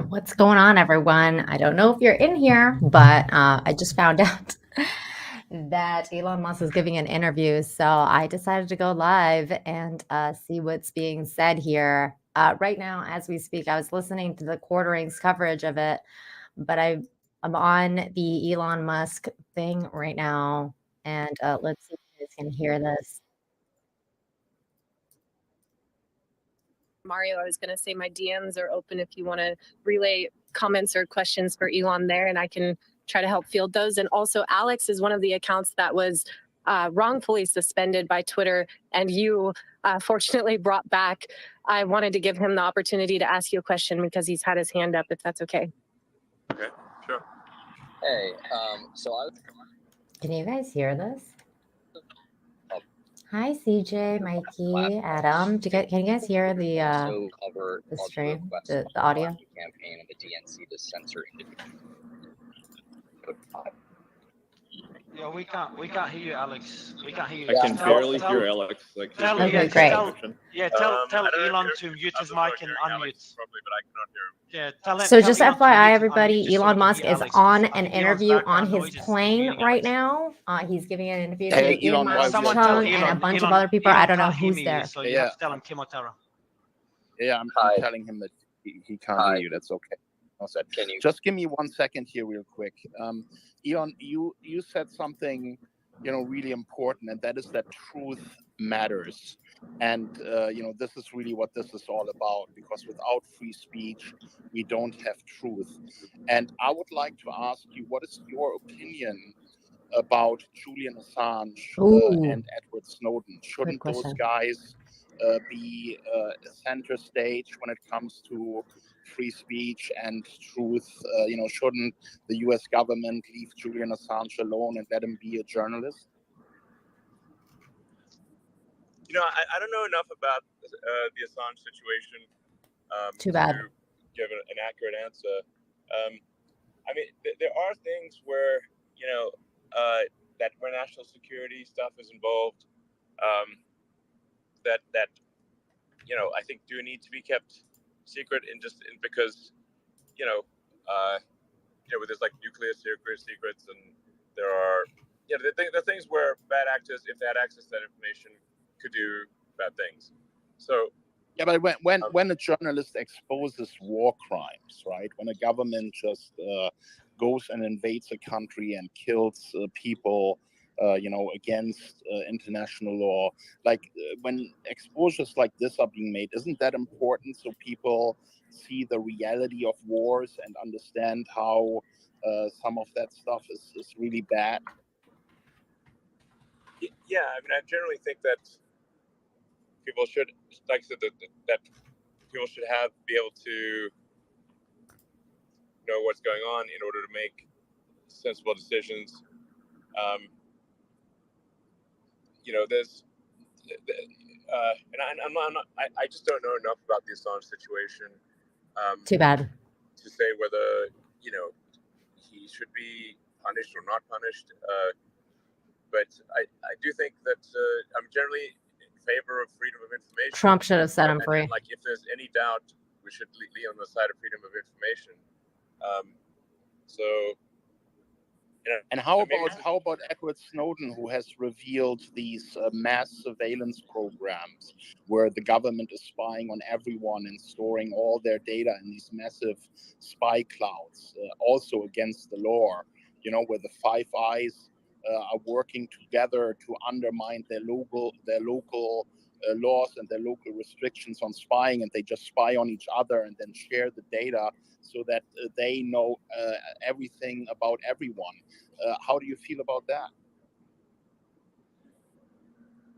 What's going on, everyone? I don't know if you're in here, but I just found out that Elon Musk is giving an interview. So I decided to go live and see what's being said here. Right now, as we speak, I was listening to the quarterings coverage of it, but I'm on the Elon Musk thing right now. And let's see if you guys can hear this. Mario, I was going to say my DMs are open if you want to relay comments or questions for Elon there, and I can try to help field those. And also, Alex is one of the accounts that was wrongfully suspended by Twitter, and you fortunately brought back. I wanted to give him the opportunity to ask you a question because he's had his hand up, if that's okay. Okay, sure. Hey, Can you guys hear this? Hi, CJ, Mikey, Adam. Can you guys hear the stream, the audio? Campaign of the DNC to censor individuals. Yeah, we can't hear you, Alex. We can't hear you. I can barely hear Alex. Tell Okay, great. Tell Elon to mute his mic and unmute. Probably, but I cannot hear him. Yeah, tell him. So tell just Elon to FYI, mute and everybody, unmute just so Elon we can Musk hear is Alex, on 'cause I an think Elon's interview on background his noise is plane muting right Alex. now. He's giving an interview Hey, to Ian Elon, why Someone we are tell Chung and a Elon. bunch of Elon, other people. I Elon don't know can't hear who's me, there. so you Yeah. have to tell him Kimotera. Yeah, I'm Hi. telling him that he can't Hi. hear you. That's okay. All set. Can you? Just give me 1 second here, real quick. Elon, you said something, really important, and that is that truth matters. And this is really what this is all about. Because without free speech, we don't have truth. And I would like to ask you, what is your opinion about Julian Assange and Edward Snowden? Shouldn't those question. guys be center stage when it comes to free speech and truth? Shouldn't the U.S. government leave Julian Assange alone and let him be a journalist? I don't know enough about the Assange situation Too bad. to give an accurate answer. There are things where that where national security stuff is involved, that I think do need to be kept secret, because there's like nuclear secrets, and there are the things where bad actors, if they had access to that information, could do bad things. So yeah, but when a journalist exposes war crimes, right? When a government just goes and invades a country and kills people, against international law, when exposures like this are being made, isn't that important so people see the reality of wars and understand how some of that stuff is really bad? Yeah, I generally think that people should, like I said, that people should be able to know what's going on in order to make sensible decisions. There's, and I just don't know enough about the Assange situation. Too bad. To say whether he should be punished or not punished. But I do think that I'm generally in favor of freedom of information. Trump should have set him free. And if there's any doubt, we should be on the side of freedom of information. And how about Edward Snowden, who has revealed these mass surveillance programs where the government is spying on everyone and storing all their data in these massive spy clouds, also against the law, where the Five Eyes are working together to undermine their local laws and their local restrictions on spying, and they just spy on each other and then share the data so that they know everything about everyone. How do you feel about that?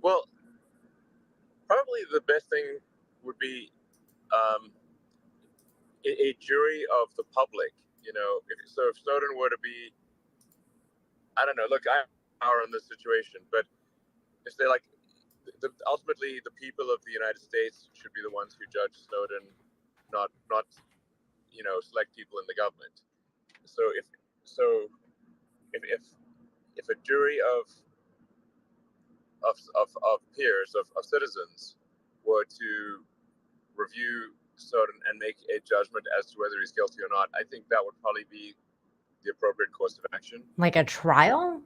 Well, probably the best thing would be a jury of the public. If Snowden were to be, I don't know. Look, I'm power in this situation, but if they ultimately the people of the United States should be the ones who judge Snowden, not select people in the government. So if a jury of peers of citizens were to review Snowden and make a judgment as to whether he's guilty or not. I think that would probably be the appropriate course of action. Like a trial?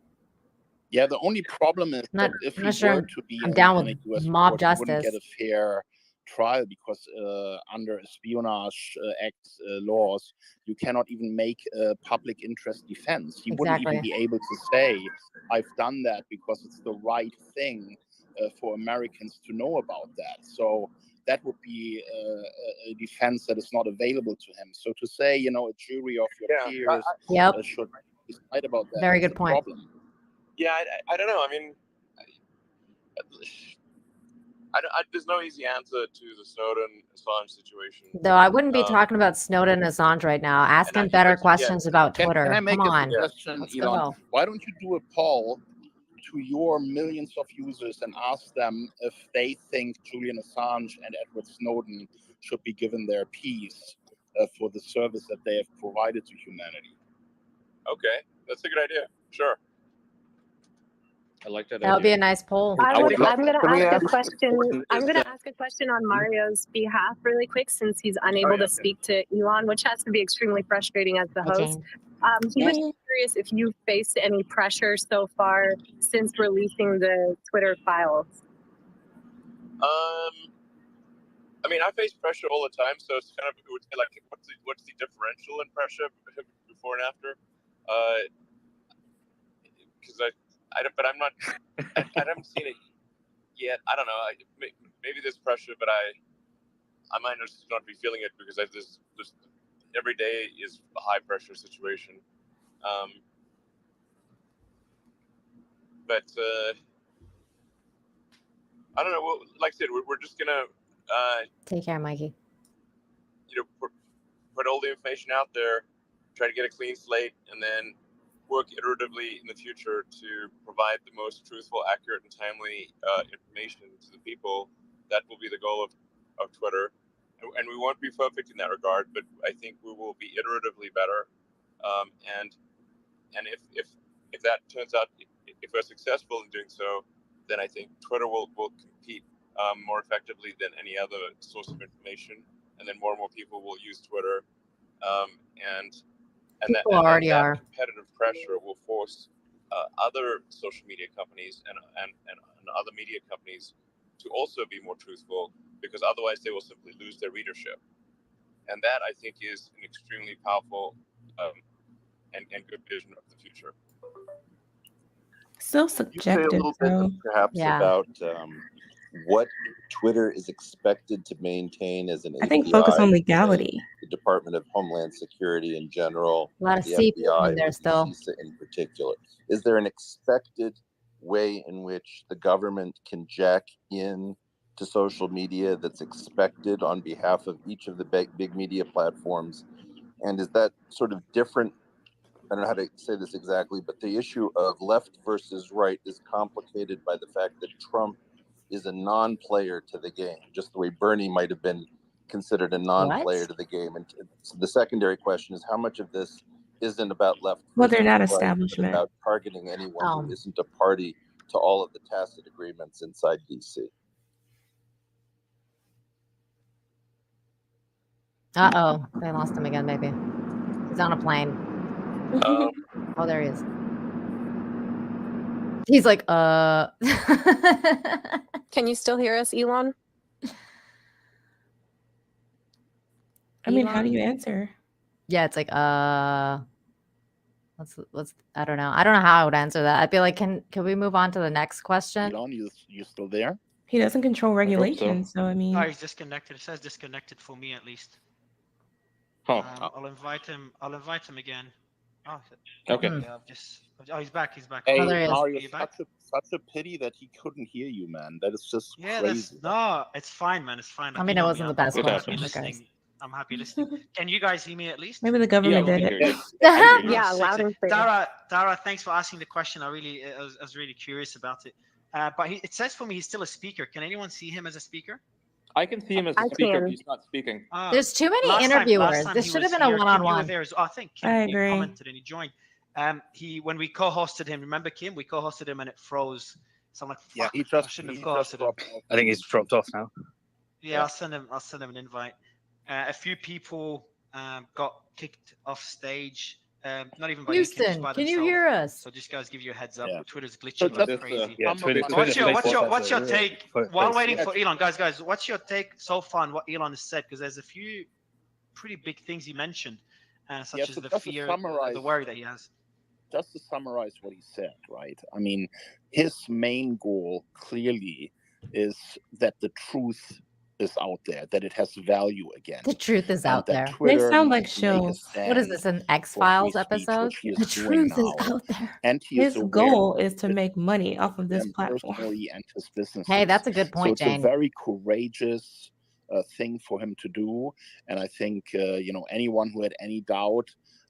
Yeah, the only problem is Not, that if I'm he not sure. were to be I'm down in with a US mob court, he wouldn't get justice. a fair trial because under Espionage Act laws, you cannot even make a public interest defense. He wouldn't even Exactly. be able to say, I've done that because it's the right thing for Americans to know about that. So that would be a defense that is not available to him. So to say, you know, a jury of your peers Yep. should decide about that. Very is good the point. problem. Yeah, I don't know. I mean, there's no easy answer to the Snowden Assange situation. Though I wouldn't be talking about Snowden and Assange right now. Ask him better questions about Twitter. Can I make Come a on. suggestion, Let's Elon? go. Why don't you do a poll to your millions of users and ask them if they think Julian Assange and Edward Snowden should be given their piece for the service that they have provided to humanity? Okay, that's a good idea. Sure. I like that. That would be a nice poll. I'm going to ask a question. Is I'm going that- to ask a question on Mario's behalf really quick, since he's unable to speak to Elon, which has to be extremely frustrating as the Hi, host. Jane. He was curious if you faced any pressure so far since releasing the Twitter files. I mean, I face pressure all the time, so it's kind of, it would say like, what's the differential in pressure before and after? Because but I'm not, I haven't seen it yet. I don't know. Maybe there's pressure, but I might just not be feeling it because this every day is a high pressure situation. But I don't know. Well, like I said, we're just gonna Take care, Mikey. you know, put all the information out there, try to get a clean slate, and then work iteratively in the future to provide the most truthful, accurate, and timely information to the people. That will be the goal of Twitter. And we won't be perfect in that regard, but I think we will be iteratively better. And if that turns out, if we're successful in doing so, then I think Twitter will compete more effectively than any other source of information, and then more and more people will use Twitter, and that competitive pressure will force other social media companies and other media companies to also be more truthful, because otherwise they will simply lose their readership, and that I think is an extremely powerful and good vision of the future. So Can you say a subjective, little bit though. perhaps Yeah. about what Twitter is expected to maintain as an API? I think focus on to legality. The Department of Homeland Security in general, A lot of the C FBI, in there and still. CISA in particular. Is there an expected way in which the government can jack in to social media that's expected on behalf of each of the big media platforms? And is that sort of different? I don't know how to say this exactly, but the issue of left versus right is complicated by the fact that Trump is a non-player to the game, just the way Bernie might have been considered a non-player to the game. And so the secondary question is, how much of this isn't about left Well, they're versus not right, but establishment. about targeting anyone who isn't a party to all of the tacit agreements inside DC? Uh-oh. They lost him again, maybe. He's on a plane. Oh, there he is. He's like, Can you still hear us, Elon? I mean, how do you answer? Yeah, it's like, let's I don't know. I don't know how I would answer that. I'd be like, can we move on to the next question? Elon, you still there? He doesn't control regulation, so I mean, Oh, he's disconnected. It says disconnected for me at least. I'll invite him. I'll invite him again. Oh, Okay. yeah, oh, he's back. He's back. Hey, Oh, there he is. Mario, You back? such a pity that he couldn't hear you, man. That is just Yeah, crazy. no, it's fine, man. It's fine. I mean, You it know wasn't me, the best I'm question, happy but guys. listening. I'm happy listening. Can you guys hear me at least? maybe the Yeah, government we did can it. hear you. Yeah, Sick, loud sick. and clear. Dara, thanks for asking the question. I was really curious about it. But it says for me he's still a speaker. Can anyone see him as a speaker? I can see him as a I speaker, can. but he's not speaking. There's too many Last interviewers. time This he should have was been a here, Kim, you were one-on-one. there I think Kim, I you agree. commented and he joined. When we co-hosted him, remember Kim? We co-hosted him and it froze. So I'm like, Yeah, fuck, I shouldn't have co-hosted him. I think he's dropped off now. Yeah, I'll send him an invite. A few people got kicked off stage. Not even by Houston, just by can you themselves. hear us? So just guys give you a heads up. Yeah. Twitter's glitching So like just, crazy. What's your take while waiting for Elon, guys? What's your take so far on what Elon has said? Because there's a few pretty big things he mentioned, such as the fear, the worry that he has. Just to summarize what he said, right? I mean, his main goal clearly is that the truth is out there, that it has value again. The truth is out there. They sound like shills. What is this, an X-Files episode? The truth is out there. And his goal is to make money off of this platform. Personally and his business. Hey, that's a good point, so it's Jane. a very courageous thing for him to do, and I think anyone who had any doubt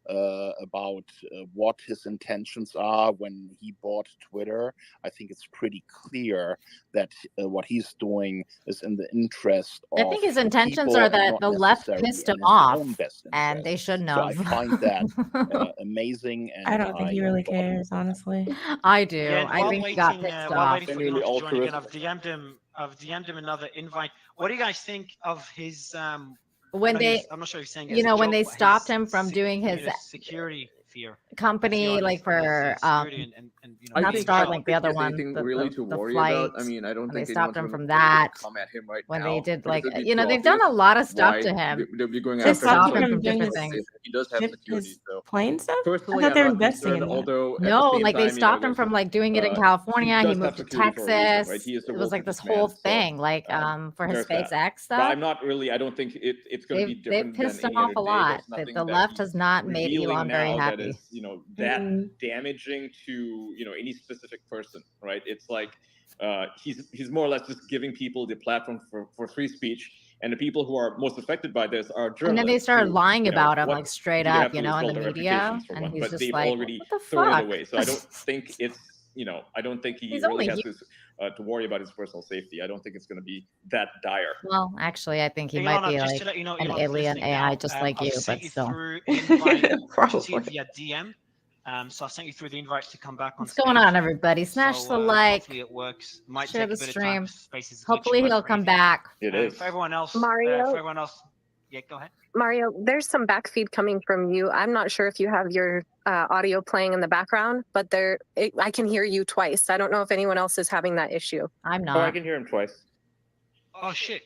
about what his intentions are when he bought Twitter, I think it's pretty clear that what he's doing is in the interest of I think his intentions people are and that not the left necessarily pissed in him his off, own best and interest. they shouldn't So have. I find that amazing, and I don't think he really cares, honestly. I do. Yeah, and I think he got pissed off. waiting for Elon to join again, I've DM'd him another invite. What do you guys think of his when they, I'm not sure if he's saying when they stopped him from doing his security fear company, like for not Starlink, the other one, the flight. I mean, I don't think they stopped him anyone's from gonna that. come at him right when now, they did, but like, it would be too they've done a obvious lot of stuff why to him. they'll be going They after stopped him him from because different things. he does have Ship security. his So plane stuff? I personally, thought they're I'm not investing concerned, in that. although No, at the same like they time, stopped him from like doing it in California. He does moved have to security for a reason, Texas. right? He is the It was like world's this man, whole so, thing, like for his there's that. SpaceX But stuff. I'm not really. I don't think it's going to be They've different than pissed him any off other a day. lot. There's The nothing that left he's has not made revealing Elon very now happy. that is, that damaging to any specific person, right? It's like he's more or less just giving people the platform for free speech, and the people who are most affected by this are journalists. And then they started who, lying about him, what like straight do they up, have to in lose? the Well, their media, reputations for and one, he's but just they've like, already what the thrown fuck? it away. So I don't think it's I don't think he He's really only has to worry about his personal safety. I don't think it's going to be that dire. Well, actually, I think he Elon, might be just like to let you know, an Elon's alien listening AI, now. just like I've you, sent but you still. through an invite. You should see it via DM. So I sent you through the invite to come back on What's going on, everybody? Smash the like. Hopefully it works. Might Share take the a bit stream. of time. Space is Hopefully glitching, he'll but come back. It is. For everyone else, Mario. Yeah, go ahead. Mario, there's some backfeed coming from you. I'm not sure if you have your audio playing in the background, but I can hear you twice. I don't know if anyone else is having that issue. I'm not. Oh, I can hear him twice. Oh shit.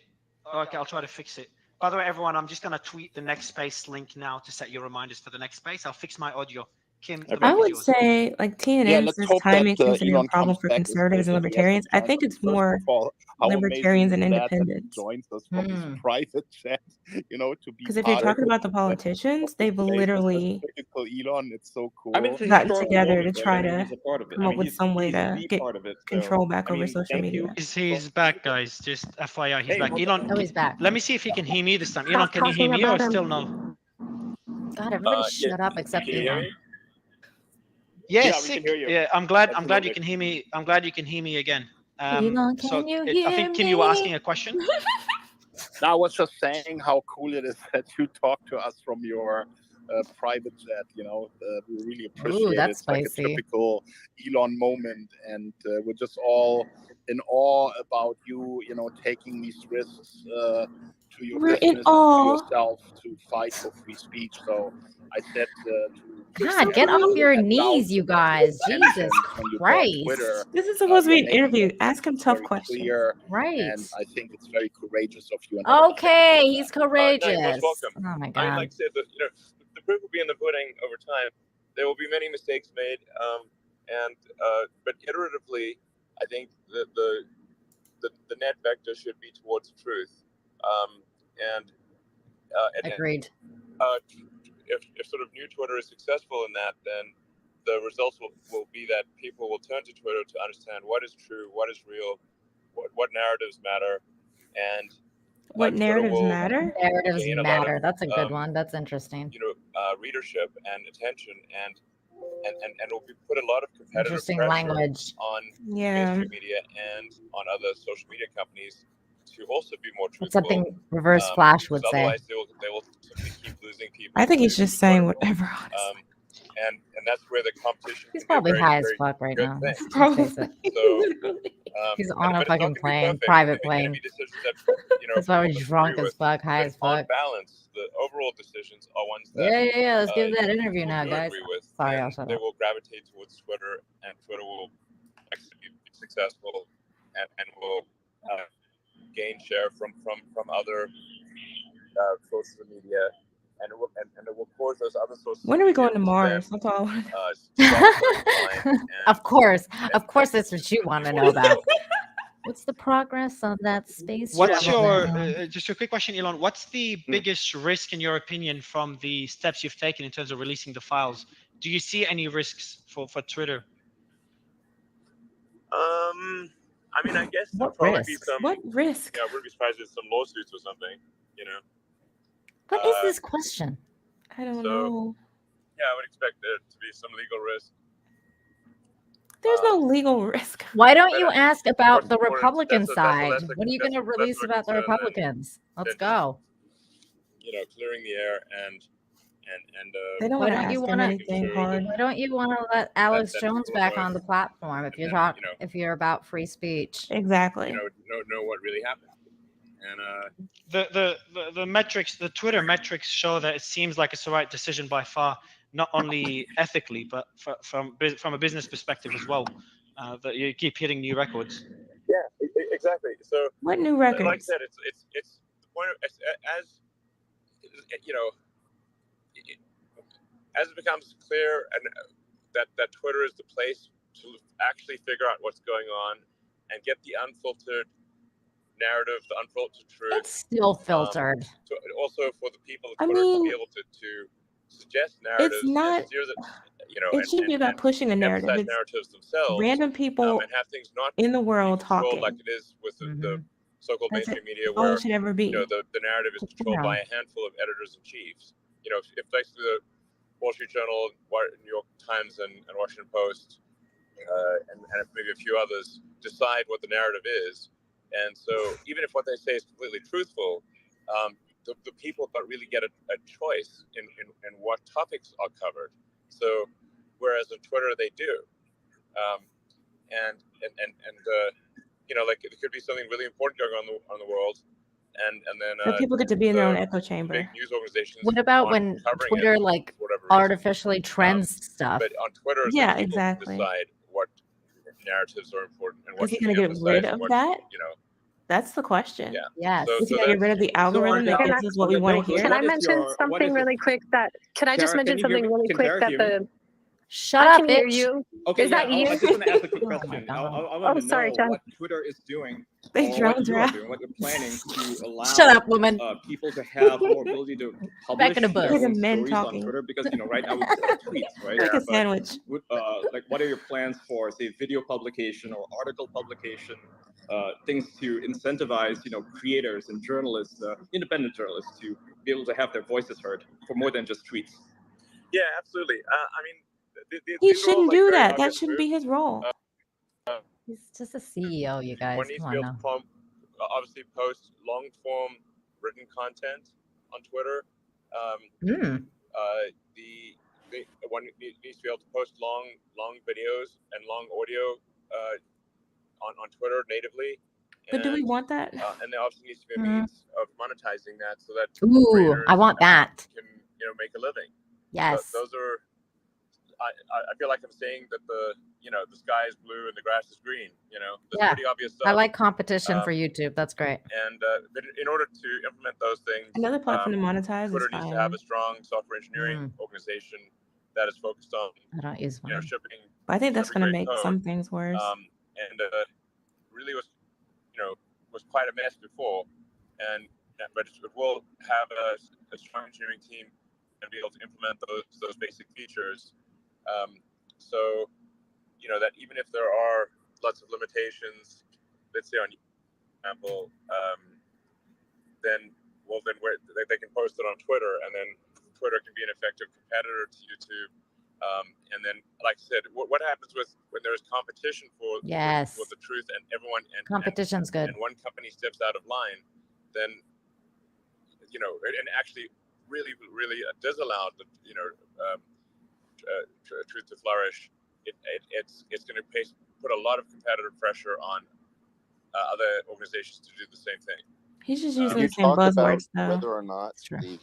Okay, I'll try to fix it. By the way, everyone, I'm just gonna tweet the next space link now to set your reminders for the next space. I'll fix my audio. Kim, the I mic is would yours. say, like, TNN says timing seems to be a problem for conservatives and libertarians. I think it's more libertarians and independents. Joins us from his private chat, to be. Because if you're talking about the politicians, they've literally Elon, it's so cool. gotten together to try to come up with some way to get part of it, control back over social media. He's back, guys. Just FYI, he's back. Elon, he's back. Let me see if he can hear me this time. Elon, can you hear me or still no? God, everybody shut up except Elon. Yeah, we can hear you. Yeah, I'm glad you can hear me. I'm glad you can hear me again. Elon, can you hear I think Kim, you were asking a question. I was just saying how cool it is that you talk to us from your private chat. We really appreciate it. That's it's like spicy. a typical Elon moment, and we're just all in awe about you. Taking these risks to your We're in business, awe. to yourself, to fight for free speech. So I said God, get off your knees, you guys. Jesus Christ. Twitter, This is supposed to be an interview. Ask him tough questions. Right. And I think it's very courageous of you. Okay, he's courageous. Most welcome. Oh my I God. like to say that the proof will be in the pudding over time. There will be many mistakes made, but iteratively, I think that the net vector should be towards truth. Agreed. If sort of new Twitter is successful in that, then the results will be that people will turn to Twitter to understand what is true, what is real, what narratives matter, and what narratives matter? Narratives matter. That's a good one. That's interesting. Readership and attention, and will put a lot of competitive Interesting pressure language on mainstream media and on other social media companies to also be more truthful. That's something Reverse Flash would say. Otherwise, they will simply keep losing people. I think he's just saying whatever. that's where the competition He's can be probably a very, high as very fuck right good now. thing. Let's face it. So He's on a but it's not fucking gonna be plane, perfect. private There may plane. be decisions that He's probably people drunk disagree as with, fuck, high but as on fuck. balance, the overall decisions are ones that Yeah. Let's give that interview people now, do guys. agree with, Sorry, and I'll shut they up. will gravitate towards Twitter, and Twitter will actually be successful and will gain share from other social media, and it will cause those other sources. When are we going to Mars? That's all. Of course, that's what you want to know about. What's the progress on that space? What's travel? your just a quick question, Elon? What's the biggest risk, in your opinion, from the steps you've taken in terms of releasing the files? Do you see any risks for Twitter? I mean, I guess there'll What probably be risk? some. What risk? Yeah, I wouldn't be surprised if some lawsuits or something. What is this question? I don't know. Yeah, I would expect there to be some legal risk. There's no legal risk. Why don't you ask about the that's Republican a- side? that's a- What are you going to that's release a about the concern, Republicans? Let's just, go. Clearing the air and They don't Why want to don't you ask want him to? anything hard. Why don't you want to let Alex that Jones people back know on the platform if you're then, if you're about free speech? Exactly. know what really happened. And the metrics, the Twitter metrics show that it seems like it's the right decision by far, not only ethically, but from a business perspective as well. That you keep hitting new records. Yeah, exactly. So what new like I records? said, it's the point of, as as it becomes clear and that Twitter is the place to actually figure out what's going on and get the unfiltered narrative, the unfiltered truth. It's still filtered. So also for the people I of Twitter to mean, be able to suggest narratives, it's not. and steer the, It should be about pushing a narrative. emphasize It's narratives themselves, random people and have things not in the world talking. like it is with the so-called That's mainstream media, all where it should ever be. The narrative is controlled by a handful of editors in chiefs. If basically the Wall Street Journal, New York Times, and Washington Post, and maybe a few others decide what the narrative is, and so even if what they say is completely truthful, the people don't really get a choice in what topics are covered. So whereas on Twitter they do, like it could be something really important going on in the world, and then so people get to be in their own echo chamber. Big news organizations. What about when Twitter artificially trends stuff? But on Twitter, yeah, people exactly. decide what narratives are important and what. Is he going to get rid of that? That's the question. Yeah. Yes. Is he going to get rid of the algorithm that gives us what we want to hear? Can I mention something really quick? Can I just mention something really quick that the Shut I up, can hear bitch. you. Okay, is that you? I just want to ask a quick question. I Oh want to sorry, know John. what Twitter is doing, They or what drones you're rap. doing, what you're planning to allow Shut up, woman. People to have more ability to publish Back in the bus. their Look at own men stories talking. on Twitter, because right now we just have tweets, right? Like a sandwich. Like, what are your plans for, say, video publication or article publication? Things to incentivize, creators and journalists, independent journalists, to be able to have their voices heard for more than just tweets. Yeah, absolutely. I mean, he shouldn't do that. That shouldn't be his role. He's just a CEO, you guys. One needs to be able to obviously post long-form written content on Twitter. One needs to be able to post long videos and long audio on Twitter natively. But do we want that? And there obviously needs to be a means of monetizing that, so that I want that. Can make a living. Yes. Those are. I feel like I'm saying that the sky is blue and the grass is green. That's pretty obvious stuff. I like competition for YouTube. That's great. And but in order to implement those things, another platform to monetize Twitter is needs fine. to have a strong software engineering organization that is focused on I don't use one. shipping. But I think that's going to make some things worse. And really was quite a mess before, but it will have a strong engineering team and be able to implement those basic features. So that even if there are lots of limitations, let's say on example, then they can post it on Twitter, and then Twitter can be an effective competitor to YouTube. And then, like I said, what happens when there is competition for the truth, and everyone competition's good, and one company steps out of line, then and actually really disallowed truth to flourish, it's going to put a lot of competitive pressure on other organizations to do the same thing. He's just using Can you the same talk about buzzwords, though. whether or not the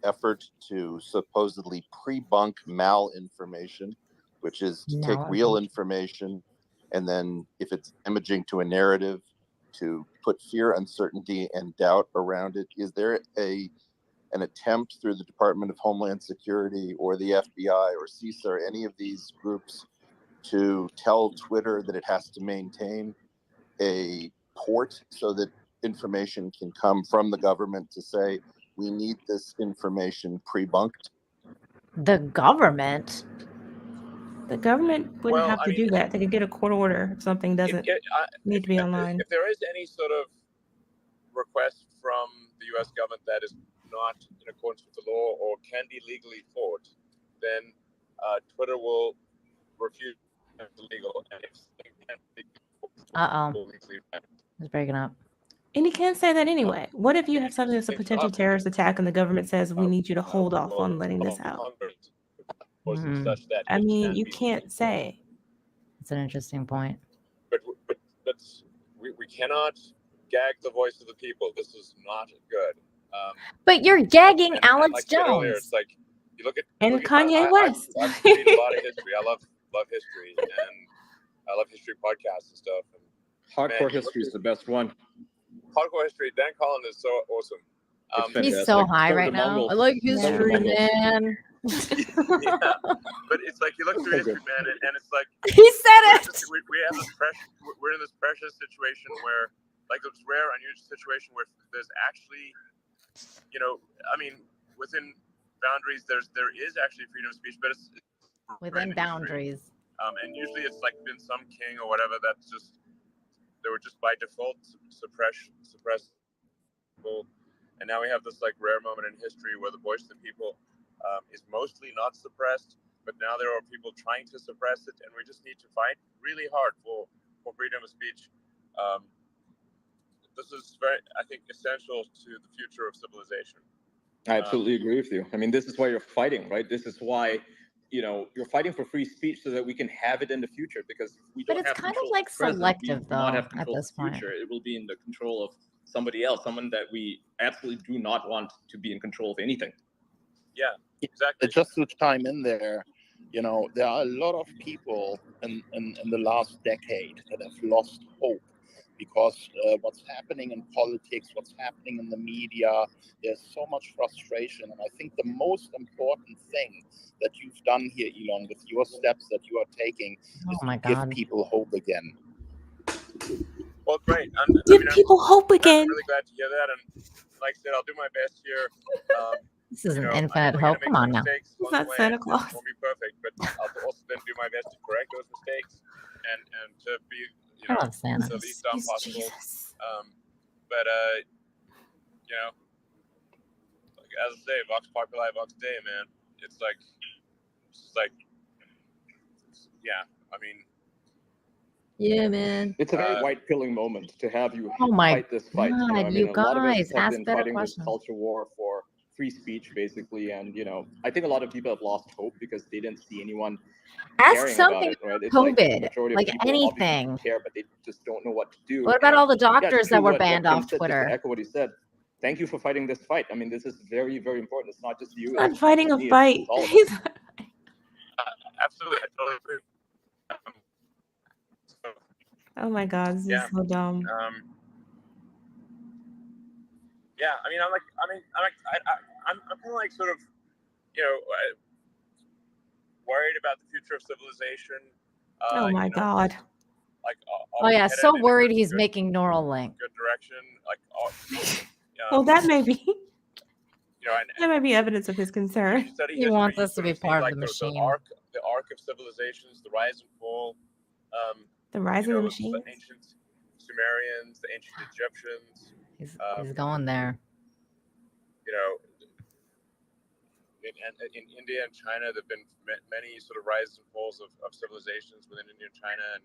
effort to supposedly pre-bunk malinformation, which is to take real information and then, if it's damaging to a narrative, to put fear, uncertainty, and doubt around it, is there an attempt through the Department of Homeland Security or the FBI or CISA or any of these groups to tell Twitter that it has to maintain a port so that information can come from the government to say, we need this information pre-bunked? The government? The government wouldn't have to do that. They could get a court order if something doesn't need to be online. If there is any sort of request from the U.S. government that is not in accordance with the law or can be legally fought, then Twitter will refuse the legal. And if It's breaking up. And he can't say that anyway. What if you have something that's a potential terrorist attack and the government says, we need you to hold off on letting this out? I mean, you can't say. It's an interesting point. But we cannot gag the voice of the people. This is not good. But you're gagging Alex like Jones. Earlier, it's like you look at Kanye West. I read a lot of history. I love history, and I love history podcasts and stuff. And Hardcore history is the best one. Hardcore history. Dan Collin is so awesome. He's so high right now. I like history, man. Yeah, but it's like you look through history, man, and it's like he said it. We have this precious. We're in this precious situation where, like, this rare, unusual situation where there's actually, I mean, within boundaries, there is actually freedom of speech, but it's within boundaries. And usually it's like been some king or whatever that's just they were just by default suppressed people, and now we have this like rare moment in history where the voice of the people is mostly not suppressed, but now there are people trying to suppress it, and we just need to fight really hard for freedom of speech. This is very, I think, essential to the future of civilization. I absolutely agree with you. I mean, this is why you're fighting, right? This is why, you're fighting for free speech so that we can have it in the future. Because if we don't have control, kind of like selective, though, at this point. Future, it will be in the control of somebody else, someone that we absolutely do not want to be in control of anything. Yeah, exactly. Just to chime in there, there are a lot of people in the last decade that have lost hope because what's happening in politics, what's happening in the media, there's so much frustration. And I think the most important thing that you've done here, Elon, with your steps that you are taking is to give people hope again. Well, great. Give people hope again. I'm really glad to hear that. And like I said, I'll do my best here. This is an infinite hope. Come on now. It's not Santa Claus. It won't be perfect, but I'll also then do my best to correct those mistakes and to be I love Santa. the least dumb possible. But like as I say, Vox Populi, Vox Dei, man. It's like, I mean. Yeah, man. It's a very white pilling moment to have you fight this fight. God, I mean, a lot of us have ask been better fighting questions. this culture war for free speech, basically, and I think a lot of people have lost hope because they didn't see anyone ask something about it, right? It's COVID, like anything. Care, but they just don't know what to do. What about all the doctors that were banned off Twitter? Just to echo what he said. Thank you for fighting this fight. I mean, this is very, very important. It's not just you. Not fighting a fight. Absolutely, I totally agree. Oh my God, this is so dumb. Yeah, I mean, I'm kind of like sort of, worried about the future of civilization. Oh my God. Like, oh yeah, so worried he's making Neuralink. Good direction, like. Well, that may be. That may be evidence of his concern. He wants us to be part of the machine. The arc of civilizations, the rise and fall. The rise of the machine. The ancient Sumerians, the ancient Egyptians. He's going there. In India and China, there've been many sort of rises and falls of civilizations within India and China, and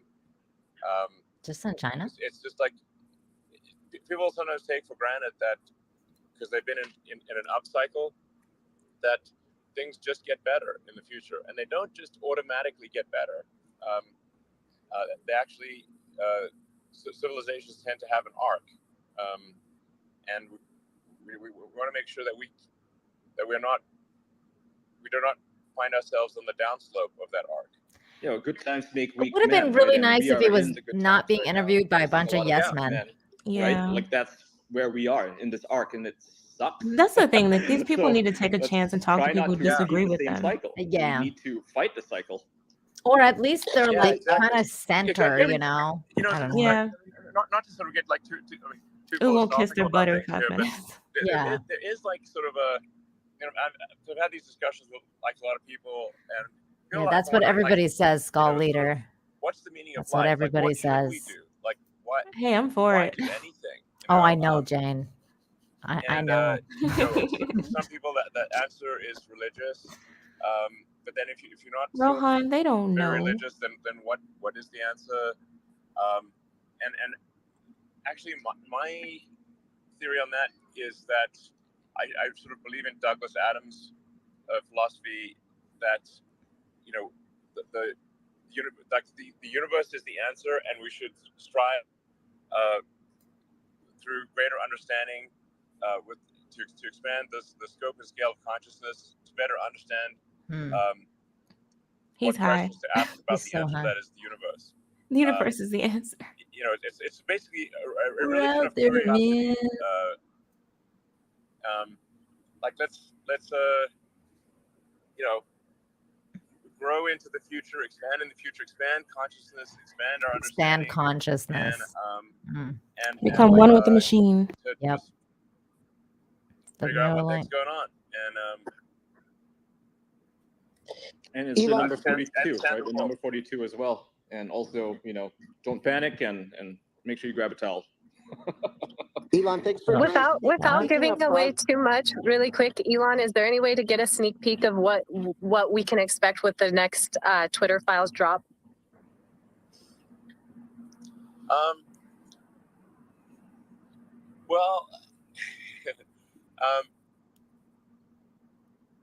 just in China. It's just like people sometimes take for granted that because they've been in an upcycle, that things just get better in the future, and they don't just automatically get better. They actually, civilizations tend to have an arc, and we want to make sure that we do not find ourselves on the downslope of that arc. You know, good times make weak It would have men. been really right? nice if he was not being right interviewed by a bunch of yes men. men. Yeah. Right? Like that's where we are in this arc, and it sucks. That's the thing, that these people So, need to take a chance and talk to people who disagree with them. Cycle. Yeah. We need to fight the cycle. Or at least they're like exactly. kind of center, you know. I don't know. Yeah. Not to sort of get like too Ooh, won't kiss their philosophical butter about in 5 things here, minutes. but Yeah. there is like sort of a, you know, I've had these discussions with like a lot of people, and Yeah, that's what everybody says, Skull Leader. What's the meaning of That's life? what everybody like, what says. Should we do? Like what? Hey, I'm for why it. do anything? Oh, I know, Jane. I know. You know, some people that answer is religious, but then if you're not Rohan, they don't very know. religious, then what is the answer? And actually, my theory on that is that I sort of believe in Douglas Adams' philosophy that, you know, the universe is the answer, and we should strive through greater understanding to expand the scope and scale of consciousness, to better understand He's what high. questions to ask about He's the so answer high. that is the universe. The universe is the answer. You know, it's basically a We're religion out of there, curiosity. man. Like let's you know, grow into the future, expand in the future, expand consciousness, expand our Expand understanding, consciousness. and Become one with the machine. Yep. Figure out what the heck's going on, and it's the number 42, right? The number 42 as well. And also, you know, don't panic and make sure you grab a towel. Elon, thanks for without giving away too much. Really quick, Elon, is there any way to get a sneak peek of what we can expect with the next Twitter files drop? Well,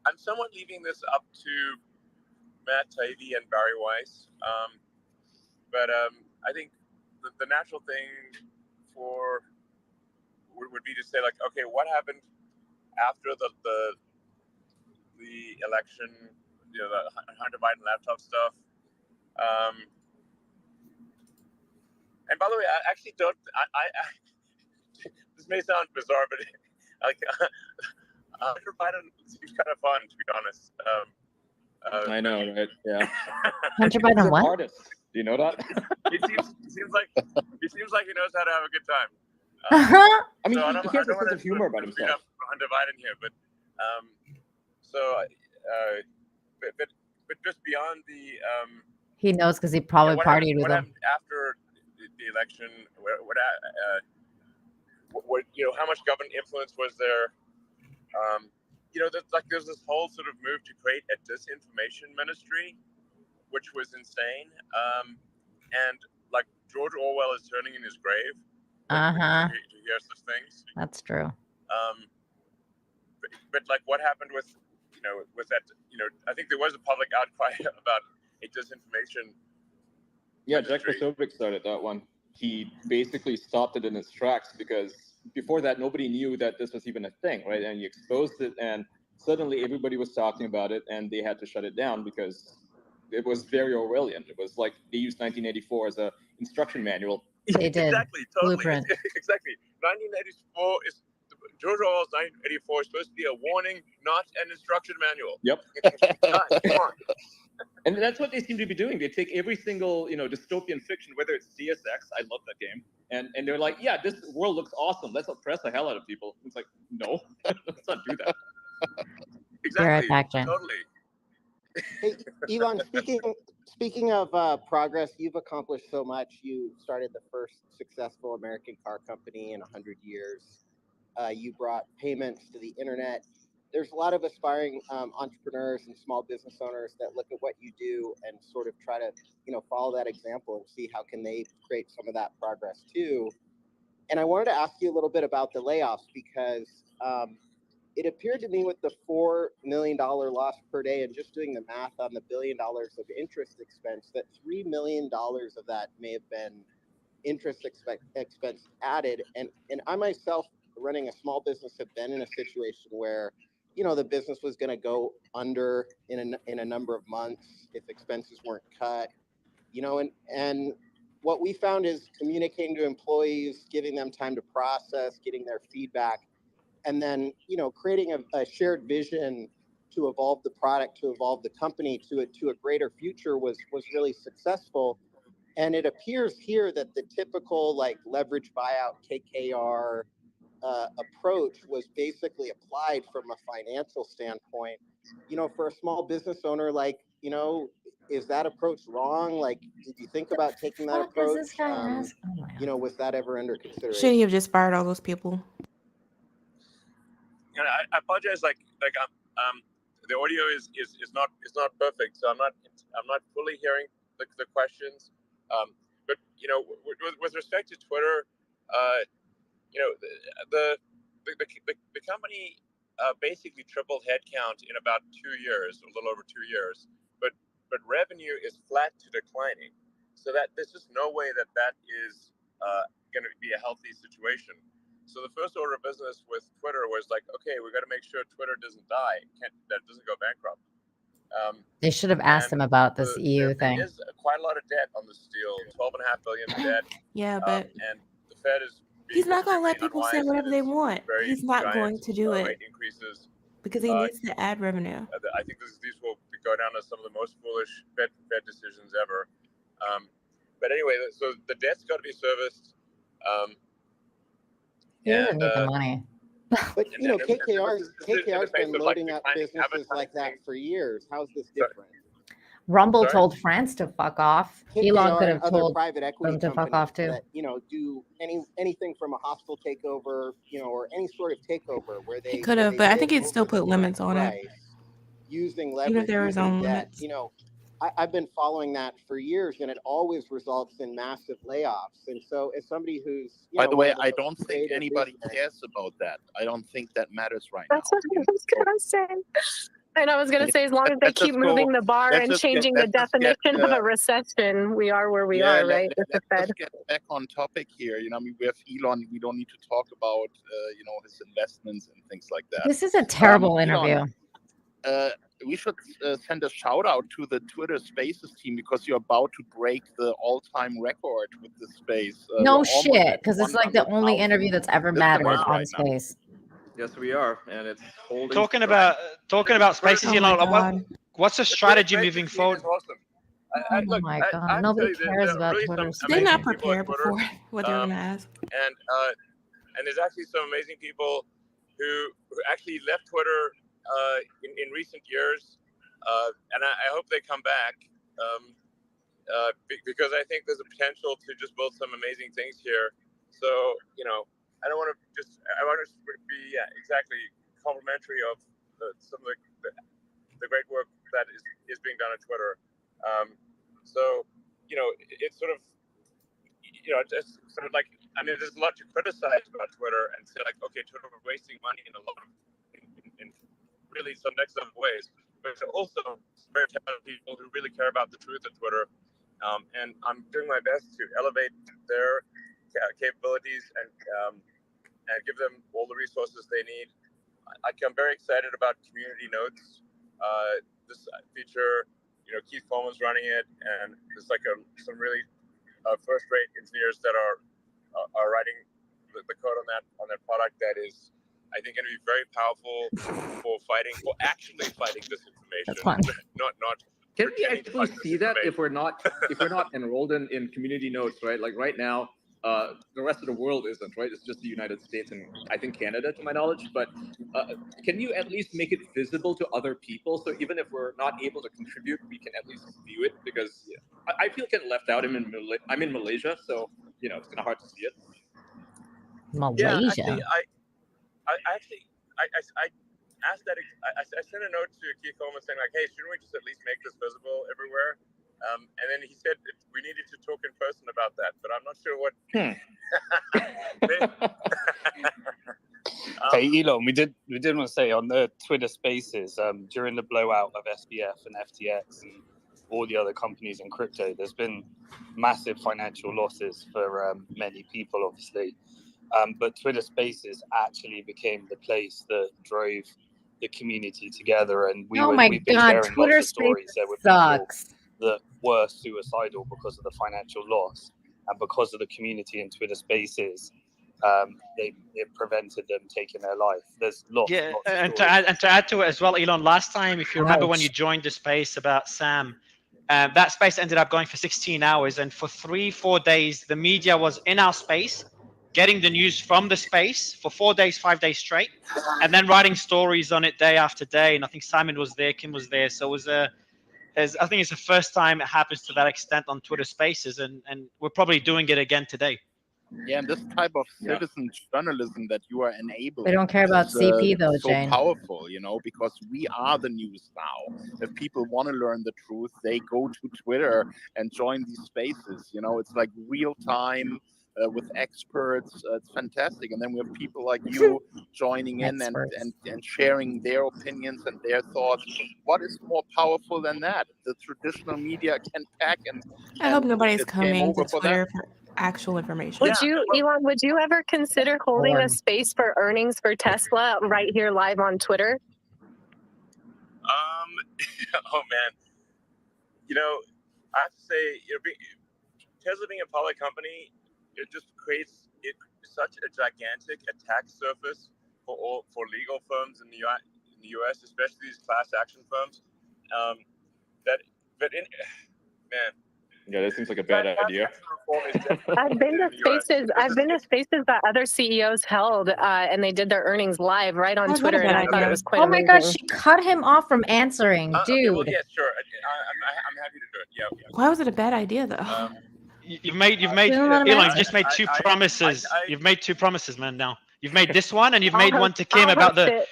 I'm somewhat leaving this up to Matt Taibbi and Barry Weiss, but I think the natural thing would be to say, like, okay, what happened after the election, you know, the Hunter Biden laptop stuff. And by the way, I actually don't. I this may sound bizarre, but like Hunter Biden seems kind of fun, to be honest. I know, right? Yeah. Hunter Biden, what? Artist. Do you know that? He seems like he knows how to have a good time. I mean, so he has a sense of humor about himself. Hunter Biden here, but but just beyond the. He knows because he probably partied with him. After the election, what you know, how much government influence was there? You know, there's this whole sort of move to create a disinformation ministry, which was insane. And like George Orwell is turning in his grave. To hear such things. That's true. But like, what happened with, you know, with that? You know, I think there was a public outcry about a disinformation. Yeah, Jack Posobiec started that one. He basically stopped it in its tracks because before that, nobody knew that this was even a thing, right? And he exposed it, and suddenly everybody was talking about it, and they had to shut it down because it was very Orwellian. It was like they used 1984 as a instruction manual. They did. Exactly, totally. Blueprint. Exactly. 1984 is George Orwell's 1984 is supposed to be a warning, not an instruction manual. Yep. God, come on. And that's what they seem to be doing. They take every single, you know, dystopian fiction, whether it's CSX, I love that game, and they're like, yeah, this world looks awesome. Let's oppress the hell out of people. It's like, no, let's not do that. Exactly. Right back, totally. Hey, Elon, speaking of progress, you've accomplished so much. You started the first successful American car company in 100 years. You brought payments to the internet. There's a lot of aspiring entrepreneurs and small business owners that look at what you do and sort of try to, you know, follow that example and see how can they create some of that progress too. And I wanted to ask you a little bit about the layoffs because it appeared to me with the $4 million loss per day and just doing the math on the $1 billion of interest expense that $3 million of that may have been interest expense added. And I myself, running a small business, have been in a situation where, you know, the business was going to go under in a number of months if expenses weren't cut, you know, and what we found is communicating to employees, giving them time to process, getting their feedback, and then, you know, creating a shared vision to evolve the product, to evolve the company to a greater future was really successful. And it appears here that the typical like leverage buyout KKR approach was basically applied from a financial standpoint. You know, for a small business owner, like, you know, is that approach wrong? Like, did you think about taking that approach? This guy ask? Oh you know, was that ever under consideration? Shouldn't he have just fired all those people? You know, I apologize. Like the audio is not perfect, so I'm not fully hearing the questions. But you know, with respect to Twitter, you know, the company basically tripled headcount in about 2 years, a little over 2 years, but revenue is flat to declining. So that there's just no way that is going to be a healthy situation. So the first order of business with Twitter was like, okay, we got to make sure Twitter doesn't die, that doesn't go bankrupt. They should have asked him about this EU thing. There is quite a lot of debt on this deal, $12.5 billion in debt. Yeah, but and the Fed is. He's not going to let people say whatever they want. He's not going to do it increases, because he needs the ad revenue. I think these will go down as some of the most foolish Fed decisions ever. But anyway, so the debt's got to be serviced. He doesn't need the money. But you know, KKR's been loading up businesses like that for years. How's this different? Rumble told France to fuck off. Elon could have told private equity them to fuck off too. That, you know, do anything from a hostile takeover, you know, or any sort of takeover where they could have, but I think he'd still put limits on it. Using leverage, even if there was own limits. You know, I've been following that for years, and it always results in massive layoffs. And so, as somebody who's, by the way, I don't think anybody cares about that. I don't think that matters right now. That's what I was gonna say. And I was going to say, as long as they keep moving the bar and changing the definition of a recession, we are where we are, right? Let's get back on topic here. You know, I mean, we have Elon. We don't need to talk about, you know, his investments and things like that. This is a terrible interview. Elon, we should send a shout out to the Twitter Spaces team because you're about to break the all-time record with the space. No shit, because it's like the only interview that's ever mattered on Space. Yes, we are, and it's holding. Talking about spaces, you know, what's the strategy moving forward? Oh my god, nobody cares about Twitter. They're not prepared before what they're gonna ask. And there's actually some amazing people who actually left Twitter in recent years, and I hope they come back because I think there's a potential to just build some amazing things here. So, you know, I want to be exactly complimentary of some of the great work that is being done on Twitter. So, you know, it's sort of, you know, just sort of like, I mean, there's a lot to criticize about Twitter and say like, okay, Twitter is wasting money in a lot of, in really some next level ways, but also very talented people who really care about the truth of Twitter. And I'm doing my best to elevate their capabilities and give them all the resources they need. I'm very excited about Community Notes. This feature, you know, Keith Coleman's running it, and there's like some really first-rate engineers that are writing the code on that product. That is, I think, going to be very powerful for actually fighting disinformation. Not. Can we actually see that if we're not enrolled in Community Notes, right? Like right now. The rest of the world isn't, right? It's just the United States and I think Canada, to my knowledge. But can you at least make it visible to other people? So even if we're not able to contribute, we can at least view it because I feel kind of left out. I'm in Malaysia, so you know it's kind of hard to see it. Malaysia. Yeah, actually, I asked that. I sent a note to Keith Coleman saying like, hey, shouldn't we just at least make this visible everywhere? And then he said we needed to talk in person about that, but I'm not sure what. Hey Elon, we did want to say on the Twitter Spaces during the blowout of SBF and FTX and all the other companies in crypto, there's been massive financial losses for many people, obviously. But Twitter Spaces actually became the place that drove the community together, and we've been sharing Twitter lots of stories there with sucks. people that were suicidal because of the financial loss, and because of the community in Twitter Spaces. It prevented them taking their life. There's lots. Yeah, lots of and stories. to add to it as well, Elon. Last time, if you remember when you joined the space about Sam, that space ended up going for 16 hours, and for 3-4 days, the media was in our space, getting the news from the space for 4 days, 5 days straight, and then writing stories on it day after day. And I think Simon was there, Kim was there, so it was I think it's the first time it happens to that extent on Twitter Spaces, and we're probably doing it again today. Yeah, and this type of citizen journalism that you are enabling. We don't care about CP though, so Jane. powerful, because we are the news now. If people want to learn the truth, they go to Twitter and join these spaces. It's like real time with experts. It's fantastic. And then we have people like you joining in and sharing their opinions and their thoughts. What is more powerful than that? The traditional media can pack and I hope nobody's coming to for Twitter that. for actual information. Elon, would you ever consider holding a space for earnings for Tesla right here live on Twitter? Oh man, I have to say, Tesla being a public company, it just creates such a gigantic attack surface for legal firms in the U.S., especially these class action firms. Yeah, that seems like a bad idea. I've been to spaces that other CEOs held, and they did their earnings live right on Twitter, and I thought it was quite amazing. Oh my gosh, she cut him off from answering, dude. Okay, well, yeah, sure. I'm happy to do it. Yeah. Why was it a bad idea though? You've made Elon. You just made two promises. You've made two promises, man. Now you've made this one, and you've made one to Kim about the.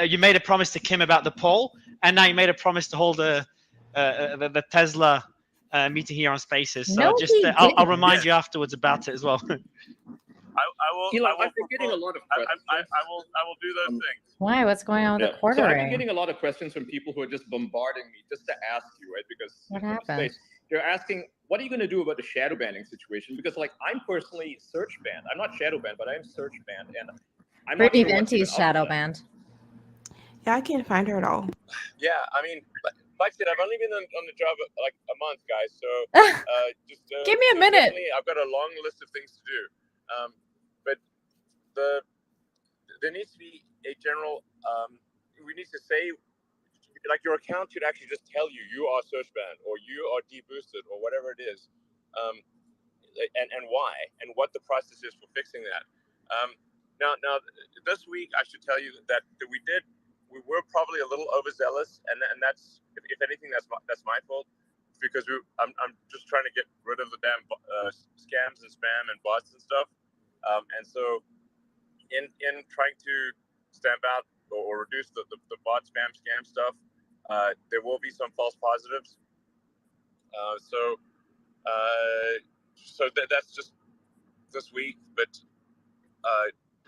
You made a promise to Kim about the poll, and now you made a promise to hold the Tesla meeting here on Spaces. So I'll remind you afterwards about it as well. I will. I've been getting a lot of questions. I will do those things. Why? What's going on with the quartering? So I've been getting a lot of questions from people who are just bombarding me just to ask you, right? Because what happened? They're asking, what are you going to do about the shadow banning situation? Because I'm personally search banned. I'm not shadow banned, but I am search banned, and I'm Pretty Venti's shadow banned. Yeah, I can't find her at all. Yeah, I mean, like I said, I've only been on the job like a month, guys. So just give me a minute. I've got a long list of things to do. But there needs to be a general. We need to say, like, your account should actually just tell you are search banned or you are deboosted or whatever it is, and why and what the process is for fixing that. Now this week I should tell you that we were probably a little overzealous, and that's if anything that's my fault, because I'm just trying to get rid of the damn scams and spam and bots and stuff, and so in trying to stamp out or reduce the bot spam scam stuff, there will be some false positives. So that's just this week, but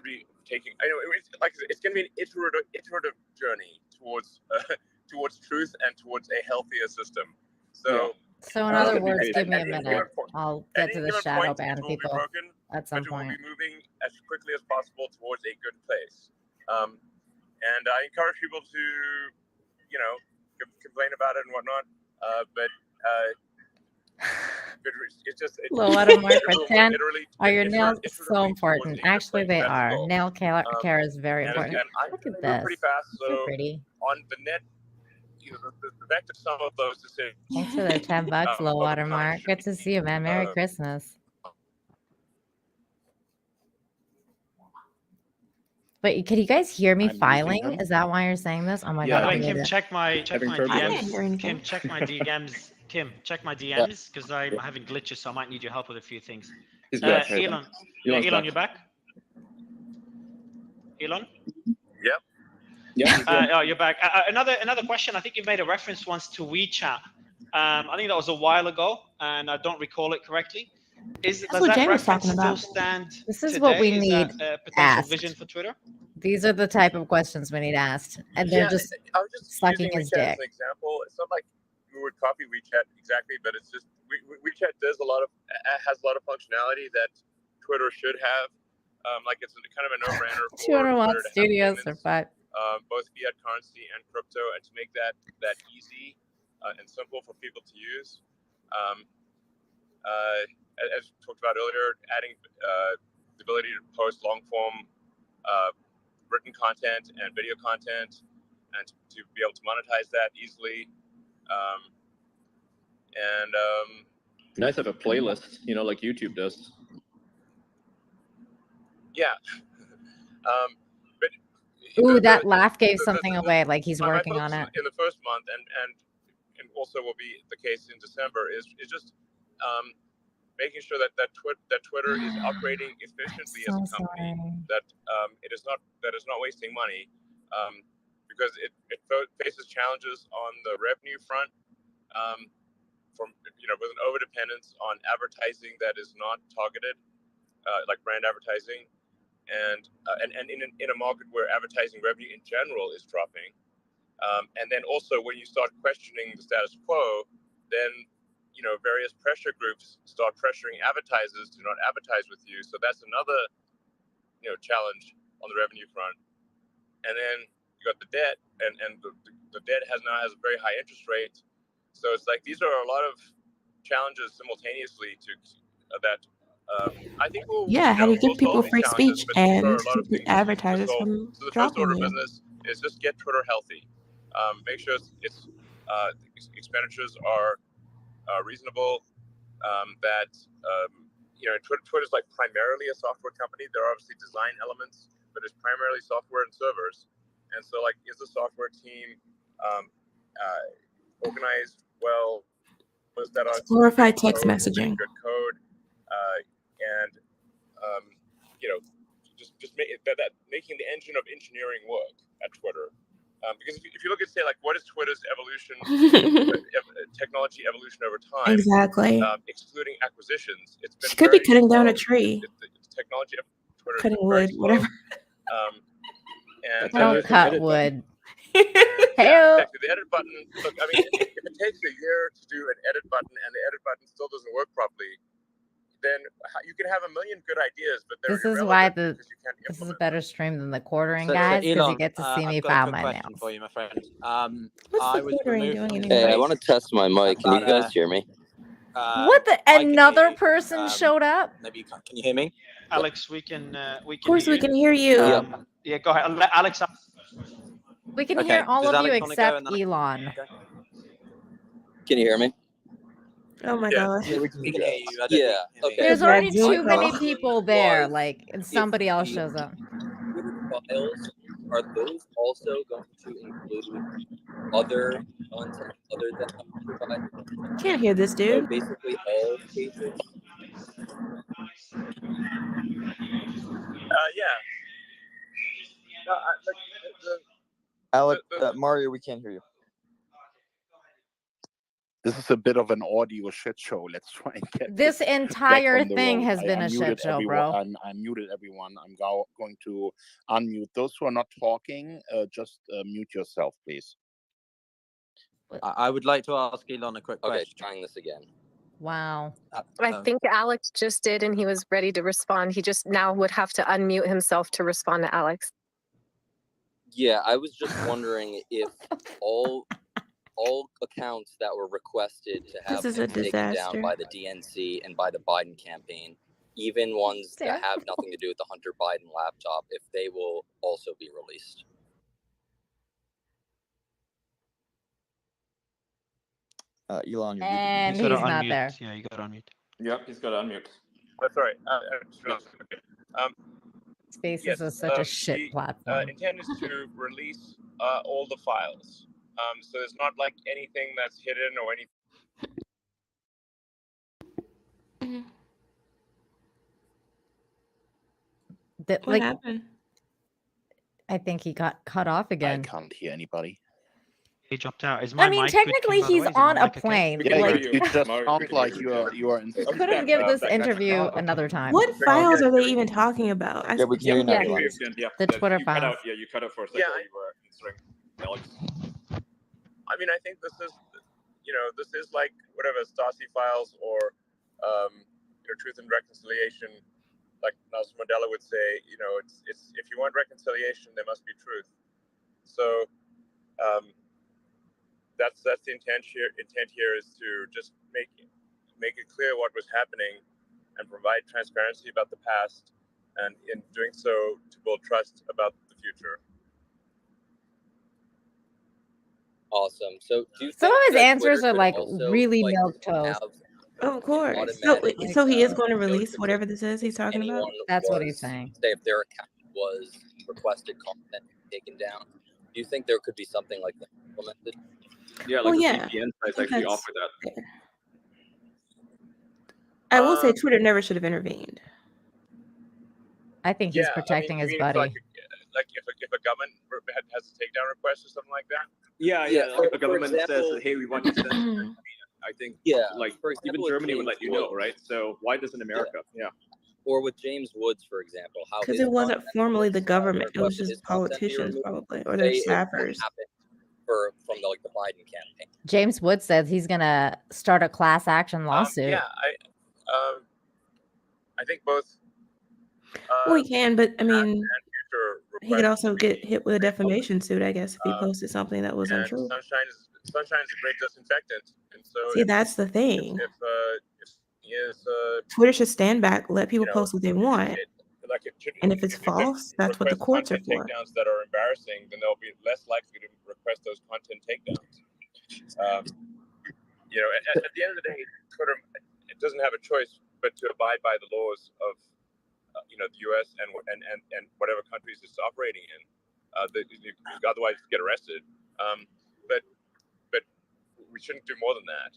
be taking. I know it's going to be an iterative journey towards truth and towards a healthier system. So in other words, give me a minute. I'll get to the shadow ban people at some point. We'll be moving as quickly as possible towards a good place. And I encourage people to, complain about it and whatnot. But it's just low watermark for 10. Are your nails so important? Actually, they are. Nail care is very important. Look at this. Pretty fast, so pretty. On the net, the vector sum of those decisions. Thanks for the $10, low watermark. Good to see you, man. Merry Christmas. Wait, can you guys hear me filing? Is that why you're saying this? Oh my god! Kim, check my DMs. Kim, check my DMs. Kim, check my DMs because I'm having glitches, so I might need your help with a few things. Elon, you're back. Elon. Yep. Yeah. You're back. Another question. I think you made a reference once to WeChat. I think that was a while ago, and I don't recall it correctly. Does what Jay that was reference talking still about. stand This is today? what we Is need that a potential asked. vision for Twitter? These are the type of questions we need asked, and they're just I was just sucking using his WeChat as dick. an example. It's not like we would copy WeChat exactly, but it's just WeChat has a lot of functionality that Twitter should have. Like it's kind of a no-brainer for 200 watt Twitter to have studios are payments, fine. both fiat currency and crypto, and to make that easy and simple for people to use. As talked about earlier, adding the ability to post long-form written content and video content, and to be able to monetize that easily. Nice to have a playlist, like YouTube does. Yeah. But Ooh, that laugh gave something away. Like he's working on it. In the first month, and also will be the case in December, is just making sure that Twitter is operating efficiently as a company. That it is not wasting money, because it faces challenges on the revenue front, from with an overdependence on advertising that is not targeted, like brand advertising, and in a market where advertising revenue in general is dropping, and then also when you start questioning the status quo, then various pressure groups start pressuring advertisers to not advertise with you. So that's another challenge on the revenue front. And then you got the debt, and the debt now has a very high interest rate. So it's like these are a lot of challenges simultaneously that I think will How do you give people free speech and keep advertisers from So the first dropping order of you? business is just get Twitter healthy. Make sure its expenditures are reasonable. That Twitter's like primarily a software company. There are obviously design elements, but it's primarily software and servers. And so, like, is the software team organized well? That are glorified text messaging. Good code, and just making the engine of engineering work at Twitter. Because if you look at, say, like, what is Twitter's evolution, technology evolution over time? Exactly. Excluding acquisitions, it's been. She could be cutting down a tree. The technology of Twitter, cutting wood, whatever. And don't cut wood. Yeah, exactly. The edit button. Look, I mean, if it takes a year to do an edit button and the edit button still doesn't work properly, then you can have a million good ideas, but this is why this is a better stream than the quartering, guys, because you get to see me file my nails. For you, my friend. What's the quartering doing? Hey, I want to test my mic. Can you guys hear me? What the? Another person showed up? Maybe can you hear me? Alex, we can. Of course, we can hear you. Yeah, go ahead. Let Alex. We can hear all of you except Elon. Can you hear me? Oh my gosh. Yeah, we can hear you. Yeah. Okay. There's already too many people there. Like, and somebody else shows up. Files, are those also going to include other content other than provided? Can't hear this dude. So basically, all pages. Yeah. No, Alex, Mario, we can't hear you. This is a bit of an audio shit show. Let's try and get this entire thing has been a shit show, bro. I muted everyone. I'm going to unmute those who are not talking. Just mute yourself, please. I would like to ask Elon a quick question. Okay, trying this again. Wow. I think Alex just did, and he was ready to respond. He just now would have to unmute himself to respond to Alex. Yeah, I was just wondering if all accounts that were requested to have been taken down by the DNC and by the Biden campaign, even ones that have nothing to do with the Hunter Biden laptop, if they will also be released. Elon, you're and he's not there. Yeah, you got to unmute. Yep, he's got to unmute. That's all right. Spaces is such a shit platform. Intent is to release all the files. So it's not like anything that's hidden or anything. What happened? I think he got cut off again. I can't hear anybody. He dropped out. Is my I mean, mic good, technically, by the he's way? Is my on a mic okay? plane. Yeah, Like, you just sound like you are in. you couldn't give this interview another time. What files are they even talking about? Yeah, we can hear you now, Elon. The Twitter you cut files. out. Yeah, you cut out for a second. Yeah, You were answering Alex. I mean, I think this is, this is like whatever Stasi files or, Truth and Reconciliation. Like Nelson Mandela would say, it's if you want reconciliation, there must be truth. So that's the intent here. Intent here is to just make it clear what was happening and provide transparency about the past, and in doing so, to build trust about the future. Awesome. So do you Some think of his that answers Twitter are could like also really like milquetoast. have Of course. automatic, So he is going to you know, release whatever this is he's talking about? anyone That's what was, he's saying. say if their account was requested content taken down, do you think there could be something like that implemented? Yeah, Well, like the yeah. VPN I sites think actually that's offer that. fair. I will say Twitter never should have intervened. I think he's protecting his buddy. Like if a government has a takedown request or something like that. Yeah. For If a government example, says, "Hey, we want you to send," I think, like for even example, with Germany would James let you know, Woods. right? So why doesn't America? Yeah. Or with James Woods, for example, how Because his it wasn't content formally the was government. It was requested, just his content be politicians, removed. probably, or their Say if that staffers. happened from the Biden campaign. James Wood says he's gonna start a class action lawsuit. I think both. Well, he can, but I mean, he could also get hit with a defamation suit, I guess, if he posted something that was untrue. Sunshine is a great disinfectant, and so See, that's the thing. If Twitter should stand back, let people post what they want, and if it's false, that's what the courts are for. takedowns that are embarrassing, then they'll be less likely to request those content takedowns. At the end of the day, Twitter doesn't have a choice but to abide by the laws of the U.S. and whatever countries it's operating in. Otherwise, you get arrested. But we shouldn't do more than that.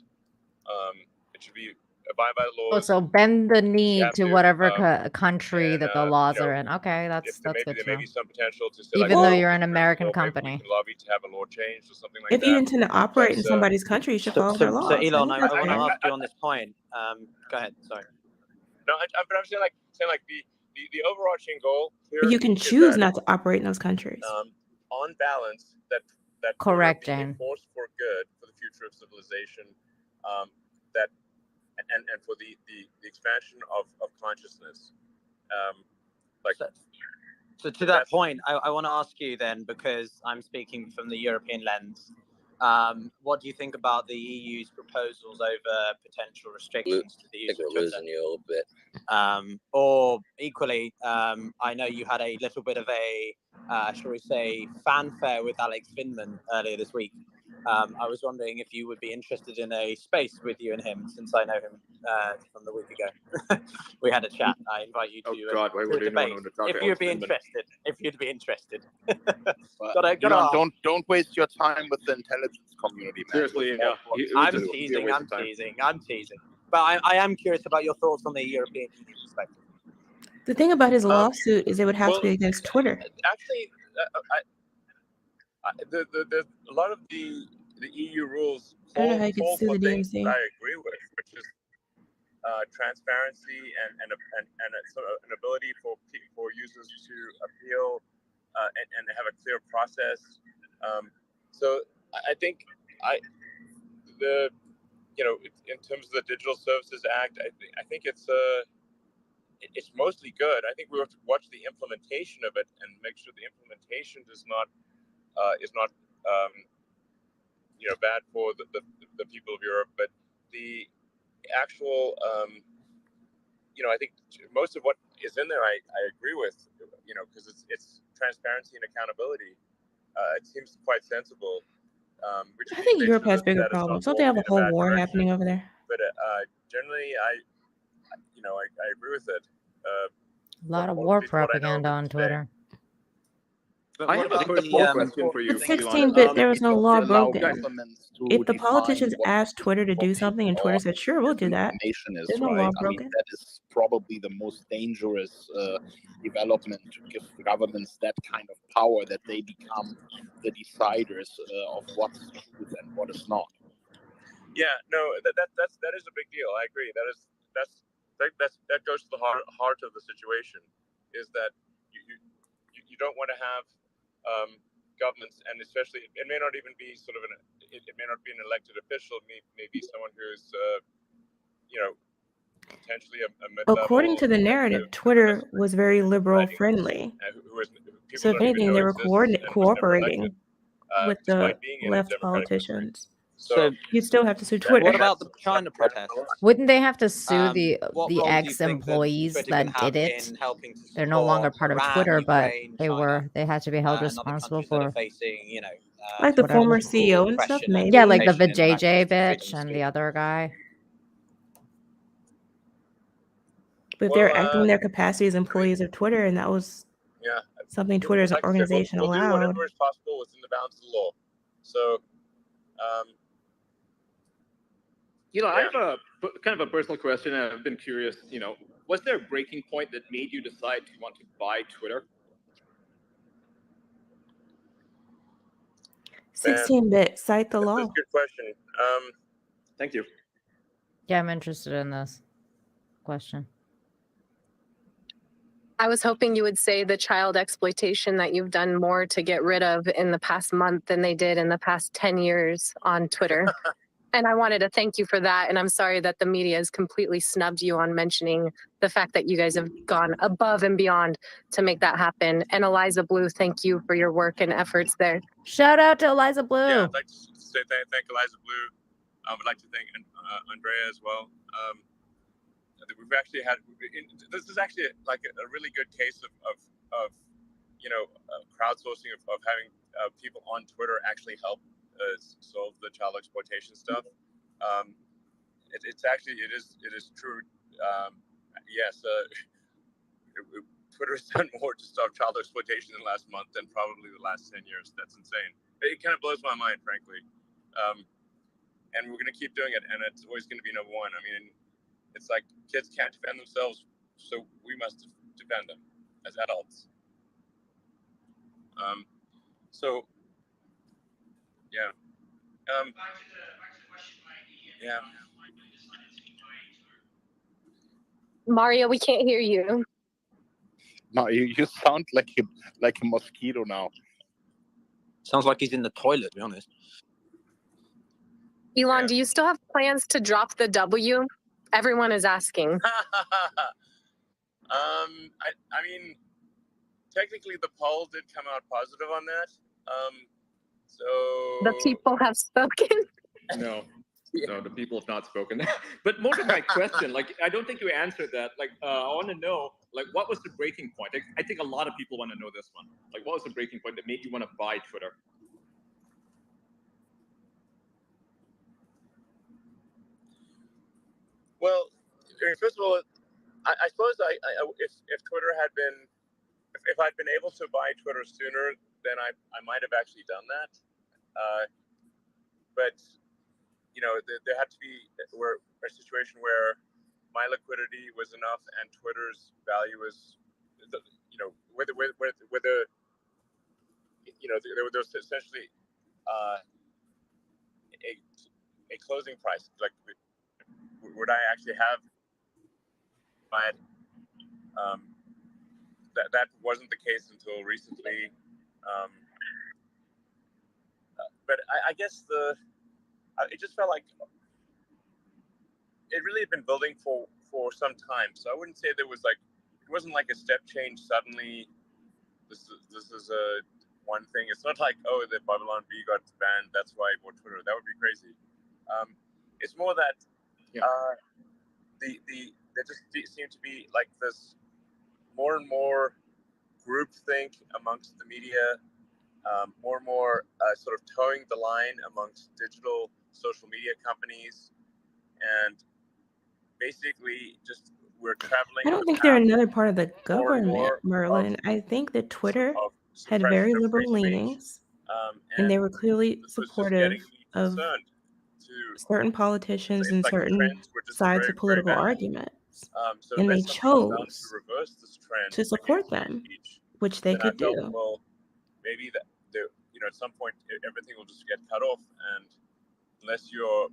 It should be abide by the Oh, laws. so bend the knee have to to, whatever country that the laws are in. Okay, that's there good may to know. be some potential to say, Even like, though you're an American maybe company. we can lobby to have a law changed or something like If that. you intend to operate in somebody's country, you should follow their laws. So Elon, I I think want to that's ask you on this point. Go ahead. Sorry. No, but I'm saying like the overarching goal here. But you can is choose that, not to operate in those countries. on balance, that Correct, Twitter be a Jane. force for good for the future of civilization, that and for the expansion of consciousness. So to that point, I want to ask you then, because I'm speaking from the European lens, what do you think about the EU's proposals over potential restrictions to the use of Twitter? Losing you a little bit. Or equally, I know you had a little bit of a, shall we say, fanfare with Alex Finman earlier this week. I was wondering if you would be interested in a space with you and him, since I know him from the week ago. We had a chat. I invite you to, to a debate. If you'd be interested. If you'd be interested. Don't waste your time with the intelligence community, man. Seriously, yeah. I'm teasing. But I am curious about your thoughts on the European Union perspective. The thing about his lawsuit is it would have to be against Twitter. Actually, a lot of the EU rules I don't know how you call could sue for the things DMC. that I agree with, which is transparency and an ability for users to appeal and have a clear process. So I think in terms of the Digital Services Act, I think it's mostly good. I think we have to watch the implementation of it and make sure the implementation is not bad for the people of Europe, but the actual I think most of what is in there I agree with, because it's transparency and accountability. It seems quite sensible. I think Europe has bigger problems. Don't they have a whole war happening over there? But generally, I agree with it. A lot of war propaganda on Twitter. I have a personal question for you. With 16-bit, there was no law broken. If the politicians asked Twitter to do something and Twitter said, "Sure, we'll do that," there's no law broken. That is probably the most dangerous development, to give the governments that kind of power that they become the deciders of what's truth and what is not. Yeah, no, that is a big deal. I agree. That goes to the heart of the situation. Is that you don't want to have governments, and especially it may not even be sort of it may not be an elected official. Maybe someone who's potentially a mid-level. According to the narrative, Twitter was very liberal friendly. So if anything, they were cooperating with the left politicians. So you'd still have to sue Twitter. What about the China protests? Wouldn't they have to sue the role do you think ex-employees Twitter that can have did it? in helping to They're no longer support part of Iran, Twitter, but Ukraine, they had to be held and other responsible countries that are for facing, like the whatever. former CEO and stuff, maybe. Yeah, like the limitation in VJJ access to freedom bitch and of the other guy. But if they're acting in their capacity as employees of Twitter, and that was something Twitter as an organization we'll do allowed. whatever is possible within the bounds of the law. So, I have a kind of a personal question, and I've been curious. Was there a breaking point that made you decide to want to buy Twitter? 16-bit, cite the law. That's a good question. Thank you. Yeah, I'm interested in this question. I was hoping you would say the child exploitation that you've done more to get rid of in the past month than they did in the past 10 years on Twitter. And I wanted to thank you for that. And I'm sorry that the media has completely snubbed you on mentioning the fact that you guys have gone above and beyond to make that happen. And Eliza Blue, thank you for your work and efforts there. Shout out to Eliza Blue. Yeah, I'd like to say thank Eliza Blue. I would like to thank Andrea as well. We've actually had this is actually like a really good case of crowdsourcing of having people on Twitter actually help solve the child exploitation stuff. It's actually it is true. Yes, Twitter has done more to stop child exploitation in the last month than probably the last 10 years. That's insane. It kind of blows my mind, frankly. And we're going to keep doing it, and it's always going to be number one. I mean, it's like kids can't defend themselves, so we must defend them as adults. So, yeah. Yeah. Mario, we can't hear you. No, you sound like a mosquito now. Sounds like he's in the toilet, to be honest. Elon, do you still have plans to drop the W? Everyone is asking. I mean, technically the poll did come out positive on that. So the people have spoken. No, the people have not spoken. But more to my question, I don't think you answered that. I want to know, what was the breaking point? I think a lot of people want to know this one. What was the breaking point that made you want to buy Twitter? Well, first of all, I suppose if Twitter had been, if I'd been able to buy Twitter sooner, then I might have actually done that. But there had to be a situation where my liquidity was enough and Twitter's value was, there was essentially a closing price. Would I actually have my that wasn't the case until recently. But I guess it just felt like it really had been building for some time. So I wouldn't say there was it wasn't like a step change suddenly. This is a one thing. It's not like, oh, the Babylon B got banned, that's why I bought Twitter. That would be crazy. It's more that there just seemed to be this more and more groupthink amongst the media, more and more sort of towing the line amongst digital social media companies, and basically we're traveling. I don't think they're another part of the government, Merlin. I think that Twitter had very liberal leanings, and they were clearly supportive of certain politicians and certain sides of political arguments. And they chose to support them, which they could do. Well, maybe that at some point everything will just get cut off, and unless you're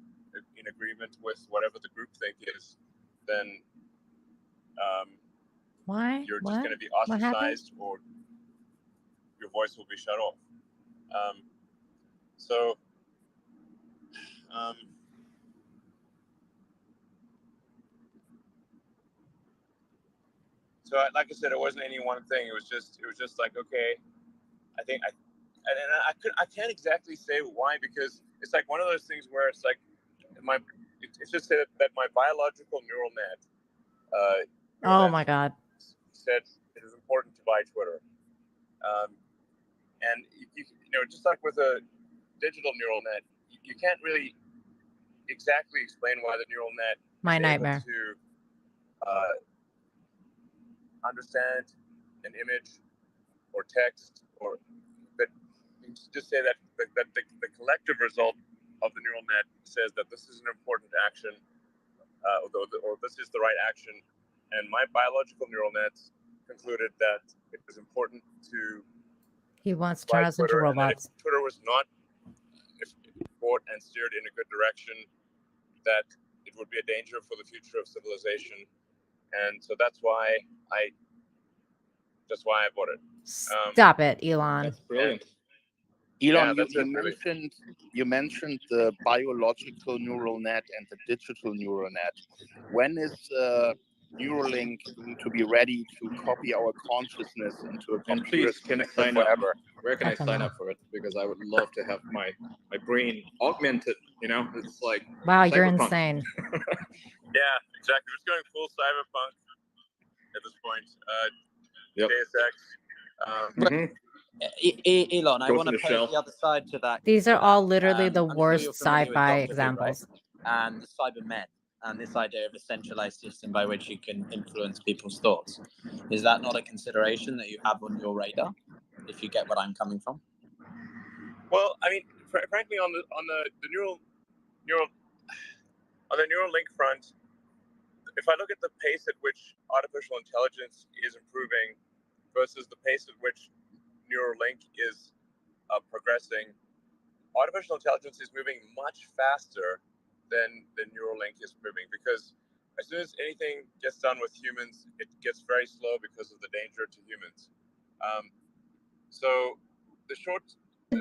in agreement with whatever the groupthink is, then Why? you're just going to be ostracized, or your voice will be shut off. So like I said, it wasn't any one thing. It was just like, okay, I can't exactly say why, because it's like one of those things where it's like it's just that my biological neural net. Oh my God. Said it is important to buy Twitter, and just like with a digital neural net, you can't really exactly explain why the neural net My is nightmare. able to understand an image or text, but just say that the collective result of the neural net says that this is an important action, or this is the right action, and my biological neural nets concluded that it was important to. He wants to turn us into robots. If Twitter was not bought and steered in a good direction, that it would be a danger for the future of civilization, and so that's why I bought it. Stop it, Elon. That's brilliant. Elon, you mentioned the biological neural net and the digital neural net. When is Neuralink going to be ready to copy our consciousness into a computer? Please, can I sign up? Where can I sign up for it? Because I would love to have my brain augmented. It's like wow, cyberpunk. You're insane. Yeah, exactly. It's going full cyberpunk at this point. Deus Ex. Elon, I want to pose the other side to that. These are all literally the I'm worst sure you're familiar with sci-fi Doctor Who, examples. right? And the Cybermen, and this idea of a centralized system by which you can influence people's thoughts. Is that not a consideration that you have on your radar, if you get what I'm coming from? Well, I mean, frankly, on the Neuralink front, if I look at the pace at which artificial intelligence is improving versus the pace at which Neuralink is progressing, artificial intelligence is moving much faster than Neuralink is moving, because as soon as anything gets done with humans, it gets very slow because of the danger to humans. So the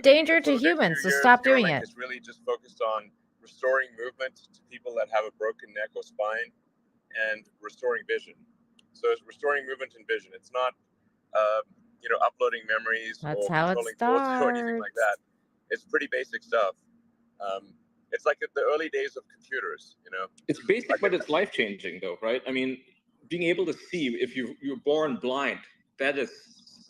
danger to humans, so stop doing it. It's really just focused on restoring movement to people that have a broken neck or spine, and restoring vision. So it's restoring movement and vision. It's not, uploading memories or controlling thoughts or anything like that. It's pretty basic stuff. It's like at the early days of computers. It's basic, but it's life changing, though, right? I mean, being able to see if you're born blind, that is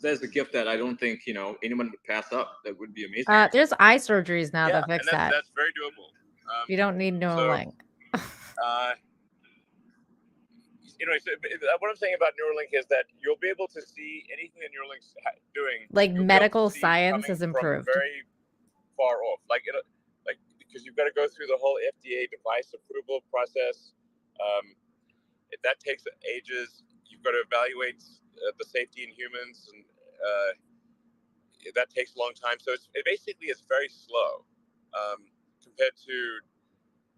a gift that I don't think anyone would pass up. That would be amazing. There's eye surgeries now that fix that. That's very doable. You don't need Neuralink. What I'm saying about Neuralink is that you'll be able to see anything that Neuralink's doing. Like medical science has improved. Very far off, because you've got to go through the whole FDA device approval process. That takes ages. You've got to evaluate the safety in humans, and that takes a long time. So it basically is very slow compared to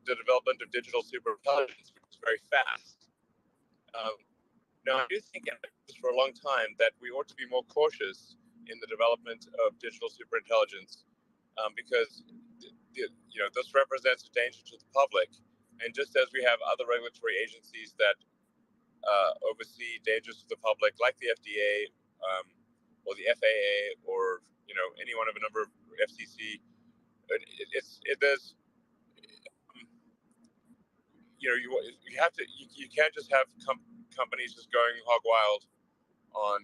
the development of digital superintelligence, which is very fast. Now, I do think for a long time that we ought to be more cautious in the development of digital superintelligence, because this represents a danger to the public. And just as we have other regulatory agencies that oversee dangers to the public, like the FDA or the FAA, or any one of a number of FCC, there's you can't just have companies just going hog wild on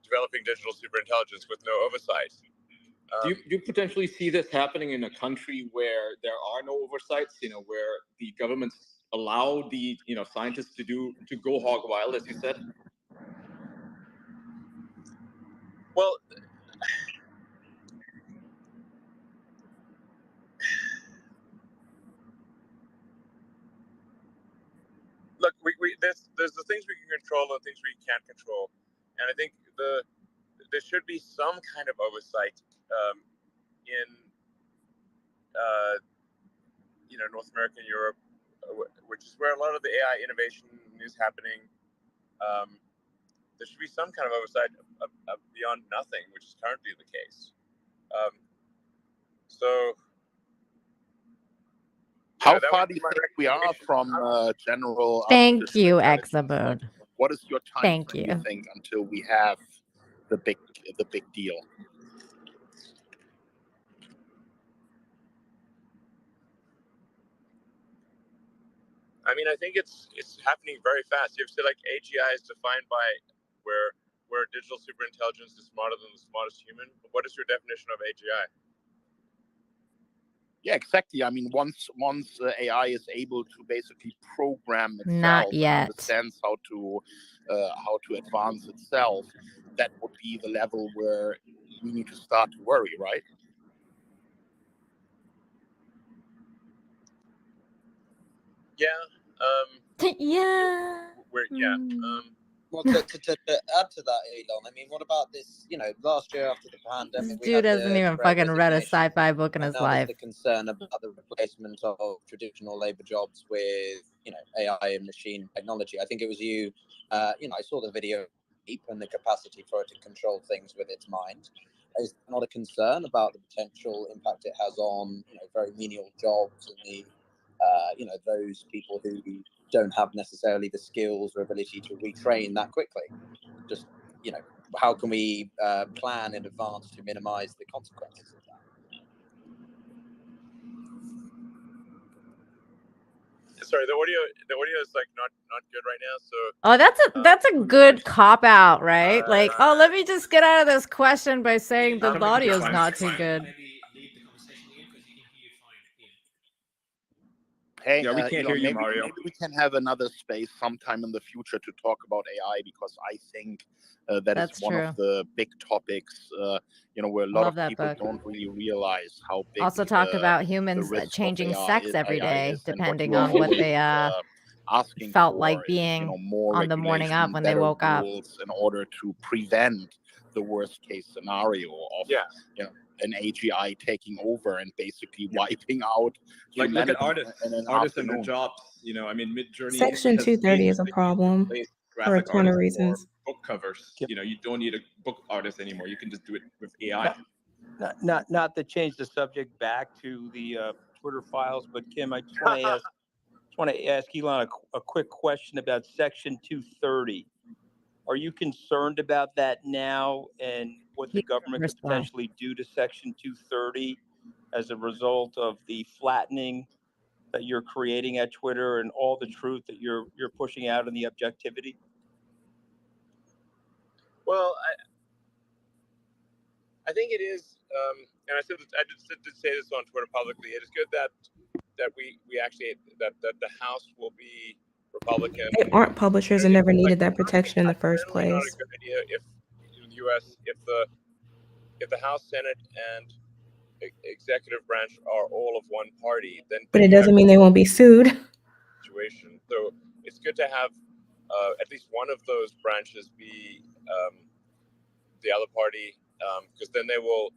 developing digital superintelligence with no oversight. Do you potentially see this happening in a country where there are no oversights? Where the governments allow the scientists to go hog wild, as you said? Well, look, there's the things we can control and the things we can't control, and I think there should be some kind of oversight in North America and Europe, which is where a lot of the AI innovation is happening. There should be some kind of oversight beyond nothing, which is currently the case. So, how far do you think we are from general? Thank you, Exabode. What is your time Thank frame, you. you think, until we have the big deal? I mean, I think it's happening very fast. You have to say, like, AGI is defined by where digital superintelligence is smarter than the smartest human. What is your definition of AGI? Yeah, exactly. I mean, once AI is able to basically program itself, Not yet. And understands how to advance itself, that would be the level where we need to start to worry, right? Yeah. Yeah. Well, to add to that, Elon, I mean, what about this? Last year after the pandemic, This dude hasn't even fucking read a sci-fi book in his life. The concern about the replacement of traditional labor jobs with, AI and machine technology. I think it was you. I saw the video and the capacity for it to control things with its mind. Is there not a concern about the potential impact it has on, very menial jobs and the, those people who don't have necessarily the skills or ability to retrain that quickly? Just, how can we plan in advance to minimize the consequences of that? Sorry, the audio is like not good right now. So That's a good cop out, right? Like, let me just get out of this question by saying the audio is not too good. Hey, yeah, we can't hear you, Mario. Maybe we can have another space sometime in the future to talk about AI, because I think that's one of the big topics, where a lot of people don't really realize how big. Also talk about humans changing sex every day, depending on what they felt like being more on the morning of when they better woke up. rules in order to prevent the worst case scenario of an AGI taking over and basically wiping out like humanity. Look at artists and their jobs. I mean, Midjourney. Section 230 is a problem for a ton of reasons. Book covers. You don't need a book artist anymore. You can just do it with AI. Not to change the subject back to the Twitter files, but Kim, I just want to ask Elon a quick question about Section 230. Are you concerned about that now, and what the government could potentially do to Section 230 as a result of the flattening that you're creating at Twitter and all the truth that you're pushing out and the objectivity? Well, I think it is, and I did say this on Twitter publicly. It is good that we actually that the House will be Republican. They aren't publishers and never needed that protection in the first place. Not a good idea if in the U.S. if the House, Senate, and executive branch are all of one party, then. But it doesn't mean they won't be sued. Situation. So it's good to have at least one of those branches be the other party, because then they will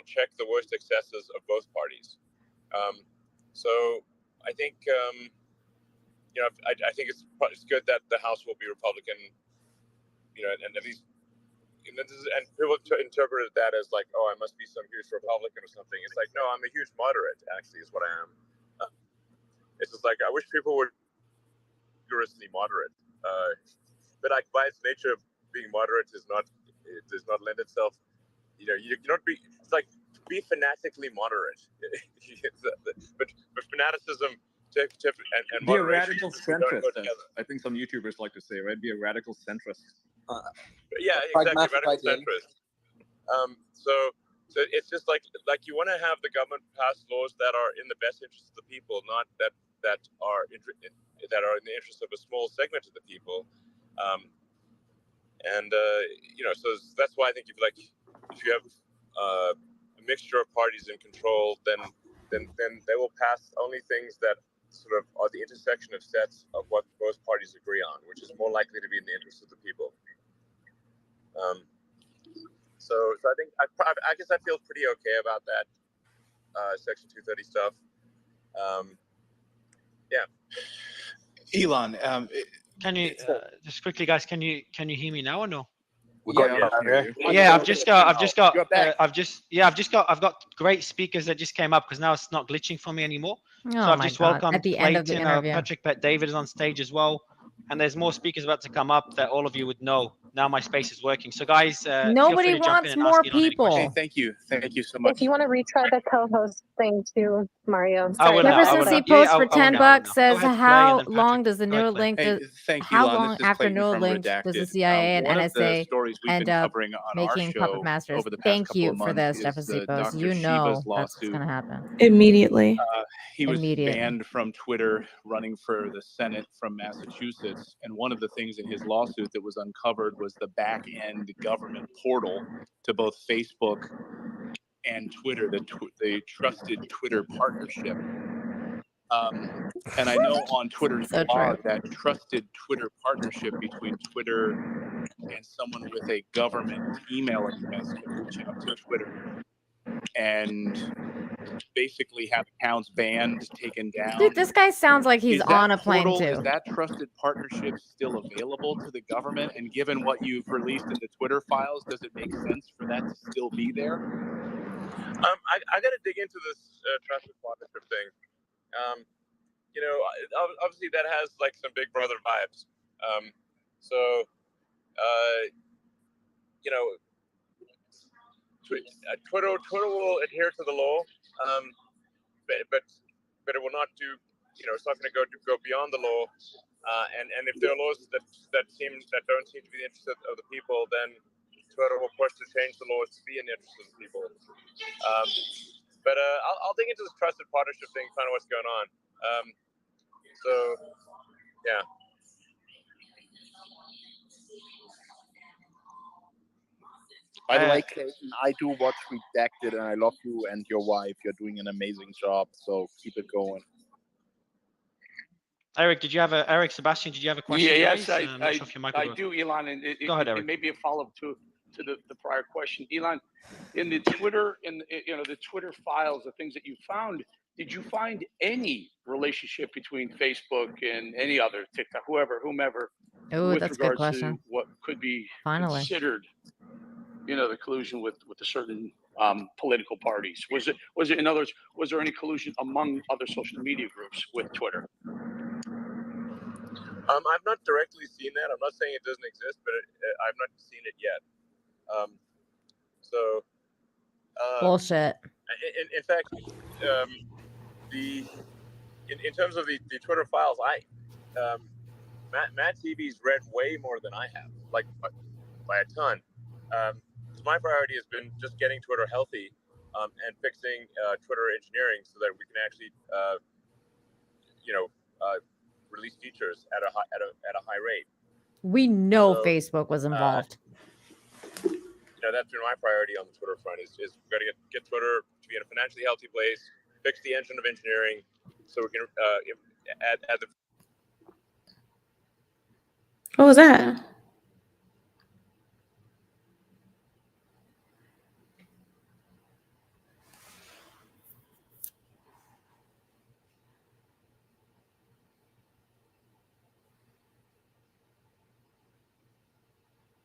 check the worst excesses of both parties. So I think I think it's good that the House will be Republican, and at least and people interpreted that as like, oh, I must be some huge Republican or something. It's like, no, I'm a huge moderate. Actually, is what I am. It's just like I wish people would rigorously moderate, but like by its nature, being moderate does not lend itself. You don't be. It's like be fanatically moderate, but fanaticism and be a moderation radical centrist. I think some YouTubers like to say, right? Be a radical centrist. Yeah, exactly, radical centrist. So it's just like you want to have the government pass laws that are in the best interest of the people, not that are in the interest of a small segment of the people. And so that's why I think if you have a mixture of parties in control, then they will pass only things that sort of are the intersection of sets of what both parties agree on, which is more likely to be in the interest of the people. So I think I guess I feel pretty okay about that Section 230 stuff. Yeah. Elon, can you just quickly, guys? Can you hear me now or no? Yeah, I've got great speakers that just came up because now it's not glitching for me anymore. Oh so I've my just God. welcomed At the end of the Clayton, interview. Patrick, Bet David is on stage as well, and there's more speakers about to come up that all of you would know. Now my space is working. So guys, Nobody wants more people. Okay, thank you so much. If you want to retry the co-host thing too, Mario. I will Ever since he posts for $10 says, Go ahead, how and then long does the Go ahead, Neuralink? Thank you, How Elon. long This is after Clayton from Neuralink does the Redacted. CIA and One of the NSA stories we've end been up covering on making our puppet show masters? over the past Thank couple you of for months this, is the Jefferson Post. Dr. You know Shiva's that's what's lawsuit. going to happen. Immediately. He was Immediately. banned from Twitter running for the Senate from Massachusetts. And one of the things in his lawsuit that was uncovered was the back end government portal to both Facebook and Twitter, the trusted Twitter partnership. And I know on Twitter's So blog true. that trusted Twitter partnership between Twitter and someone with a government email address can reach out to Twitter and basically have accounts banned, taken down. Dude, this guy sounds like he's on a plane portal, too. Is that trusted partnership still available to the government? And given what you've released in the Twitter files, does it make sense for that to still be there? I got to dig into this trusted partnership thing. Obviously that has like some Big Brother vibes. Twitter will adhere to the law, but it will not do. It's not going to go beyond the law. And if there are laws that don't seem to be the interest of the people, then Twitter will push to change the laws to be in the interest of the people. But I'll dig into this trusted partnership thing, find out what's going on. Yeah. By the way, Clayton, I do watch Redacted, and I love you and your wife. You're doing an amazing job, so keep it going. Eric, Sebastian, did you have a question? Yes, I'm not sure if your mic will I work. do, Elon, and Go ahead, it Eric. may be a follow-up to the prior question. Elon, in the Twitter, the Twitter files, the things that you found, did you find any relationship between Facebook and any other TikTok, whomever, Oh, with that's a good regards question. to what could be Finally considered, the collusion with a certain political parties? Was it, in other words, was there any collusion among other social media groups with Twitter? I've not directly seen that. I'm not saying it doesn't exist, but I've not seen it yet. Bullshit. In fact, in terms of the Twitter files, Matt TV's read way more than I have, like by a ton. So my priority has been just getting Twitter healthy and fixing Twitter engineering so that we can actually, release features at a high rate. We know Facebook was involved. That's been my priority on the Twitter front is we've got to get Twitter to be in a financially healthy place, fix the engine of engineering, so we can add the. What was that?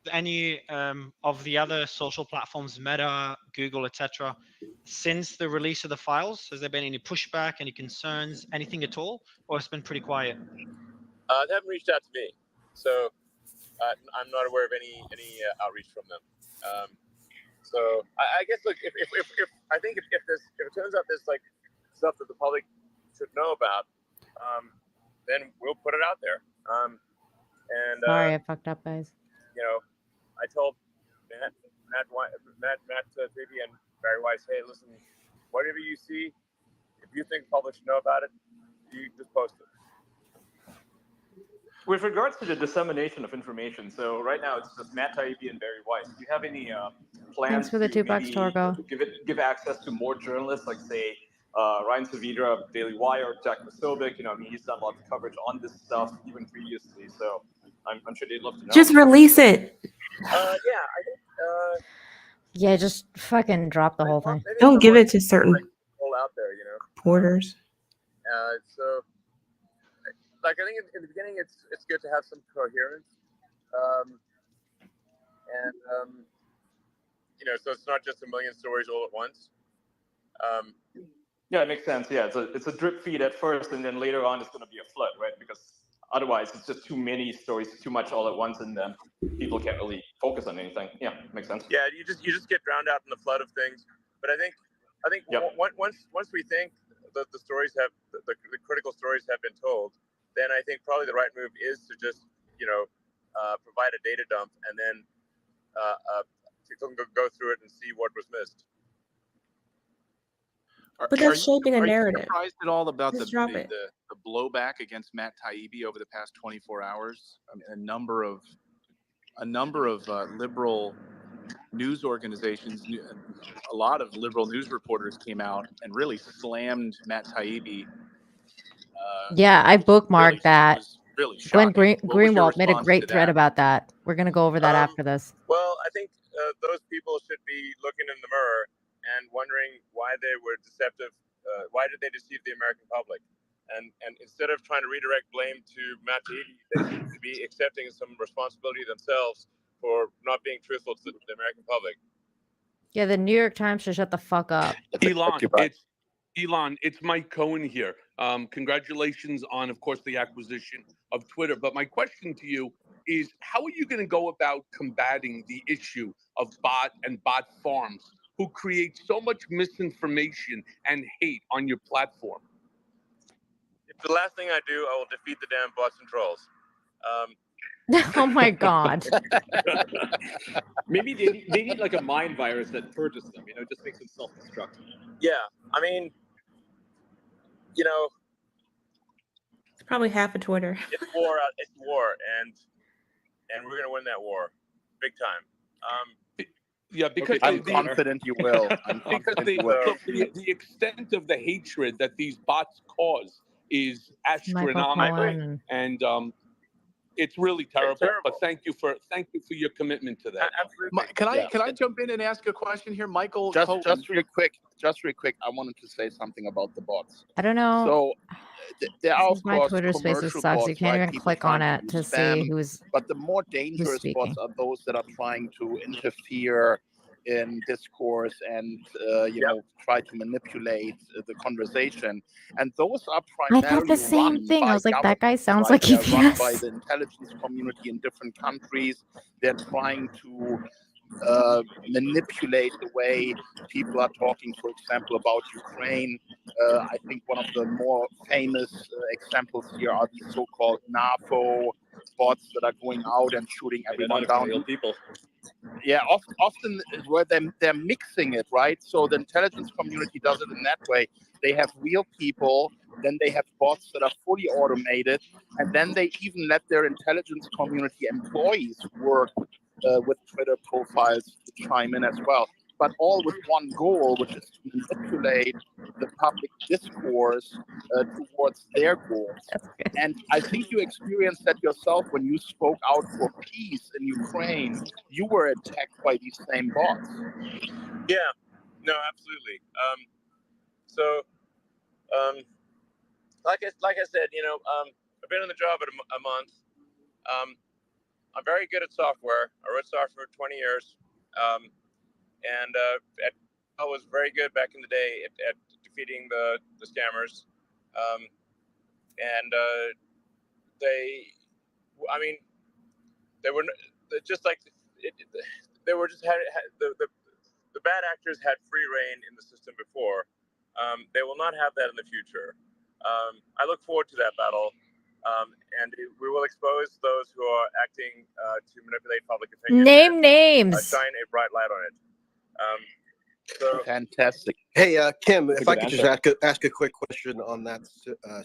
Any of the other social platforms, Meta, Google, etc., since the release of the files? Has there been any pushback, any concerns, anything at all, or it's been pretty quiet? They haven't reached out to me, so I'm not aware of any outreach from them. So I guess, look, if I think if it turns out there's like stuff that the public should know about, then we'll put it out there. Sorry, I fucked up, guys. I told Matt Vivi and Barry Weiss, hey, listen, whatever you see, if you think the public should know about it, you just post it. with regards to the dissemination of information, so right now it's just Matt Taibbi and Barry Weiss. Do you have any plans Thanks for the to $2, maybe Torgo. give access to more journalists, like say Ryan Saavedra of Daily Wire, Jack Posobiec? I mean, he's done lots of coverage on this stuff even previously, so I'm sure they'd love to know. Just release it. Yeah, I think. Yeah, just fucking drop the whole thing. Don't give it to certain All out there, reporters. So, like, I think in the beginning, it's good to have some coherence, so it's not just a million stories all at once. Yeah, it makes sense. Yeah, it's a drip feed at first, and then later on it's going to be a flood, right? Because otherwise it's just too many stories, too much all at once, and then people can't really focus on anything. Yeah, makes sense. Yeah, you just get drowned out in the flood of things. But I think Yep. once we think the stories have the critical stories have been told, then I think probably the right move is to just provide a data dump and then people can go through it and see what was missed. But that's shaping a narrative. Are you surprised at all about Just drop it. the blowback against Matt Taibbi over the past 24 hours? I mean, a number of liberal news organizations, a lot of liberal news reporters came out and really slammed Matt Taibbi. Yeah, I bookmarked that. Really Glenn shocking. What was your Greenwald made a response great to thread that? about that. We're gonna go over that after this. Well, I think those people should be looking in the mirror and wondering why they were deceptive. Why did they deceive the American public? And instead of trying to redirect blame to Matt Taibbi, they seem to be accepting some responsibility themselves for not being truthful to the American public. Yeah, the New York Times should shut the fuck up. Elon, it's Mike Cohen here. Congratulations on, of course, the acquisition of Twitter. But my question to you is, how are you going to go about combating the issue of bot farms who create so much misinformation and hate on your platform? If the last thing I do, I will defeat the damn bots and trolls. Oh my god. Maybe they need like a mind virus that purges them, just makes them self-destructive. Yeah, I mean, It's probably half of Twitter. it's war, and we're gonna win that war, big time. Yeah, because I'm confident you will. Because the extent of the hatred that these bots cause is astronomical, and it's really terrible. But thank you for your commitment to that. Absolutely. Can I jump in and ask a question here, Michael? Just real quick. I wanted to say something about the bots. I don't know. So there are, of My course, Twitter Spaces commercial sucks. bots, You can't right? even People click on trying it do to spam, see who's. But the more dangerous bots are those that are trying to interfere in discourse and try to manipulate the conversation, and those are I primarily thought the same run thing. by I was like, that guy governments, sounds right? like They're run by EPS. the intelligence community in different countries. They're trying to manipulate the way people are talking, for example, about Ukraine. I think one of the more famous examples here are these so-called NAFO bots that are going out and shooting everyone down. Real people. Yeah, often where they're mixing it, right? So the intelligence community does it in that way. They have real people, then they have bots that are fully automated, and then they even let their intelligence community employees work with Twitter profiles to chime in as well. But all with one goal, which is to manipulate the public discourse towards their goals. And I think you experienced that yourself when you spoke out for peace in Ukraine. You were attacked by these same bots. Yeah, no, absolutely. Like I said, I've been in the job a month. I'm very good at software. I wrote software for 20 years. I was very good back in the day at defeating the scammers. They were just like they were just the bad actors had free reign in the system before. They will not have that in the future. I look forward to that battle. And we will expose those who are acting to manipulate public opinion. Name names. Shine a bright light on it. Fantastic. Hey, Kim, if I could just ask a quick question on that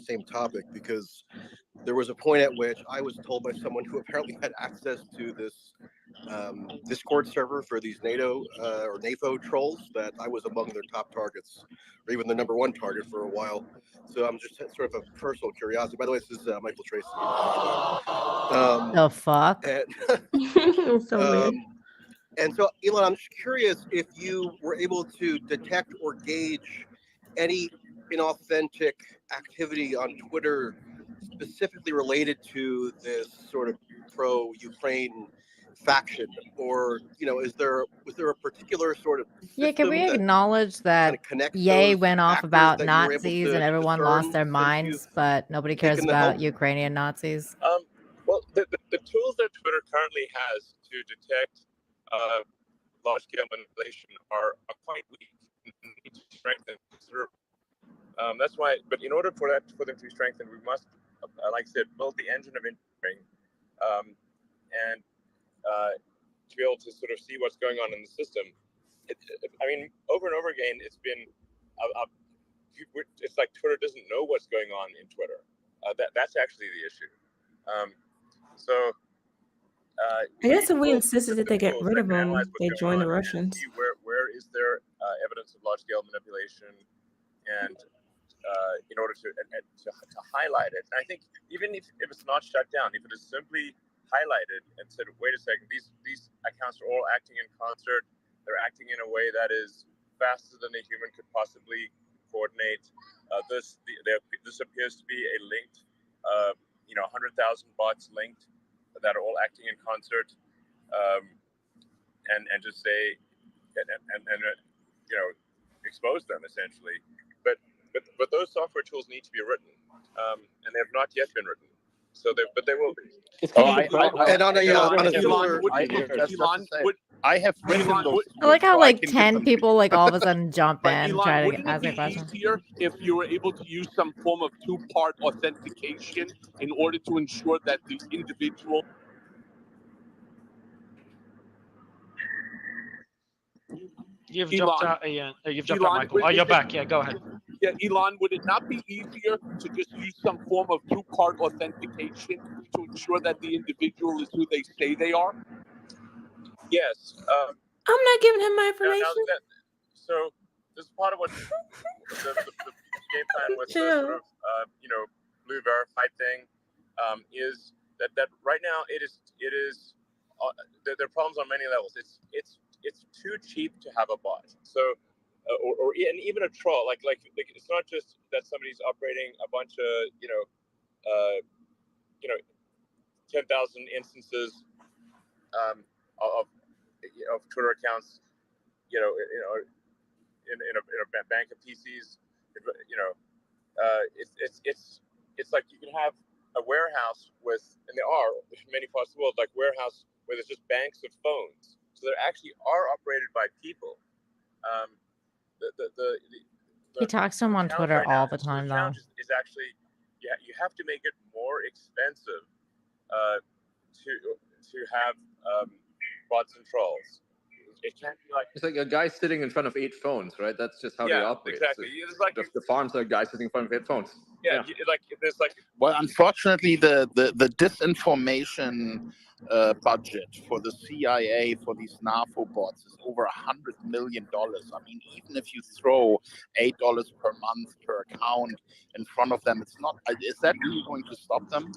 same topic, because there was a point at which I was told by someone who apparently had access to this Discord server for these NATO or NAFO trolls that I was among their top targets, or even the number one target for a while. So I'm just sort of a personal curiosity. By the way, this is Michael Tracy. The fuck? And so, Elon, I'm just curious if you were able to detect or gauge any inauthentic activity on Twitter specifically related to this sort of pro-Ukraine faction, or was there a particular sort of Can we that acknowledge that Ye went off about Nazis and everyone lost their since minds, but nobody cares taken the about help? Ukrainian Nazis? Well, the tools that Twitter currently has to detect large-scale manipulation are quite weak and need to be strengthened considerably. That's why, but in order for them to be strengthened, we must, like I said, build the engine of engineering and to be able to sort of see what's going on in the system. I mean, over and over again, it's been, it's like Twitter doesn't know what's going on in Twitter. That's actually the issue. I guess if we insisted that they get rid of them, they join the Russians. Where is there evidence of large-scale manipulation, and in order to highlight it. And I think even if it's not shut down, if it is simply highlighted and said, wait a second, these accounts are all acting in concert. They're acting in a way that is faster than a human could possibly coordinate. This appears to be a linked, 100,000 bots linked that are all acting in concert, and just say, expose them essentially. But those software tools need to be written, and they have not yet been written. So they will be. I have written those. I like how so like can give 10 them- people like all of a sudden jump in and Elon, try to wouldn't ask a it be question. easier if you were able to use some form of two-part authentication in order to ensure that the individual? You've jumped out, Ian. You've jumped out, Michael. Oh, you're back. Yeah, go ahead. Yeah, Elon, would it not be easier to just use some form of two-part authentication to ensure that the individual is who they say they are? Yes. I'm not giving him my information. So this is part of what the game plan with the sort of blue verified thing is that right now it is there are problems on many levels. It's too cheap to have a bot. So and even a troll like it's not just that somebody's operating a bunch of 10,000 instances of Twitter accounts in a bank of PCs. It's like you can have a warehouse with, and there are many parts of the world, like warehouse where there's just banks of phones. So they actually are operated by people. He talks to him on Twitter all the time, though. Is actually, you have to make it more expensive to have bots and trolls. It can't be like it's like a guy sitting in front of 8 phones, right? That's just how they operate. Exactly. It's like the farms are a guy sitting in front of 8 phones. There's like. Well, unfortunately, the disinformation budget for the CIA for these NAFO bots is over $100 million. I mean, even if you throw $8 per month per account in front of them, it's not. Is that really going to stop them?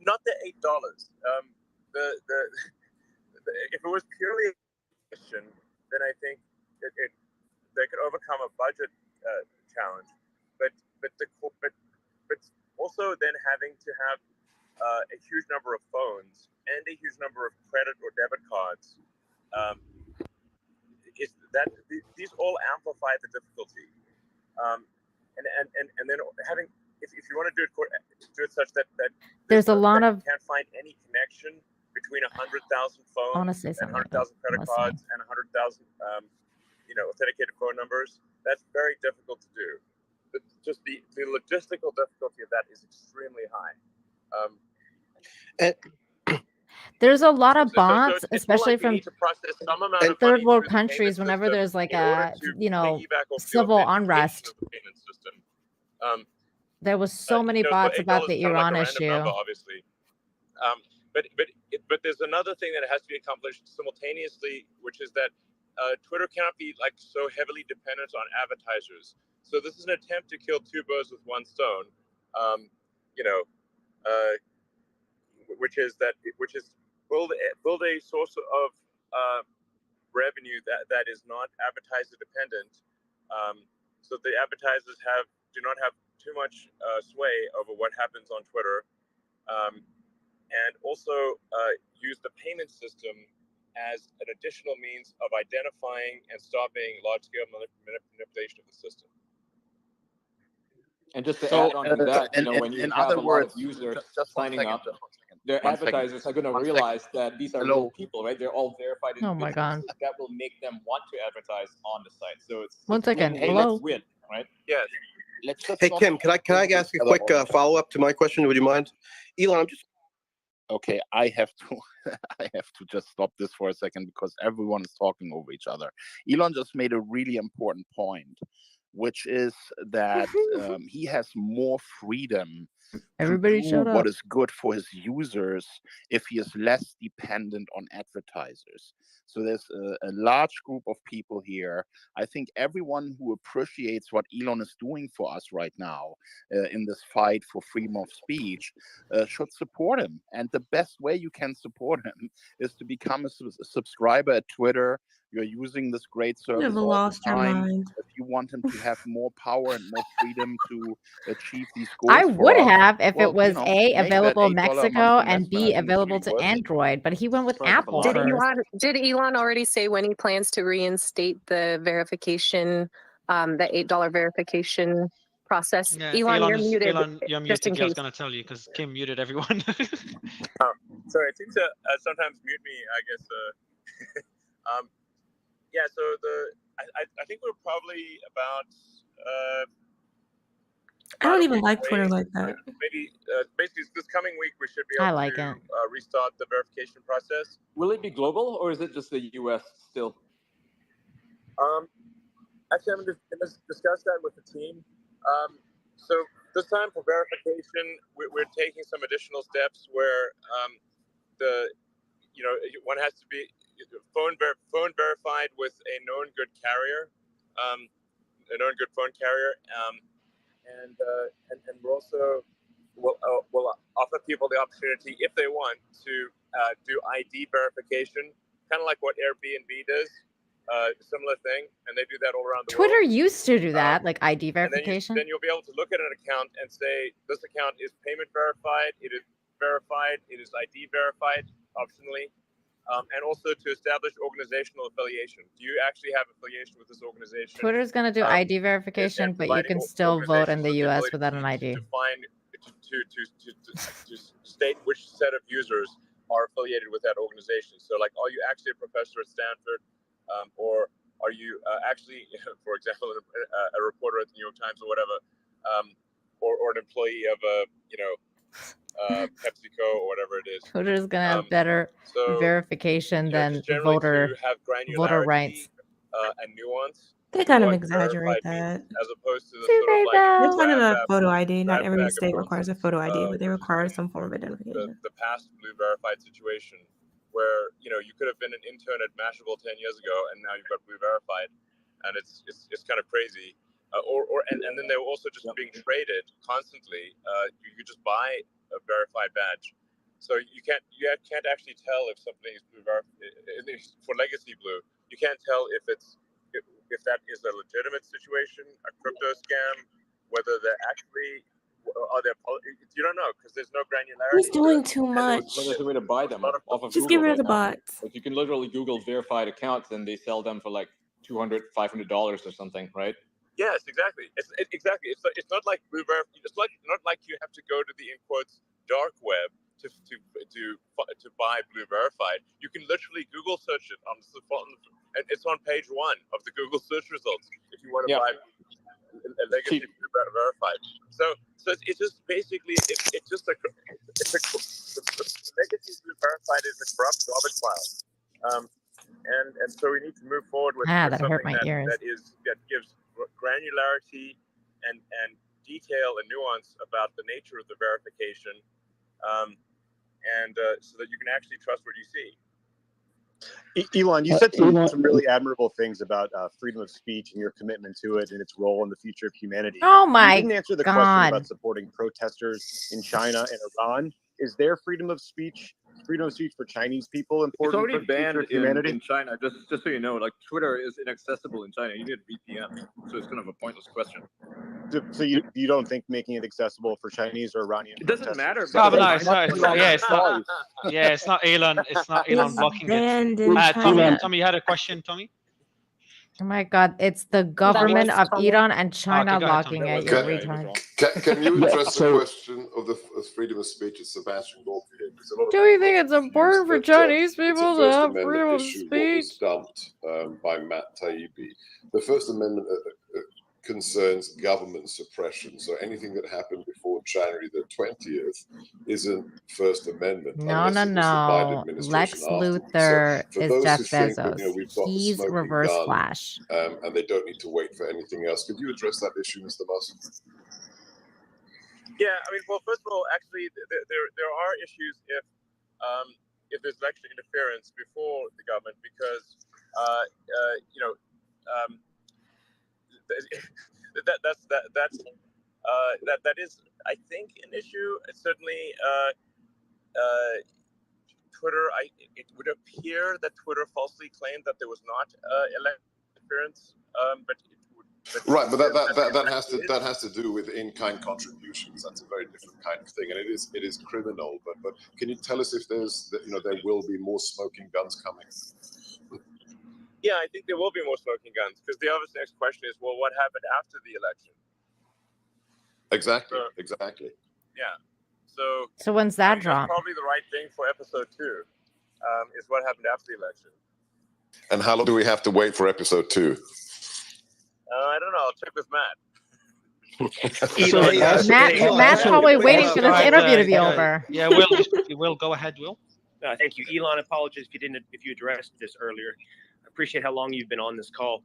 Not the $8. If it was purely a question, then I think they could overcome a budget challenge. But also then having to have a huge number of phones and a huge number of credit or debit cards, these all amplify the difficulty. And then having, if you want to do it such that there's a lot of can't find any connection between 100,000 phones and 100,000 credit cards and 100,000 authenticated phone numbers. That's very difficult to do. Just the logistical difficulty of that is extremely high. There's a lot of bots, especially like from third world countries. Whenever there's like a civil unrest. There was so many bots about the Iran issue. Number, obviously. But there's another thing that has to be accomplished simultaneously, which is that Twitter cannot be like so heavily dependent on advertisers. So this is an attempt to kill two birds with one stone. Which is build a source of revenue that is not advertiser dependent, so the advertisers do not have too much sway over what happens on Twitter, and also use the payment system as an additional means of identifying and stopping large-scale manipulation of the system. And just to add on to that, when you have a lot of users signing up, their advertisers are going to realize that these are real people, right? They're all verified individuals. Oh my God. That will make them want to advertise on the site. So it's one second. Hello. Win, right? Yeah. Hey Kim, can I ask a quick follow up to my question? Would you mind, Elon? I'm just okay. I have to just stop this for a second because everyone is talking over each other. Elon just made a really important point, which is that he has more freedom Everybody to shut do up. what is good for his users if he is less dependent on advertisers. So there's a large group of people here. I think everyone who appreciates what Elon is doing for us right now in this fight for freedom of speech should support him. And the best way you can support him is to become a subscriber at Twitter. You're using this great service Never all lost the your time. mind. If you want him to have more power and more freedom to achieve these goals, I would for us, have if well, it was A, make that available in $8 a month Mexico, and investment. B, I think it's available really to worth it. Android, but he went with Right, Apple for a lot of first. Did Elon already say when he plans to reinstate the verification, the $8 verification process? Yeah, Elon, you're muted. Elon, you're Just in muted. Yeah, I was case. going to tell you because Kim muted everyone. Sorry, it seems to sometimes mute me, I guess. Yeah, so I think we're probably about I don't a even week like away. Twitter like that. Maybe basically this coming week we should be I able like to it. restart the verification process. Will it be global or is it just the US still? Actually, I'm going to discuss that with the team. So this time for verification, we're taking some additional steps where one has to be phone verified with a known good carrier, a known good phone carrier, and we're also will offer people the opportunity, if they want, to do ID verification, kind of like what Airbnb does, similar thing, and they do that all around the Twitter world. used to do that, like ID verification. And then you'll be able to look at an account and say, this account is payment verified, it is verified, it is ID verified, optionally. And also to establish organizational affiliation. Do you actually have affiliation with this organization? Twitter's going to do ID verification, but you can still vote in the US without an ID. To state which set of users are affiliated with that organization. So, like, are you actually a professor at Stanford, or are you actually, for example, a reporter at the New York Times or whatever, or an employee of a PepsiCo or whatever it is? Twitter's going to have better verification than voter rights. And nuance. They kind of exaggerate that. As opposed to the sort of like It's kind of a photo ID. Not every state requires a photo ID, but they require some form of identification. The past blue verified situation where you could have been an intern at Mashable 10 years ago and now you've got blue verified, and it's kind of crazy. And then they were also just being traded constantly. You could just buy a verified badge, so you can't actually tell if something is blue verified for legacy blue. You can't tell if that is a legitimate situation, a crypto scam, whether they're actually you don't know because there's no granularity. He's doing too much. There's a way to buy them off of Just Google get rid of the right now. bots. Like you can literally Google verified accounts and they sell them for like $200, $500 or something, right? Yes, exactly. Exactly. It's not like blue verified. It's not like you have to go to the in quotes dark web to buy blue verified. You can literally Google search it and it's on page 1 of the Google search results if you want to buy a legacy blue verified. So it's just basically the legacy blue verified is a corrupt garbage file. And so we need to move forward with that hurt something my ears. that gives granularity and detail and nuance about the nature of the verification, and so that you can actually trust what you see. Elon, you said some really admirable things about freedom of speech and your commitment to it and its role in the future of humanity. Oh my You didn't answer the question God. about supporting protesters in China and Iran. Is there freedom of speech for Chinese people important? It's already for the future banned of humanity? in China. Just so you know, like Twitter is inaccessible in China. You need a VPN, so it's kind of a pointless question. So you don't think making it accessible for Chinese or Iranian? It doesn't matter. No, but no, it's not. Yeah, it's not. Yeah, it's not Elon. It's not Elon blocking banned it. in Tommy, China. Tommy, you had a question, Tommy? Oh my God, it's the government of Iran and China Okay, go ahead, locking Tommy. it, you retard. Can you address the question of the freedom of speech? It's Sebastian Gorka here. Because a lot of Do you think it's important for Chinese people to have Amendment freedom of issue, what was speech? dumped by Matt Taibbi. The First Amendment concerns government suppression. So anything that happened before January the 20th isn't First Amendment. No, no, no. Lex Luthor is Jeff Bezos. We've got He's the smoking Reverse gun, Flash. and they don't need to wait for anything else. Could you address that issue, Mr. Musk? Yeah, I mean, well, first of all, actually, there are issues if there's election interference before the government, because that is, I think, an issue. It's certainly Twitter. It would appear that Twitter falsely claimed that there was not election interference, but. Right, but that has to do with in-kind contributions. That's a very different kind of thing, and it is criminal. But can you tell us if there will be more smoking guns coming? Yeah, I think there will be more smoking guns, because the obvious next question is, well, what happened after the election? Exactly. Yeah. So when's that drop? That's probably the right thing for episode 2, is what happened after the election. And how long do we have to wait for episode 2? I don't know. I'll check with Matt. Matt's probably waiting for this interview to be over. Yeah, Will, go ahead, Will. Thank you, Elon. Apologies if you addressed this earlier. I appreciate how long you've been on this call.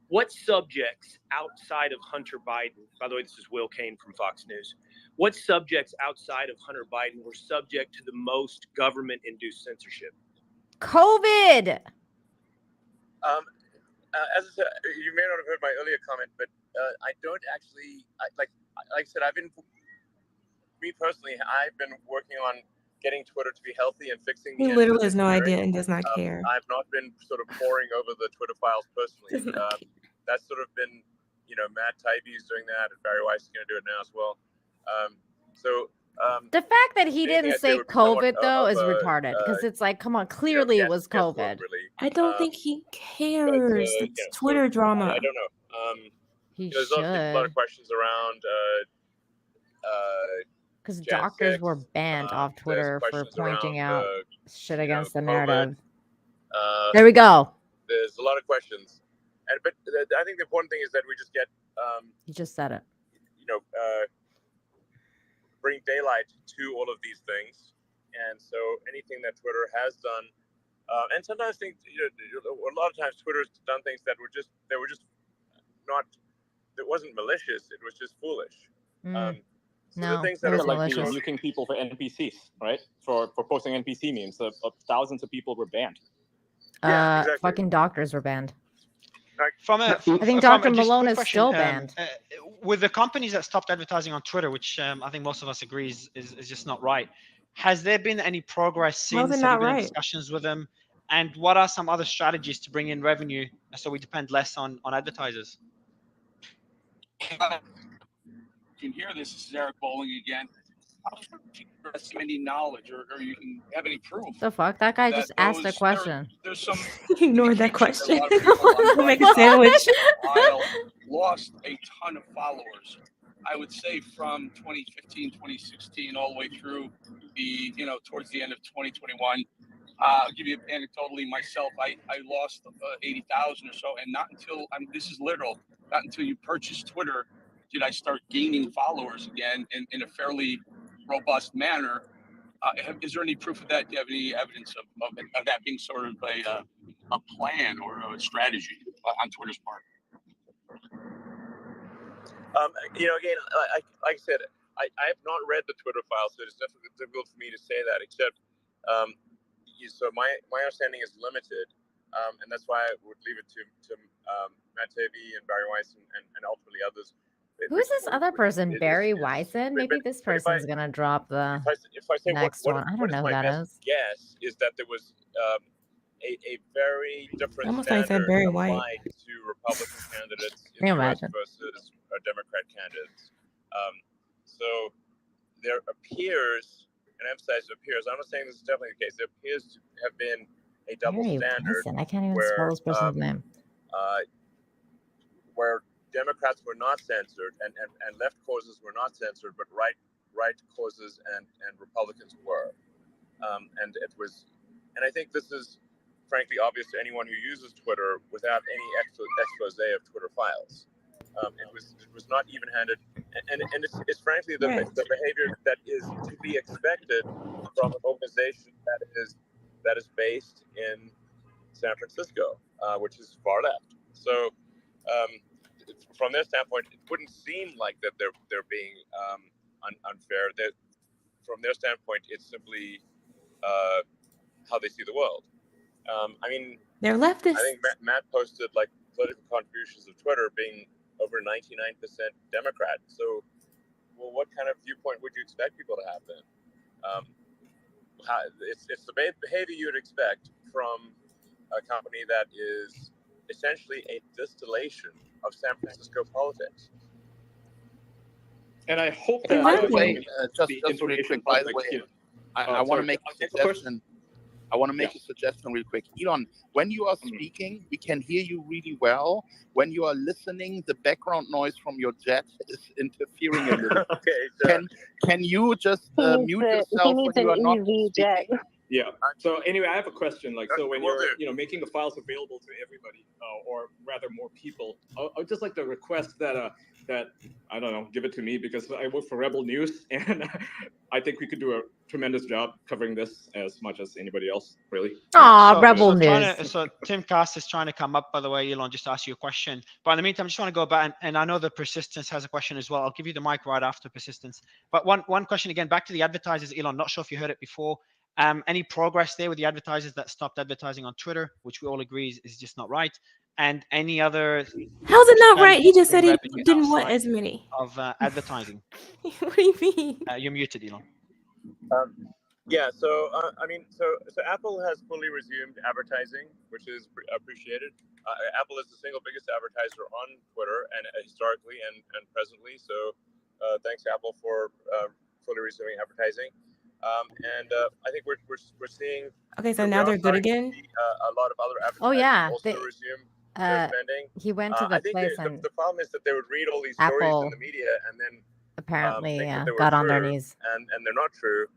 What subjects outside of Hunter Biden? By the way, this is Will Kane from Fox News. What subjects outside of Hunter Biden were subject to the most government-induced censorship? COVID. As I said, you may not have heard my earlier comment, but I don't actually like I said. Me personally, I've been working on getting Twitter to be healthy and fixing. He literally has no idea and does not care. I've not been sort of poring over the Twitter files personally. That's sort of been, Matt Taibbi is doing that, and Barry Weiss is going to do it now as well. The fact that he didn't say COVID though is retarded, because it's like, come on, clearly it was COVID. I don't think he cares. It's Twitter drama. I don't know. There's obviously a lot of questions around. Because doctors were banned off Twitter for pointing out shit against the narrative. There we go. There's a lot of questions, but I think the important thing is that we just get. You just said it. Bring daylight to all of these things, and so anything that Twitter has done, and sometimes things, a lot of times Twitter's done things that were just not. It wasn't malicious. It was just foolish. No, the things that are like nuking people for NPCs, right? For posting NPC memes, thousands of people were banned. Yeah, exactly. Fucking doctors were banned. I think Dr. Malone is still banned. With the companies that stopped advertising on Twitter, which I think most of us agree is just not right, has there been any progress since? How's it Have not you been in right? discussions with them? And what are some other strategies to bring in revenue so we depend less on advertisers? You can hear this. This is Eric Bowling again. I'm sure you have any knowledge or you can have any proof. The fuck? That guy just asked a question. There's some He ignored that question. We'll make a sandwich. Lost a ton of followers. I would say from 2015, 2016, all the way through the, towards the end of 2021. I'll give you anecdotally myself. I lost 80,000 or so, and not until this is literal. Not until you purchase Twitter did I start gaining followers again in a fairly robust manner. Is there any proof of that? Do you have any evidence of that being sort of a plan or a strategy on Twitter's part? Again, like I said, I have not read the Twitter file, so it's difficult for me to say that. Except, so my understanding is limited, and that's why I would leave it to Matt Taibbi and Barry Weiss and ultimately others. Who's this other person? Barry Wyson? Maybe this person's gonna drop the if I say next one. I don't know who that is. Guess is that there was a very different Almost like I said standard Barry White. applied to Republican candidates Can in you the US imagine? versus Democrat candidates. So there appears, and I emphasize appears, I'm not saying this is definitely the case, there appears to have been a double Barry standard Wyson. I can't even spell this person's name. where Democrats were not censored and left causes were not censored, but right causes and Republicans were. And it was, and I think this is frankly obvious to anyone who uses Twitter without any expose of Twitter files. It was not even-handed, and it's frankly the behavior that is to be expected from an organization that is based in San Francisco, which is far left. So from their standpoint, it wouldn't seem like that they're being unfair. That from their standpoint, it's simply how they see the world. I mean, they're leftists. I think Matt posted like political contributions of Twitter being over 99% Democrat. So, well, what kind of viewpoint would you expect people to have then? It's the behavior you would expect from a company that is essentially a distillation of San Francisco politics. And I hope that by the way, just really quick. By the way, I want to make a suggestion. I want to make a suggestion real quick. Elon, when you are speaking, we can hear you really well. When you are listening, the background noise from your jet is interfering a little. Okay, can you just mute yourself when you are not speaking? Yeah. So anyway, I have a question. Like, so when you're making the files available to everybody, or rather more people, I'd just like to request that I don't know, give it to me because I work for Rebel News, and I think we could do a tremendous job covering this as much as anybody else, really. Rebel News. So Tim Cast is trying to come up, by the way, Elon, just to ask you a question. But in the meantime, I just want to go back, and I know the Persistence has a question as well. I'll give you the mic right after Persistence. But one question again, back to the advertisers, Elon. Not sure if you heard it before. Any progress there with the advertisers that stopped advertising on Twitter, which we all agree is just not right? And any other? How's it not right? He just said he didn't want as many of advertising. What do you mean? You're muted, Elon. Yeah. So I mean, so Apple has fully resumed advertising, which is appreciated. Apple is the single biggest advertiser on Twitter, and historically and presently. So thanks, Apple, for fully resuming advertising. And I think we're seeing. Okay, so now they're good again. A lot of other advertisers also resume their spending. He went to the place and the problem is that they would read all these Apple stories in the media and then apparently think that they were got on their true, knees. and they're not true.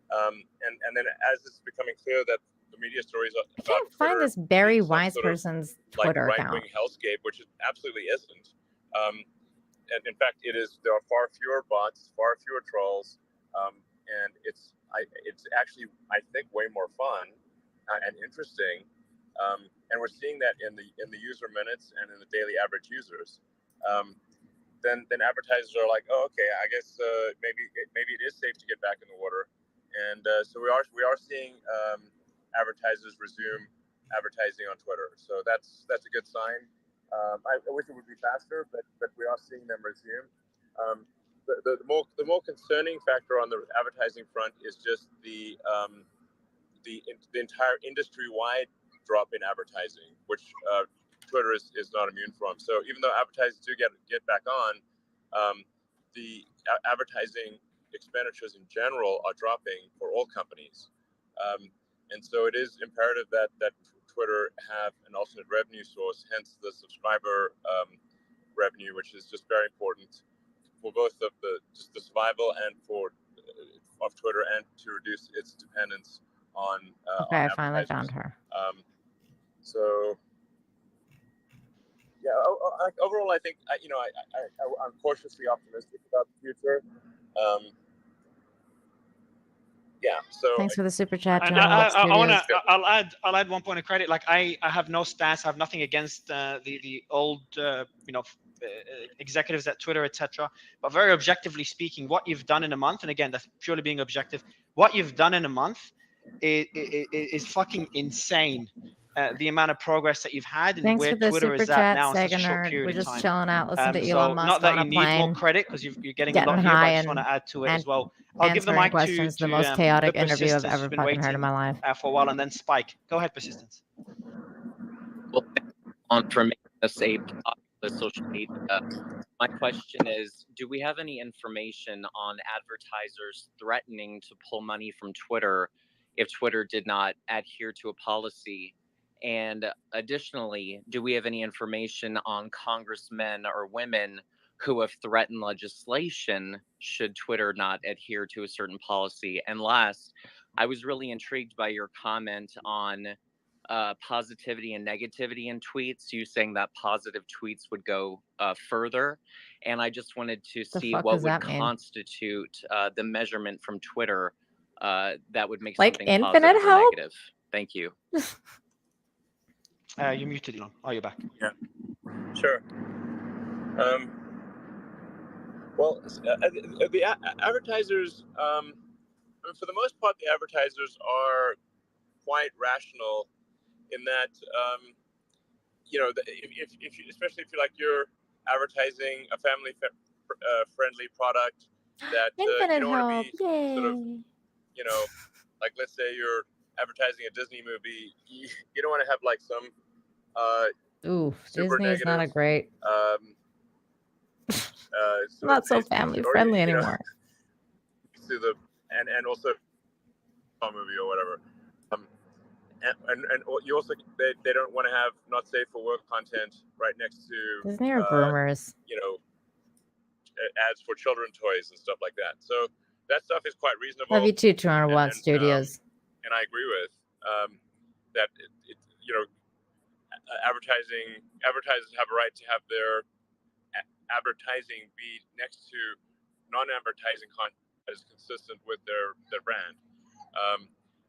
And then as it's becoming clear that the media stories I can't find this Barry Weiss person's Twitter like account. right-wing hellscape, which it absolutely isn't. And in fact, it is. There are far fewer bots, far fewer trolls, and it's actually, I think, way more fun and interesting. And we're seeing that in the user minutes and in the daily average users. Then advertisers are like, oh, okay, I guess maybe it is safe to get back in the water. And so we are seeing advertisers resume advertising on Twitter. So that's a good sign. I wish it would be faster, but we are seeing them resume. The more concerning factor on the advertising front is just the entire industry-wide drop in advertising, which Twitter is not immune from. So even though advertisers do get back on, the advertising expenditures in general are dropping for all companies. And so it is imperative that Twitter have an alternate revenue source, hence the subscriber revenue, which is just very important for both of the survival and of Twitter, and to reduce its dependence on Okay, I finally found her. So yeah, overall, I think I'm cautiously optimistic about the future. Yeah. So thanks for the super chat, and John. I'll add one point of credit. Like I have no stats. I have nothing against the old executives at Twitter, etc. But very objectively speaking, what you've done in a month, and again, that's purely being objective, what you've done in a month is fucking insane. The amount of progress that you've had and Thanks where for the Twitter super is at chat, now in such a short Saganerd. period We're of just time. chilling out, listening to So Elon Musk not that on you a need more plane, credit because you're getting a getting lot here, but high I just want and to add to it as well. I'll give the answering mic questions. The most to chaotic the interview I've Persistence ever who's been fucking heard in waiting my life. for a while, and then Spike. Go ahead, Persistence. Well, on for making us a popular social media. My question is, do we have any information on advertisers threatening to pull money from Twitter if Twitter did not adhere to a policy? And additionally, do we have any information on congressmen or women who have threatened legislation should Twitter not adhere to a certain policy? And last, I was really intrigued by your comment on positivity and negativity in tweets. You saying that positive tweets would go further, and I just wanted to The see fuck what does would that mean? constitute the measurement from Twitter that would make Like something infinite positive or help? negative. Thank you. You're muted, Elon. Oh, you're back. Yeah, sure. Well, the advertisers, for the most part, the advertisers are quite rational in that, if you, especially if you're advertising a friendly product that you Infinite don't want to help. be Yay. sort of, like let's say you're advertising a Disney movie, you don't want to have like some Ooh, super Disney is not a negative great, sort not of so taste family or, friendly anymore. to the and also a movie or whatever. And you also they don't want to have not safe for work content right next to Disney are groomers. Ads for children toys and stuff like that. So that stuff is quite reasonable. Love you too, 200 Watt Studios. And I agree with that. Advertisers have a right to have their advertising be next to non-advertising content that is consistent with their brand.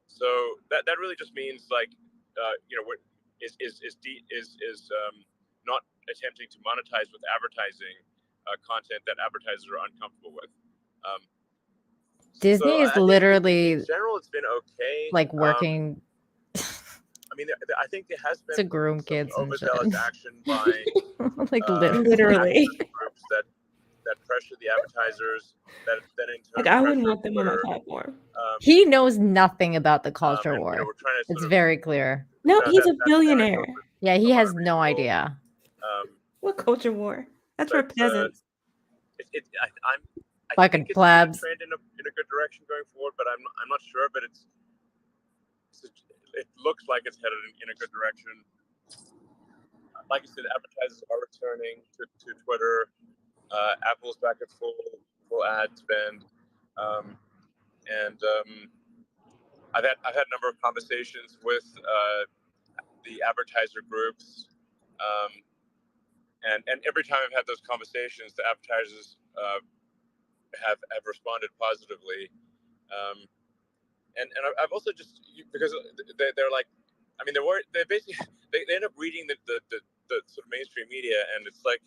So that really just means not attempting to monetize with advertising content that advertisers are uncomfortable with. Disney is literally, in general, it's been okay. like working. I mean, I think there has been to groom some kids and shit. overzealous action by like literally groups that pressure the advertisers. That then in turn Like I wouldn't pressure want them on my Twitter. platform. He knows nothing about the culture And, war. we're trying to It's very clear. No, he's a billionaire. Yeah, he has no idea. What culture war? That's for peasants. I Fucking think it's plebs. a trend in a good direction going forward, but I'm not sure. But it looks like it's headed in a good direction. Like you said, advertisers are returning to Twitter. Apple's back at full ad spend, and I've had a number of conversations with the advertiser groups, and every time I've had those conversations, the advertisers have responded positively. And I've also just, because they're like, I mean, they're basically they end up reading the sort of mainstream media, and it's like,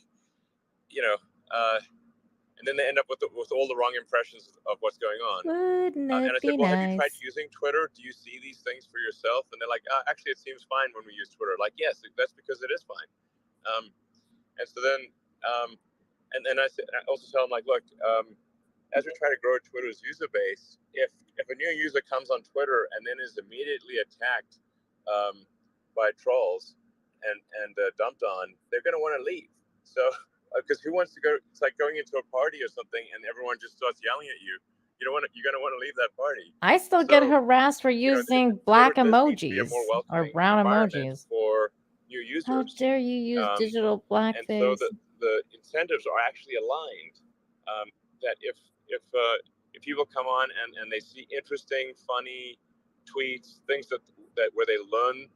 and then they end up with all the wrong impressions of what's going on. Wouldn't And it I said, be well, have you tried nice? using Twitter? Do you see these things for yourself? And they're like, actually, it seems fine when we use Twitter. Like, yes, that's because it is fine. And so then, and then I also tell them, like, look, as we try to grow Twitter's user base, if a new user comes on Twitter and then is immediately attacked by trolls and dumped on, they're going to want to leave. So, because who wants to go? It's like going into a party or something, and everyone just starts yelling at you. You're going to want to leave that party. I still get harassed for using black emojis or brown emojis. For new users. How dare you use digital blackface? And so the incentives are actually aligned. That if people come on and they see interesting, funny tweets, things that where they learn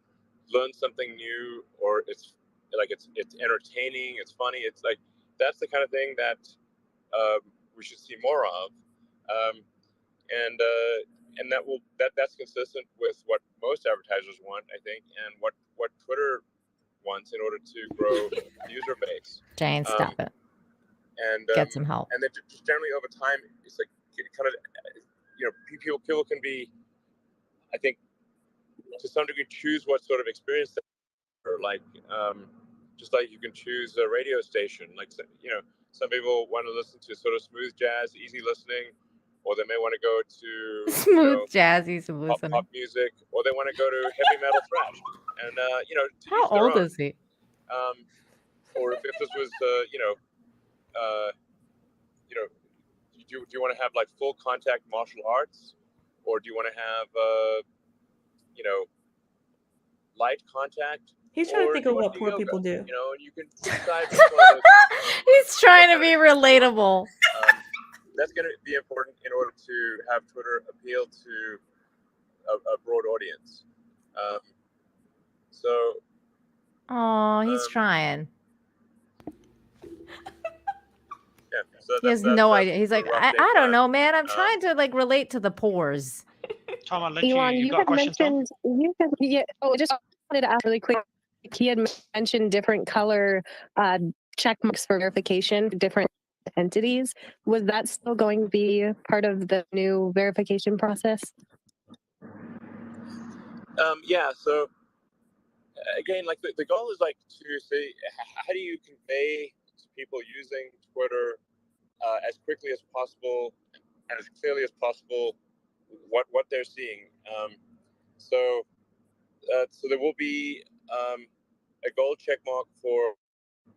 something new, or it's entertaining, it's funny, it's like that's the kind of thing that we should see more of, and that's consistent with what most advertisers want, I think, and what Twitter once in order to grow the user base. Jane, stop it. And Get some help. And then just generally over time, it's like kind of, you know, people can be, I think, to some degree, choose what sort of experience they or like, just like you can choose a radio station. Like, you know, some people want to listen to sort of smooth jazz, easy listening, or they may want to go to Smooth jazz, easy listening. pop music, or they want to go to heavy metal thrash. And you know, to How each their old own. is he? Or if this was, you know, do you want to have like full contact martial arts, or do you want to have, you know, light contact? He's trying to think of what poor people do. You know, and you can decide which one of those. He's trying to be relatable. That's going to be important in order to have Twitter appeal to a broad audience. Oh, he's trying. Yeah, so He has no idea. He's like, I don't know, man. I'm trying to like relate to the pores. Tom, I'll let Elon, you you got a had question, Tom? mentioned, just wanted to ask really quick. He had mentioned different color check marks for verification for different entities. Was that still going to be part of the new verification process? Yeah, so again, like the goal is like to say, how do you convey to people using Twitter as quickly as possible and as clearly as possible what they're seeing. So there will be a gold check mark for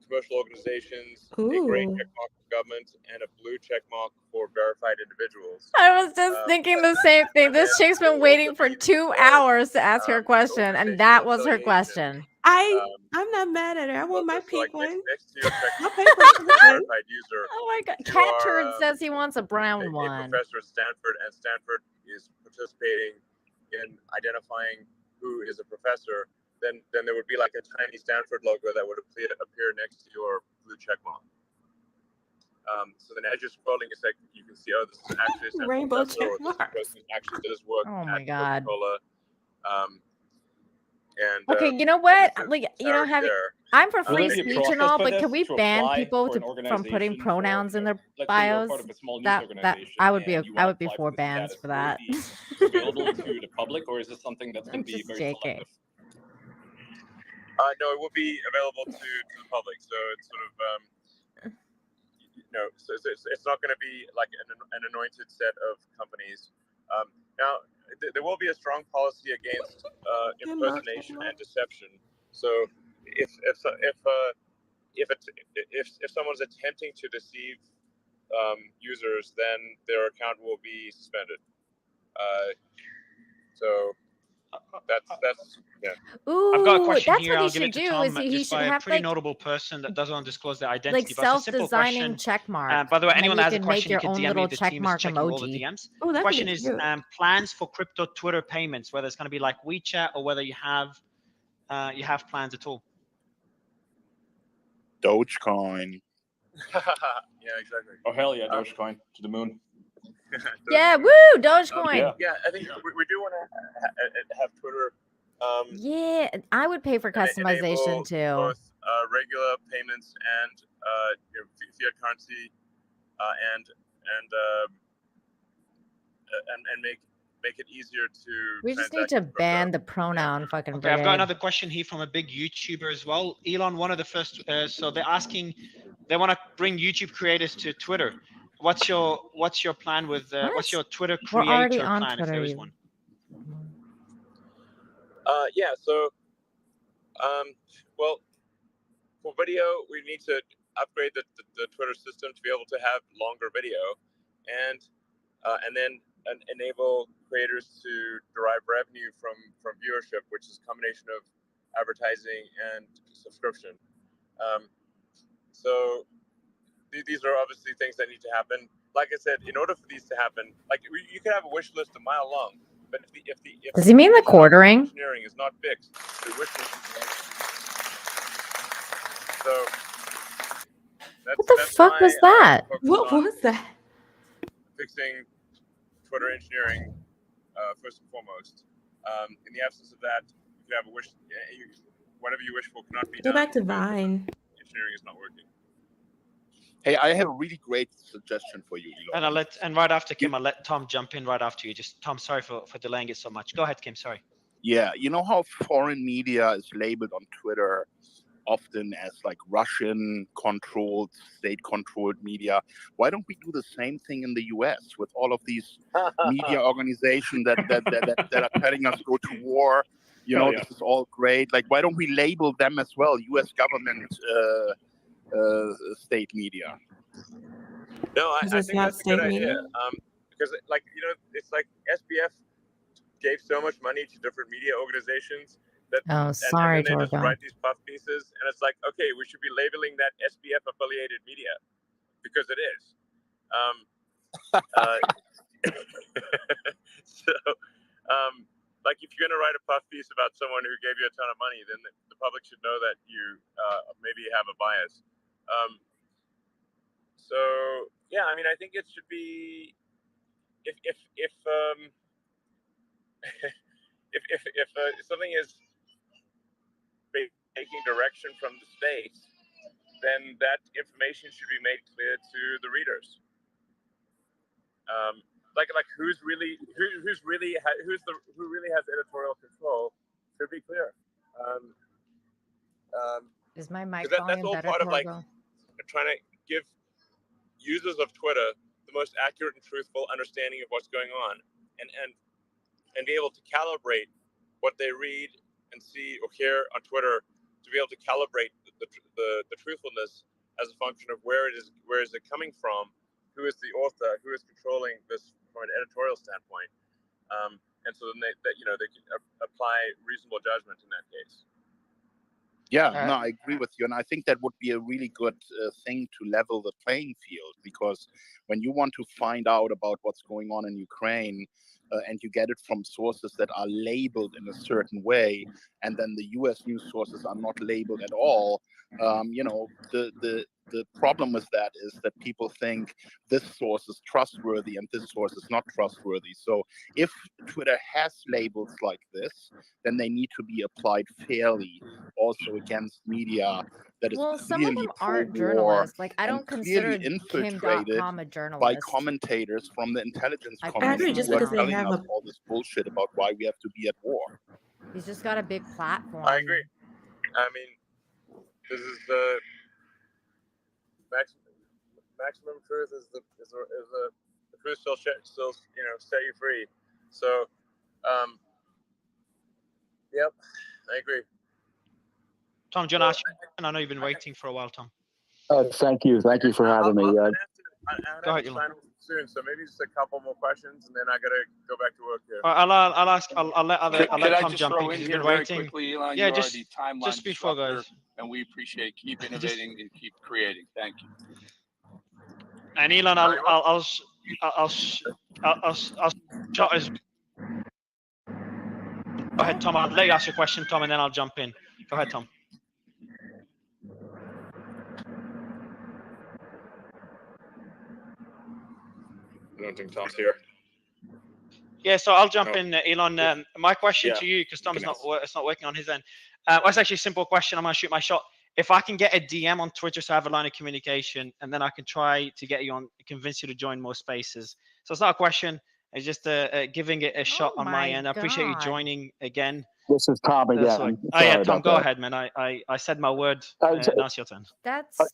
commercial organizations, a gray check mark for government, and a blue check mark for verified individuals. I was just thinking the same thing. This chick's been waiting for 2 hours to ask her question, and that was her question. I'm not mad at her. I want my pink one. Next to your check I'll pay for it. verified user. Oh my God! you Cat are, Turd says he wants a brown a one. professor at Stanford, and Stanford is participating in identifying who is a professor, then there would be like a tiny Stanford logo that would appear next to your blue check mark. So then as you're scrolling, it's like you can see, oh, this is actually a Stanford Rainbow professor, check or this person actually does work Oh my at God. Coca-Cola. Okay, you know what? Like, you know, I'm for free Will there be a speech and process all, for but can this we to ban apply people for an from putting organization pronouns for, in their let's say you're bios? part of a small news That organization I would be and you want I to would be apply for this bans status, for will that. it be available to the public, or is this something that's going I'm to be just very joking. selective? No, it will be available to the public. So it's sort of, so it's not going to be like an anointed set of companies. Now, there will be a strong policy against impersonation and deception. So if someone's attempting to deceive users, then their account will be suspended. So that's yeah. Ooh, I've got a question that's here. what I'll he give it should to do. Tom. Is he Just should by a have pretty like notable person that doesn't disclose their identity. But it's a simple self-designing question. check mark. By the way, And then anyone you that has a can make question, you your can own DM me. little The check team is mark checking all the emoji. DMs. Oh, that Question could be is cute. plans for crypto Twitter payments, whether it's going to be like WeChat or whether you have plans at all. Dogecoin. Yeah, exactly. Oh hell yeah, Dogecoin to the moon. Yeah, woo, Dogecoin. Yeah, I think we do want to have Twitter. Yeah, I would pay for customization enable too. both regular payments and fiat currency, and make it easier to. We just need to ban the pronoun fucking Okay, I've got brigade. another question here from a big YouTuber as well. Elon, one of the first. So they're asking, they want to bring YouTube creators to Twitter. What's your plan with? What's your Twitter We're already creator on plan Twitter. if there is one? Yeah. So, well, for video, we need to upgrade the Twitter system to be able to have longer video, and then enable creators to derive revenue from viewership, which is a combination of advertising and subscription. So these are obviously things that need to happen. Like I said, in order for these to happen, like you could have a wish list a mile long, but if Does he mean the quartering? engineering is not fixed, the wish list is so. What the fuck was that? What was that? Fixing Twitter engineering first and foremost. In the absence of that, you could have a wish. whatever you wish for cannot be Go done. back to Vine. Engineering is not working. Hey, I have a really great suggestion for you, Elon. And right after Kim, I'll let Tom jump in right after you. Just Tom, sorry for delaying it so much. Go ahead, Kim. Sorry. Yeah, you know how foreign media is labeled on Twitter often as like Russian-controlled, state-controlled media. Why don't we do the same thing in the U.S. with all of these media organizations that are telling us go to war? You know, this is all great. Like, why don't we label them as well, U.S. government state media? No, I think that's a good idea. Media? Because, like, you know, it's like SBF gave so much money to different media organizations that, and then they just write these puff pieces, and it's like, okay, we should be labeling that SBF affiliated media because it is. So, like, if you're going to write a puff piece about someone who gave you a ton of money, then the public should know that you maybe have a bias. So yeah, I mean, I think it should be if something is taking direction from the state, then that information should be made clear to the readers. Like who really has editorial control should be clear. Is my mic That's volume all better, part of like Torgo? trying to give users of Twitter the most accurate and truthful understanding of what's going on, and be able to calibrate what they read and see or hear on Twitter, to be able to calibrate the truthfulness as a function of where is it coming from, who is the author, who is controlling this from an editorial standpoint, and so then they can apply reasonable judgment in that case. Yeah, no, I agree with you. And I think that would be a really good thing to level the playing field, because when you want to find out about what's going on in Ukraine and you get it from sources that are labeled in a certain way, and then the US news sources are not labeled at all, the problem with that is that people think this source is trustworthy and this source is not trustworthy. So if Twitter has labels like this, then they need to be applied fairly also against media that is Some of clearly them aren't pro-war journalists. Like, I and don't consider clearly infiltrated Kim.com a by journalist. commentators from the intelligence I community just who are because they telling have us all this bullshit about why we have to be at war. He's just got a big platform. I agree. I mean, this is the maximum truth is the truth still set you free. So, yep, I agree. Tom, do you want to ask? I know you've been waiting for a while, Tom. Thank you for having me. I Go have ahead, to Elon. sign off soon, so maybe just a couple more questions, and then I gotta go back to work here. I'll let Tom just jump throw in in because he's here been very waiting. quickly, Elon? Yeah, You are the timeline just before, disruptor, guys. and we appreciate keep innovating and keep creating. Thank you. And Elon, I'll shut his. Go ahead, Tom. I'll let you ask your question, Tom, and then I'll jump in. Go ahead, Tom. I don't think Tom's here. Yeah, so I'll jump in, Elon. My question to you, because Tom's it's not working on his end. It's actually a simple question. I'm gonna shoot my shot. If I can get a DM on Twitter, so I have a line of communication, and then I can try to get you on, convince you to join more spaces. So it's not a question. It's just giving it a shot on my end. I appreciate you joining again. This is Tom again. Yeah, Tom, go ahead, man. I said my word. Now it's your turn. That's so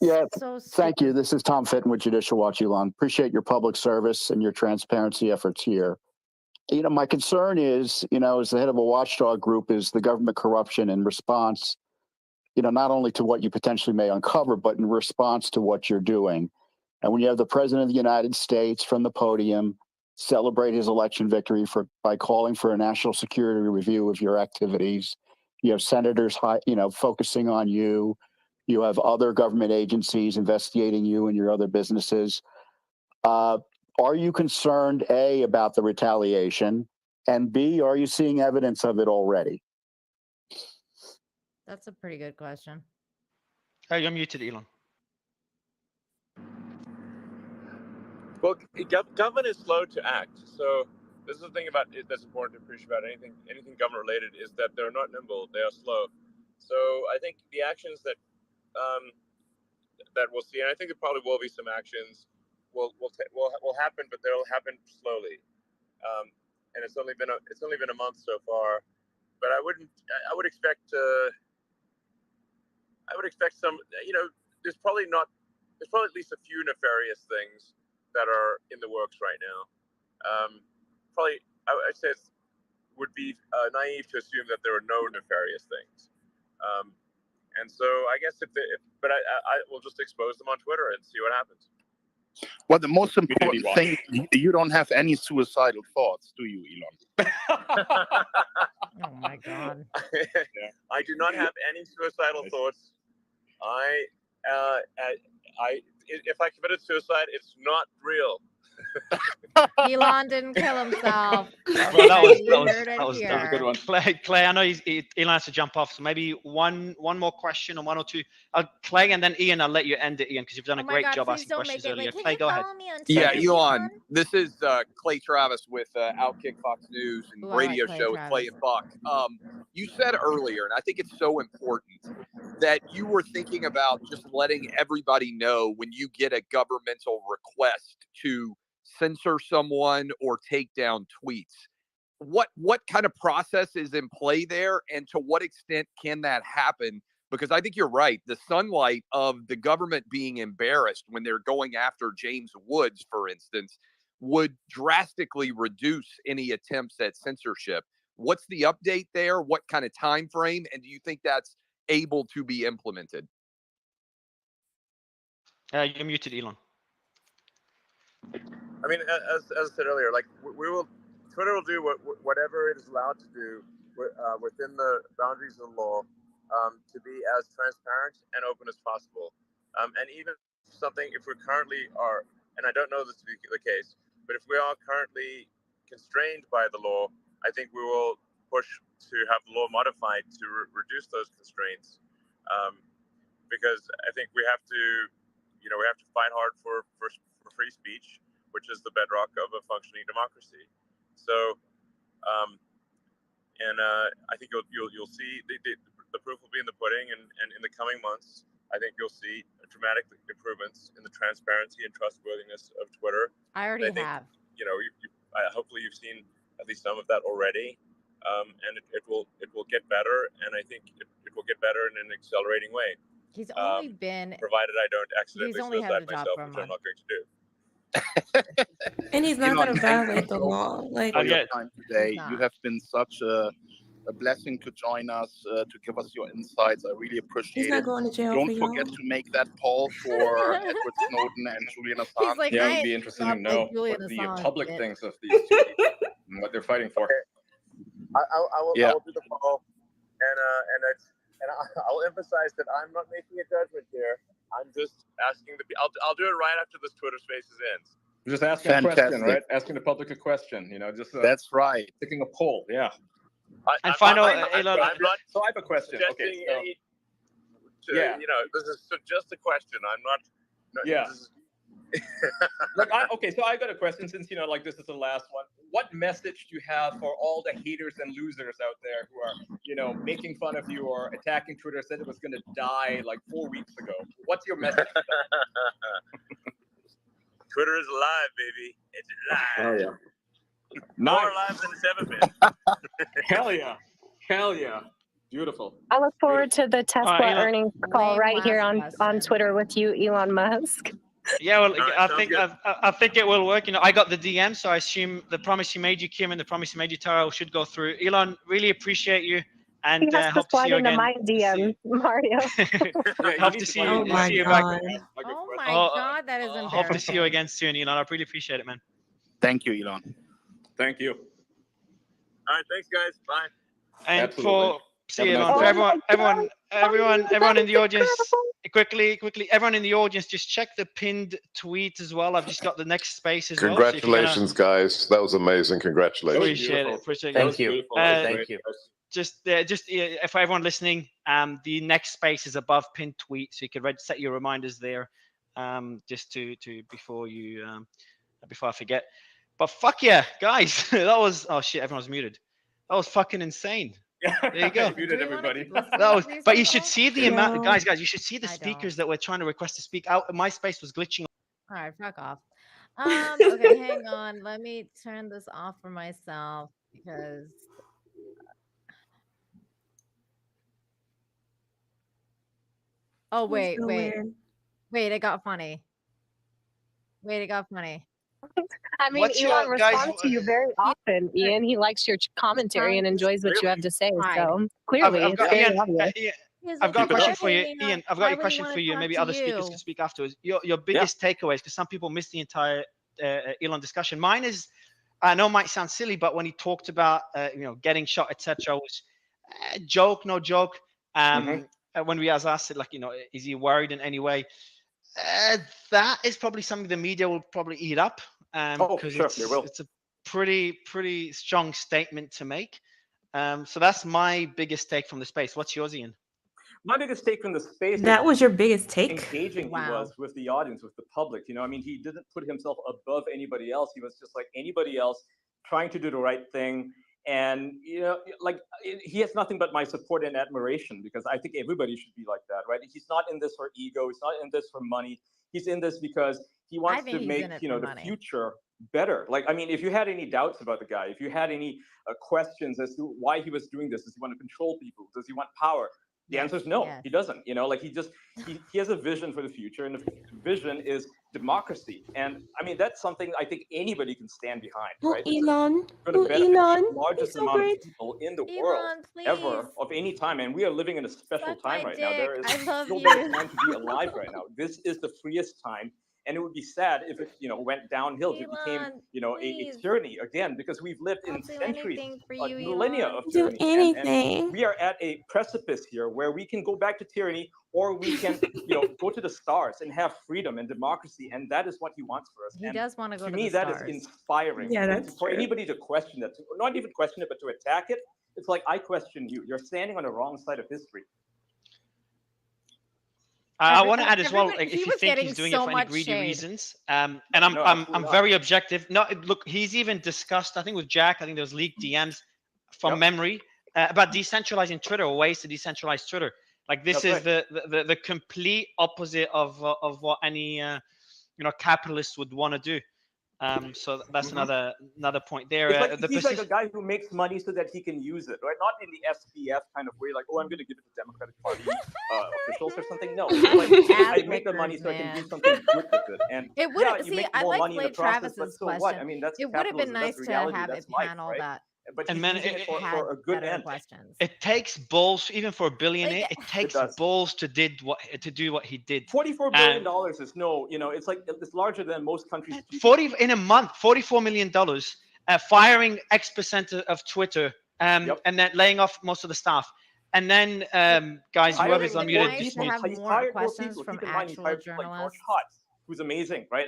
stupid. Thank you. This is Tom Fitton with Judicial Watch, Elon. Appreciate your public service and your transparency efforts here. My concern is, as the head of a watchdog group, is the government corruption in response, not only to what you potentially may uncover, but in response to what you're doing. And when you have the President of the United States from the podium celebrate his election victory by calling for a national security review of your activities, you have senators, focusing on you. You have other government agencies investigating you and your other businesses. Are you concerned, A, about the retaliation, and B, are you seeing evidence of it already? That's a pretty good question. Hey, you're muted, Elon. Well, government is slow to act. So this is the thing about it that's important to appreciate about anything government related, is that they're not nimble, they are slow. So I think the actions that that we'll see, and I think there probably will be some actions will happen, but they'll happen slowly. And it's only been a month so far, but I would expect some, there's probably at least a few nefarious things that are in the works right now. I'd say it would be naive to assume that there are no nefarious things. And so I guess but I will just expose them on Twitter and see what happens. Well, the most important thing, you don't have any suicidal thoughts, do you, Elon? Oh my God. I do not have any suicidal thoughts. If I committed suicide, it's not real. Elon didn't kill himself. Well, that was That a good one. Clay, I know Elon has to jump off, so maybe one more question or one or two. Clay, and then Ian, I'll let you end it, Ian, because you've done a great job asking questions earlier. Clay, go ahead. Yeah, Elon, this is Clay Travis with Outkick Fox News and radio show with Clay and Buck. You said earlier, and I think it's so important, that you were thinking about just letting everybody know when you get a governmental request to censor someone or take down tweets. What kind of process is in play there, and to what extent can that happen? Because I think you're right. The sunlight of the government being embarrassed when they're going after James Woods, for instance, would drastically reduce any attempts at censorship. What's the update there? What kind of time frame? And do you think that's able to be implemented? You're muted, Elon. I mean, as I said earlier, like Twitter will do whatever it is allowed to do within the boundaries of the law to be as transparent and open as possible. And even if we currently are, and I don't know this to be the case, but if we are currently constrained by the law, I think we will push to have the law modified to reduce those constraints, because I think we have to fight hard for free speech, which is the bedrock of a functioning democracy. So, I think you'll see the proof will be in the pudding, and in the coming months, I think you'll see dramatic improvements in the transparency and trustworthiness of Twitter. I already have. Hopefully you've seen at least some of that already, and it will get better, and I think it will get better in an accelerating way. He's only been, provided I don't accidentally suicide had a job myself, for a which I'm month. not going to do. And he's not going to thank you violate the so law. much Like, for your time today. You have been such a blessing to join us, to give us your insights. I really appreciate he's not it. going to jail Don't for forget y'all. to make that poll for Edward Snowden and Julian Assange. Like, yeah, I it'd be interesting to love, know like, Julian what the Assange public did. thinks of these two people and what they're fighting for. I will do the poll, and I'll emphasize that I'm not making a judgment here. I'm just asking I'll do it right after this Twitter Spaces ends. Just asking a question, right? Asking the public a question. Just that's right. Taking a poll, yeah. And final, I'm not. So I have a question. Okay. So, yeah. This is just a question. I'm not. Yeah. Okay, so I got a question since this is the last one. What message do you have for all the haters and losers out there who are, making fun of you or attacking Twitter? Said it was going to die like 4 weeks ago. What's your message? Twitter is alive, baby. It's alive. Oh yeah. More alive than it's ever been. Hell yeah. Hell yeah. Beautiful. I look forward to the Tesla earnings call right here on Twitter with you, Elon Musk. Yeah, well, I think it will work. I got the DM, so I assume the promise you made you, Kim, and the promise you made you, Tara, should go through. Elon, really appreciate you, and He has hope to see you again. my DM, Mario. Hope to see you. Oh my see you God. back. Oh my God, that is embarrassing. Hope to see you again soon, Elon. I really appreciate it, man. Thank you, Elon. Thank you. All right, thanks, guys. Bye. And Absolutely. See you, Elon. For everyone in the audience, quickly, everyone in the audience, just check the pinned tweet as well. I've just got the next space as well. Congratulations, guys. That was amazing. Congratulations. Appreciate it. Thank you. Thank you. Just for everyone listening, the next space is above pinned tweet, so you can set your reminders there, just to before I forget. But fuck yeah, guys, that was, oh shit, everyone's muted. That was fucking insane. There you go. Muted everybody. But you should see the amount, guys. You should see the speakers that were trying to request to speak. My space was glitching. All right, fuck off. Okay, hang on. Let me turn this off for myself because. Oh wait, so wait, weird. wait! It got funny. Wait, it got funny. I mean, Elon responds to you very often, Ian. He likes your commentary and enjoys what you have to say. So clearly, I've it's got, very Ian, obvious. I've got a question for you, Maybe Ian. not. I've Why got a would he question wanna for you, and talk maybe to other speakers you? can speak afterwards. Your biggest takeaways, because some people missed the entire Elon discussion. Mine is, I know it might sound silly, but when he talked about getting shot, etc., was joke, no joke. When we asked it, like, is he worried in any way? That is probably something the media will probably eat up, because it's a pretty strong statement to make. So that's my biggest take from the space. What's yours, Ian? My biggest take from the space. That was your biggest take? Engaging he was with the audience, with the public. I mean, he didn't put himself above anybody else. He was just like anybody else, trying to do the right thing. And like, he has nothing but my support and admiration, because I think everybody should be like that, right? He's not in this for ego. He's not in this for money. He's in this because he wants to make the future better. Like, I mean, if you had any doubts about the guy, if you had any questions as to why he was doing this, does he want to control people? Does he want power? The answer is no, he doesn't. Like, he has a vision for the future, and the vision is democracy. And I mean, that's something I think anybody can stand behind, right? Elon, the largest amount of people in the world ever of any time, and we are living in a special time right now. There is no better time to be alive right now. This is the freest time. And it would be sad if it, went downhill, if it became, a tyranny again, because we've lived in centuries, millennia of tyranny. And we are at a precipice here where we can go back to tyranny, or we can, go to the stars and have freedom and democracy. And that is what he wants for us. He does want to go to me, the that stars. is inspiring. Yeah, that's for true. anybody to question that, not even question it, but to attack it. It's like, I question you. You're standing on the wrong side of history. I want to add as well, if you think he's doing it for any greedy reasons, and I'm very objective. No, look, he's even discussed, I think with Jack, I think there was leaked DMs from memory about decentralizing Twitter, or ways to decentralize Twitter. Like, this is the complete opposite of what any capitalist would want to do. So that's another point there. It's like, he's like a guy who makes money so that he can use it, right? Not in the SPF kind of way, like, oh, I'm going to give it to Democratic Party officials or something. No, it's like, I make the money so I can do something good with it. And it would you make I more like money in the process, but Travis's so question. what? I mean, that's it would have been nice to have a panel right? that. But he's using it for a good end. Questions. It takes balls, even for a billionaire. It takes balls to do what he did. $44 billion is no, it's like, it's larger than most countries. 40 in a month, $44 million, firing X% of Twitter, and then laying off most of the staff. And then, guys, whoever's unmuted, he's hired more people. Keep in mind, he hired like George Hotz, who's amazing, right?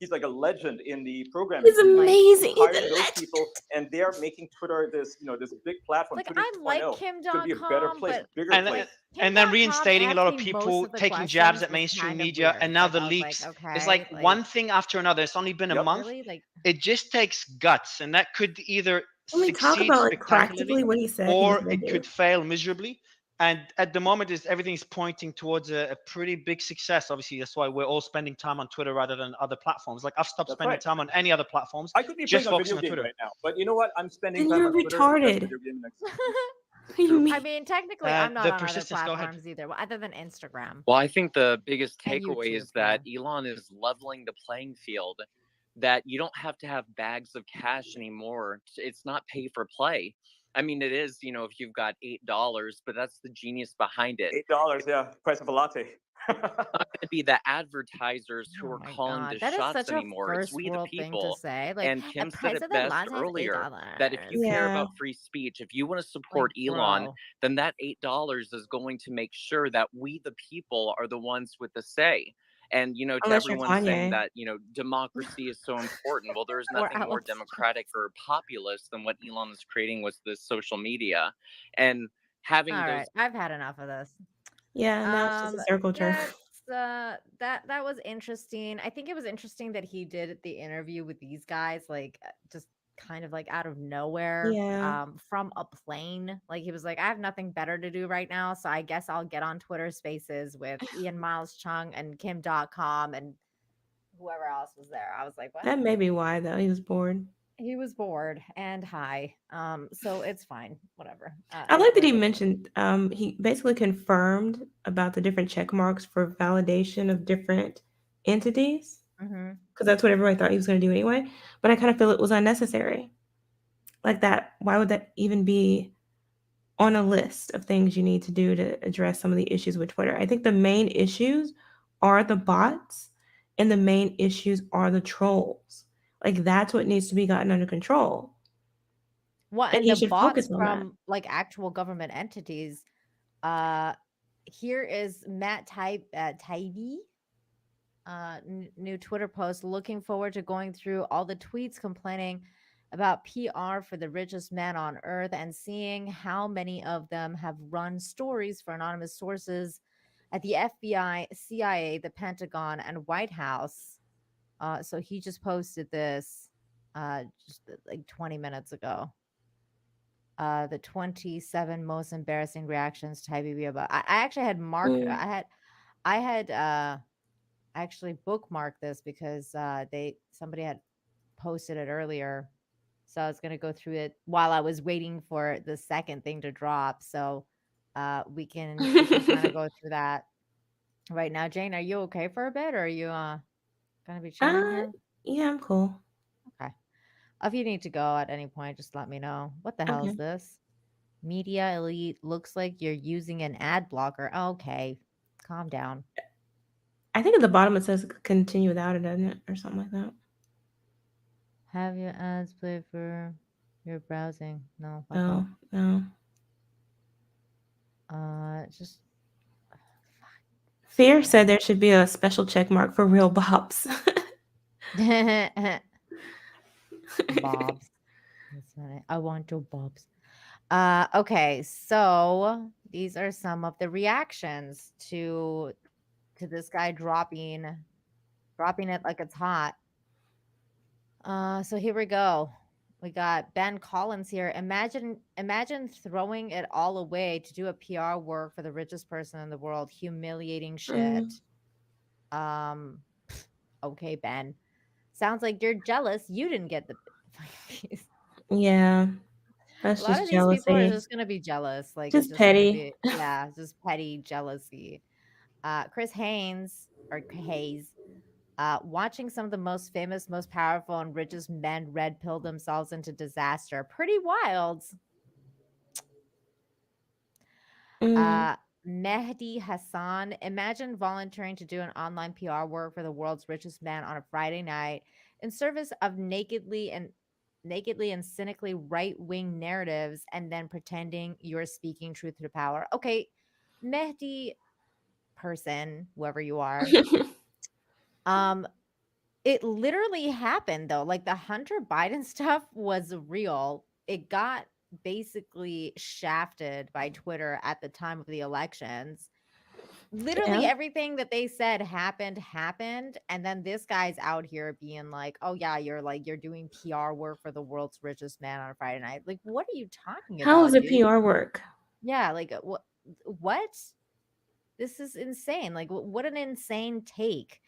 He's like a legend in the program. He's amazing. He's hiring those people, and they're making Twitter this big platform. Like, Twitter I like 2.0. him.com, could be a better place, a bigger place. And then reinstating a lot of people, taking jabs at mainstream media, and now the leaks. It's like one thing after another. It's only been a month. It just takes guts, and that could either succeed spectacularly, what he said, or it could fail miserably. And at the moment, everything's pointing towards a pretty big success. Obviously, that's why we're all spending time on Twitter rather than other platforms. Like, I've stopped spending time on any other platforms. I could be just playing a focusing video on game Twitter right now, but you know what? I'm spending Then time you're on Twitter. retarded. I mean, technically, I'm not on other platforms either, other than Instagram. Well, I think the biggest takeaway is that Elon is leveling the playing field. That you don't have to have bags of cash anymore. It's not pay for play. I mean, it is, if you've got $8, but that's the genius behind it. $8, yeah, price of a latte. It's not going to be the advertisers who are calling the shots anymore. It's we the people. And Kim said it best earlier, that if you care about free speech, if you want to support Elon, then that $8 is going to make sure that we the people are the ones with the say. And, to everyone saying that, democracy is so important. Well, there's nothing more democratic or populist than what Elon is creating with this social media. And having right, I've had enough of this. Yeah, now it's just a circle jerk. That was interesting. I think it was interesting that he did the interview with these guys, like, just kind of like out of nowhere, from a plane. Like he was like, I have nothing better to do right now, so I guess I'll get on Twitter Spaces with Ian Miles Chung and Kim.com and whoever else was there. I was like, what? That may be why though. He was bored. He was bored and high. So it's fine. Whatever. I like that he mentioned he basically confirmed about the different check marks for validation of different entities. Because that's what everybody thought he was going to do anyway. But I kind of feel it was unnecessary. Like that, why would that even be on a list of things you need to do to address some of the issues with Twitter? I think the main issues are the bots and the main issues are the trolls. Like that's what needs to be gotten under control. What, and and he the should focus bots on that. from like actual government entities. Here is Matt Taibbi. New Twitter post. Looking forward to going through all the tweets complaining about PR for the richest man on earth and seeing how many of them have run stories for anonymous sources at the FBI, CIA, the Pentagon, and White House. So he just posted this just like 20 minutes ago. The 27 most embarrassing reactions to Taibbi about. I actually had marked. I had actually bookmarked this because somebody had posted it earlier, so I was gonna go through it while I was waiting for the second thing to drop. So we can kind of go through that right now. Jane, are you okay for a bit, or are you gonna be chilling here? Yeah, I'm cool. Okay. If you need to go at any point, just let me know. What the hell is Okay. this? Media elite looks like you're using an ad blocker. Okay, calm down. I think at the bottom it says continue without it, doesn't it? Or something like that. Have your ads play for your browsing. No, fuck No, off. no. Just Fear said there should be a special check mark for real bops. Bobs. That's funny. I want your bobs. Okay, so these are some of the reactions to this guy dropping it like it's hot. So here we go. We got Ben Collins here. Imagine throwing it all away to do a PR work for the richest person in the world. Humiliating shit. Okay, Ben. Sounds like you're jealous you didn't get the piece. Yeah. A That's lot of just these people are jealousy. just gonna be jealous. Like Just it's just gonna petty. be just petty jealousy. Chris Haynes or Hayes. Watching some of the most famous, most powerful, and richest men red pill themselves into disaster. Pretty wild. Mehdi Hassan. Imagine volunteering to do an online PR work for the world's richest man on a Friday night in service of nakedly and cynically right-wing narratives and then pretending you're speaking truth to power. Okay, Mehdi person, whoever you are. It literally happened though. Like the Hunter Biden stuff was real. It got basically shafted by Twitter at the time of the elections. Literally everything that they said happened, and then this guy's out here being like, "Oh yeah, you're doing PR work for the world's richest man on a Friday night." Like, what are you talking about? How is it dude? PR work? Yeah, like what? This is insane. Like, what an insane take.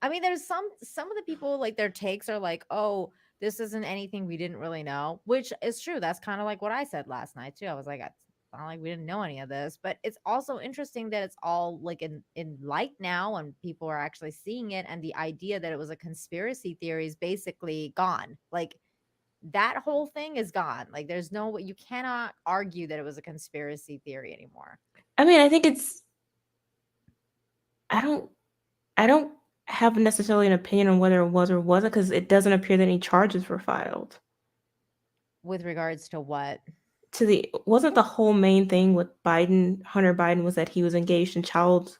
I mean, there's some of the people like their takes are like, "Oh, this isn't anything we didn't really know," which is true. That's kind of like what I said last night too. I was like, it's not like we didn't know any of this, but it's also interesting that it's all like in light now, and people are actually seeing it, and the idea that it was a conspiracy theory is basically gone. Like that whole thing is gone. Like there's no, you cannot argue that it was a conspiracy theory anymore. I mean, I think it's. I don't have necessarily an opinion on whether it was or wasn't because it doesn't appear that any charges were filed. With regards to what? Wasn't the whole main thing with Hunter Biden, was that he was engaged in child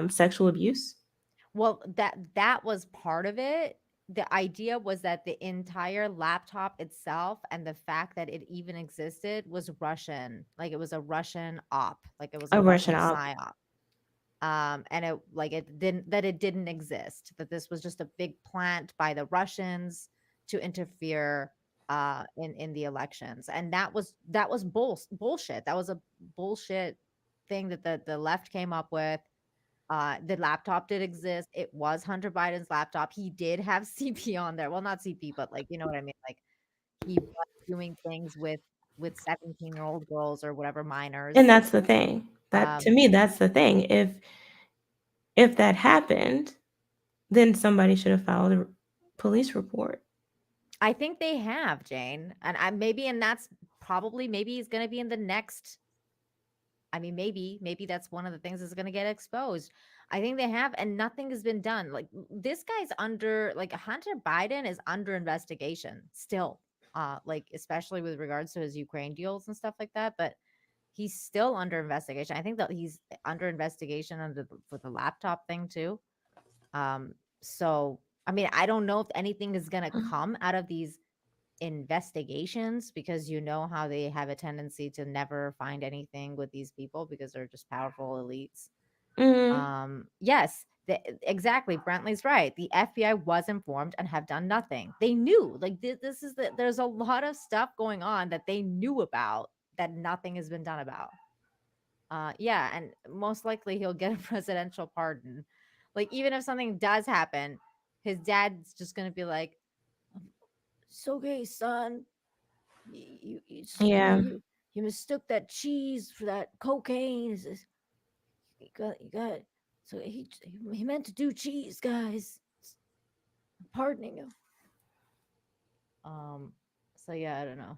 sexual abuse? Well, that was part of it. The idea was that the entire laptop itself and the fact that it even existed was Russian. Like it was a Russian op. Like it was a Russian psyop. And it didn't exist. That this was just a big plant by the Russians to interfere in the elections, and that was bullshit. That was a bullshit thing that the left came up with. The laptop did exist. It was Hunter Biden's laptop. He did have CP on there. Well, not CP, but like, you know what I mean? Like, he was doing things with 17-year-old girls or whatever, minors. And that's the thing. That to me, that's the thing. If that happened, then somebody should have filed a police report. I think they have, Jane. And that's probably, maybe he's going to be in the next. I mean, maybe that's one of the things that's going to get exposed. I think they have, and nothing has been done. Like, this guy's Hunter Biden is under investigation still. Like, especially with regards to his Ukraine deals and stuff like that. But he's still under investigation. I think that he's under investigation for the laptop thing too. So I mean, I don't know if anything is going to come out of these investigations, because you know how they have a tendency to never find anything with these people because they're just powerful elites. Yes, exactly. Brentley's right. The FBI was informed and have done nothing. They knew, like, there's a lot of stuff going on that they knew about that nothing has been done about. Yeah, and most likely he'll get a presidential pardon. Like, even if something does happen, his dad's just gonna be like, "It's okay, son. You mistook that cheese for that cocaine. You got. So he meant to do cheese, guys. I'm pardoning him." So yeah, I don't know.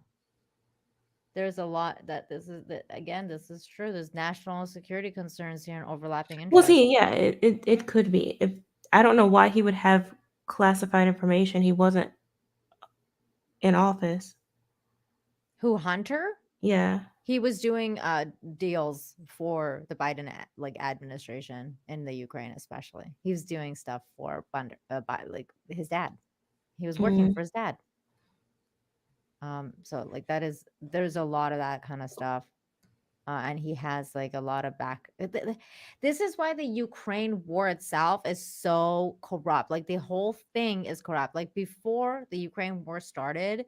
There's a lot that this is true. There's national security concerns here and overlapping interests. Well, see, yeah, it could be. If I don't know why he would have classified information. He wasn't in office. Who, Hunter? Yeah. He was doing deals for the Biden administration in the Ukraine, especially. He was doing stuff for like his dad. He was working for his dad. So like there's a lot of that kind of stuff. And he has like a lot of this is why the Ukraine war itself is so corrupt. Like, the whole thing is corrupt. Like, before the Ukraine war started,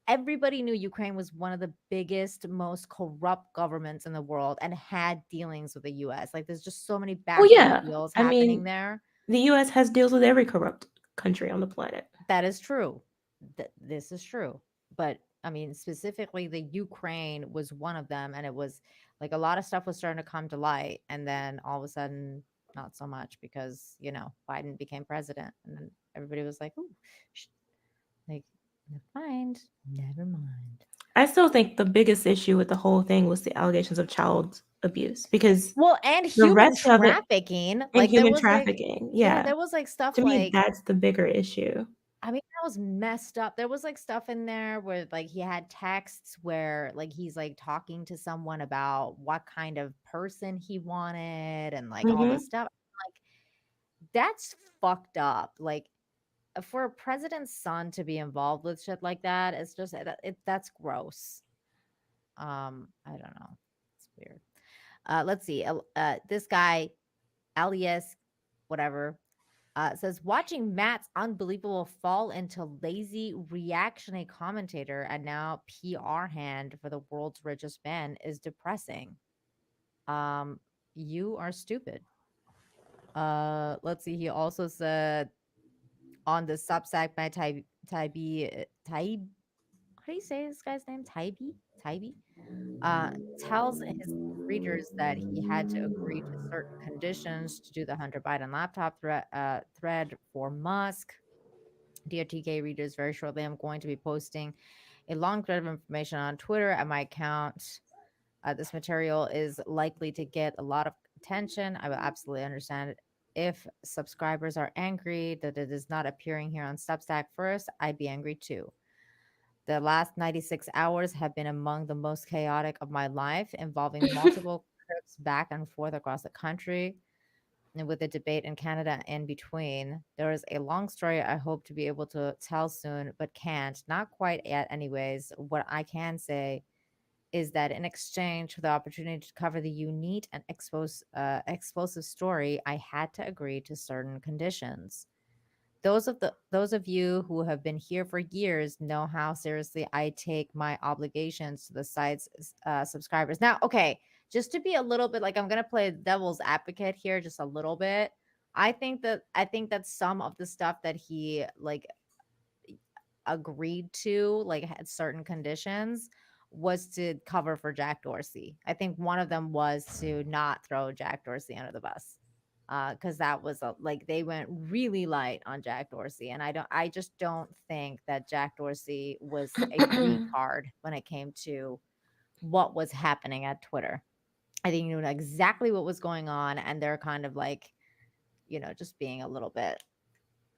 everybody knew Ukraine was one of the biggest, most corrupt governments in the world and had dealings with the US. Like, there's just so many backdoor deals happening there. The US has deals with every corrupt country on the planet. That is true. This is true. But I mean, specifically, the Ukraine was one of them, and it was like a lot of stuff was starting to come to light, and then all of a sudden, not so much, because Biden became president, and then everybody was like, "Ooh, like, never mind." I still think the biggest issue with the whole thing was the allegations of child abuse, because and human trafficking, and human trafficking, there was like stuff to me, like that's the bigger issue. I mean, that was messed up. There was like stuff in there where like he had texts where like he's like talking to someone about what kind of person he wanted and like all this stuff. Like, that's fucked up. Like, for a president's son to be involved with shit like that, it's just that's gross. I don't know. It's weird. Let's see. This guy, alias whatever, says, watching Matt's unbelievable fall into lazy reactionary commentator and now PR hand for the world's richest man is depressing. You are stupid. Let's see. He also said on the Substack by Taibbi, how do you say this guy's name? Taibbi? Tells his readers that he had to agree to certain conditions to do the Hunter Biden laptop thread for Musk. Dear TK readers, very shortly I'm going to be posting a long thread of information on Twitter at my account. This material is likely to get a lot of attention. I will absolutely understand if subscribers are angry that it is not appearing here on Substack first. I'd be angry too. The last 96 hours have been among the most chaotic of my life, involving multiple trips back and forth across the country, and with the debate in Canada in between. There is a long story I hope to be able to tell soon, but can't. Not quite yet, anyways. What I can say is that in exchange for the opportunity to cover the unique and explosive story, I had to agree to certain conditions. those of you who have been here for years know how seriously I take my obligations to the site's subscribers. Now, okay, just to be a little bit like, I'm gonna play devil's advocate here just a little bit. I think that some of the stuff that he like agreed to, like had certain conditions, was to cover for Jack Dorsey. I think one of them was to not throw Jack Dorsey under the bus. Because that was like they went really light on Jack Dorsey, and I just don't think that Jack Dorsey was a retard when it came to what was happening at Twitter. I think he knew exactly what was going on, and they're kind of like, just being a little bit.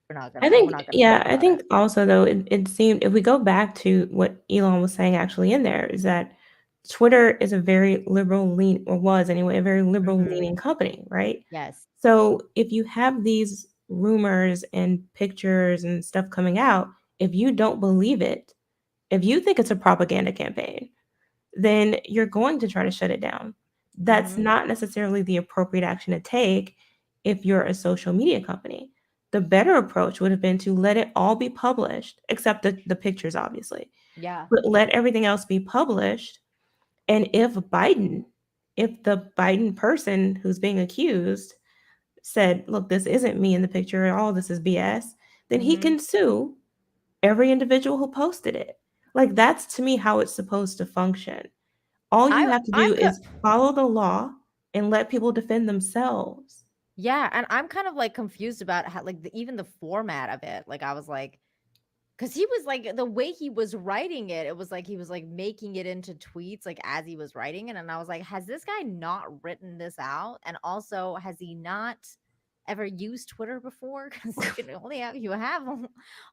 I think, yeah, I think also though, it seemed, if we go back to what Elon was saying actually in there, is that Twitter is a very liberal lean, or was anyway, a very liberal leaning company, right? Yes. So if you have these rumors and pictures and stuff coming out, if you don't believe it, if you think it's a propaganda campaign, then you're going to try to shut it down. That's not necessarily the appropriate action to take if you're a social media company. The better approach would have been to let it all be published, except the pictures, obviously. Yeah. But let everything else be published. And if the Biden person who's being accused said, look, this isn't me in the picture, all this is BS, then he can sue every individual who posted it. Like, that's to me how it's supposed to function. All you have to do is follow the law and let people defend themselves. Yeah, and I'm kind of like confused about how, like, even the format of it. Like, I was like, because he was like, the way he was writing it, it was like he was like making it into tweets like as he was writing it, and I was like, has this guy not written this out? And also, has he not ever used Twitter before? Because you have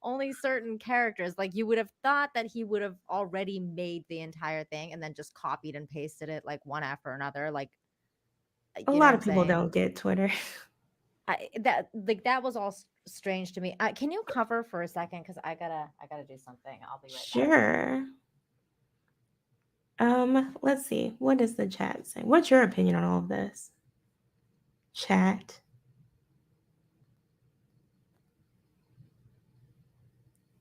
only certain characters. Like, you would have thought that he would have already made the entire thing and then just copied and pasted it like one after another. Like, a lot of people don't get Twitter. That was all strange to me. Can you cover for a second? Because I gotta do something. I'll be right back. Sure. Let's see. What is the chat saying? What's your opinion on all of this? Chat.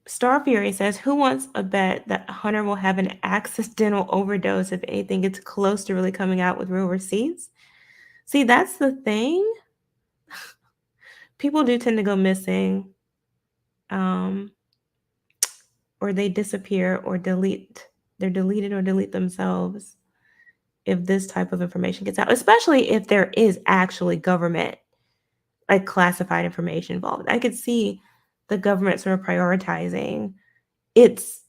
Star Fury says, who wants a bet that Hunter will have an accidental overdose if anything gets close to really coming out with real receipts? See, that's the thing. People do tend to go missing, or they disappear or delete. They're deleted or delete themselves if this type of information gets out, especially if there is actually government, like classified information involved. I could see the government sort of prioritizing its,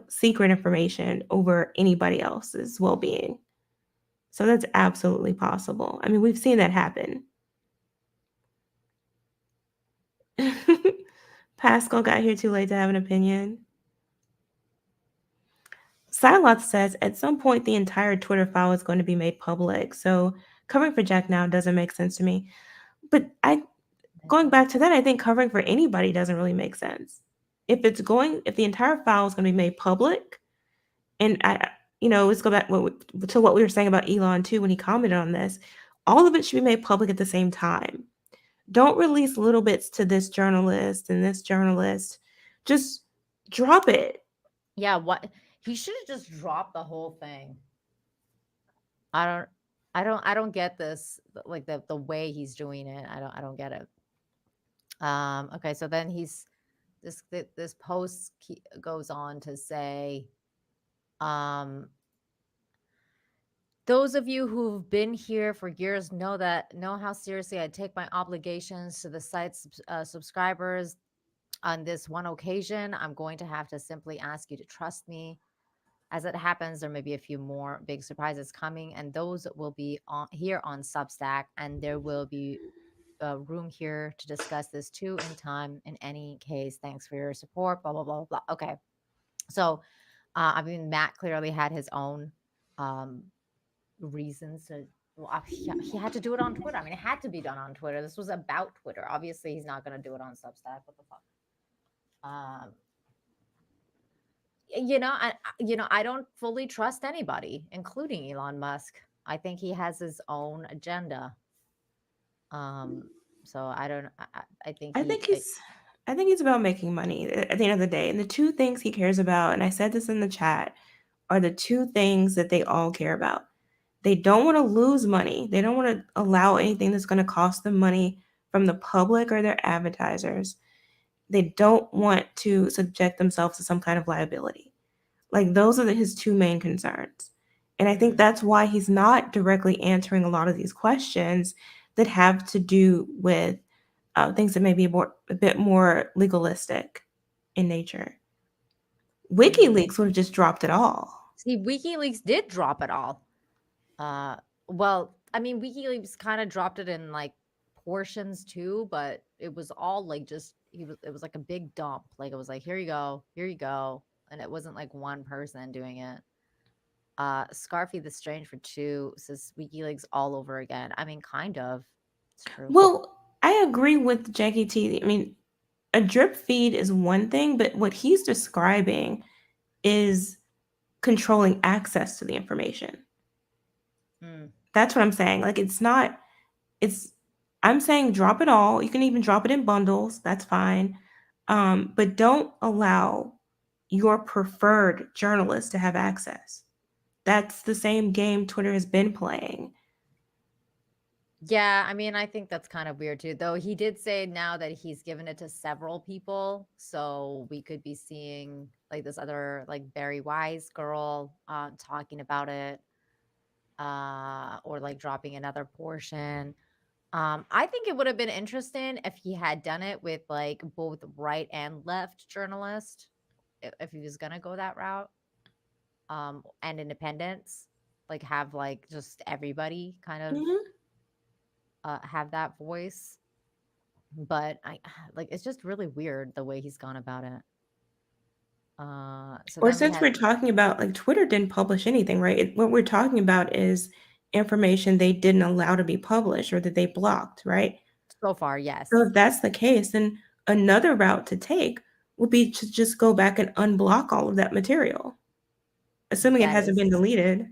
secret information over anybody else's well-being. So that's absolutely possible. I mean, we've seen that happen. Pascal got here too late to have an opinion. Siloth says, at some point, the entire Twitter file is going to be made public. So covering for Jack now doesn't make sense to me. But going back to that, I think covering for anybody doesn't really make sense. If the entire file is going to be made public, and let's go back to what we were saying about Elon too when he commented on this. All of it should be made public at the same time. Don't release little bits to this journalist and this journalist. Just drop it. Yeah, what he should have just dropped the whole thing. I don't get this, like the way he's doing it. I don't get it. Okay, so then this post goes on to say, those of you who've been here for years know how seriously I take my obligations to the site's subscribers. On this one occasion, I'm going to have to simply ask you to trust me. As it happens, there may be a few more big surprises coming, and those will be here on Substack, and there will be room here to discuss this too in time. In any case, thanks for your support, blah, blah, blah, blah. Okay. So, Matt clearly had his own reasons to, he had to do it on Twitter. I mean, it had to be done on Twitter. This was about Twitter. Obviously, he's not going to do it on Substack. What the fuck? I don't fully trust anybody, including Elon Musk. I think he has his own agenda. So I don't. I think I think it's about making money at the end of the day. And the two things he cares about, and I said this in the chat, are the two things that they all care about. They don't want to lose money. They don't want to allow anything that's going to cost them money from the public or their advertisers. They don't want to subject themselves to some kind of liability. Like those are his two main concerns. And I think that's why he's not directly answering a lot of these questions that have to do with things that may be a bit more legalistic in nature. WikiLeaks would have just dropped it all. See, WikiLeaks did drop it all. Well, I mean, WikiLeaks kind of dropped it in like portions too, but it was all like just it was like a big dump. Like it was like, here you go, and it wasn't like one person doing it. Scarfy the Strange for 2 says WikiLeaks all over again. I mean, kind of. It's true. Well, I agree with Jackie T. I mean, a drip feed is one thing, but what he's describing is controlling access to the information. That's what I'm saying. Like I'm saying drop it all. You can even drop it in bundles. That's fine. But don't allow your preferred journalist to have access. That's the same game Twitter has been playing. Yeah, I mean, I think that's kind of weird too. Though he did say now that he's given it to several people, so we could be seeing like this other like Barry Wise girl talking about it, or like dropping another portion. I think it would have been interesting if he had done it with like both right and left journalists, if he was gonna go that route, and independents, like have like just everybody kind of have that voice. But I like it's just really weird the way he's gone about it. So or since we're talking about like Twitter didn't publish anything, right? What we're talking about is information they didn't allow to be published or that they blocked, right? So far, yes. So if that's the case, then another route to take would be to just go back and unblock all of that material, assuming it hasn't been deleted.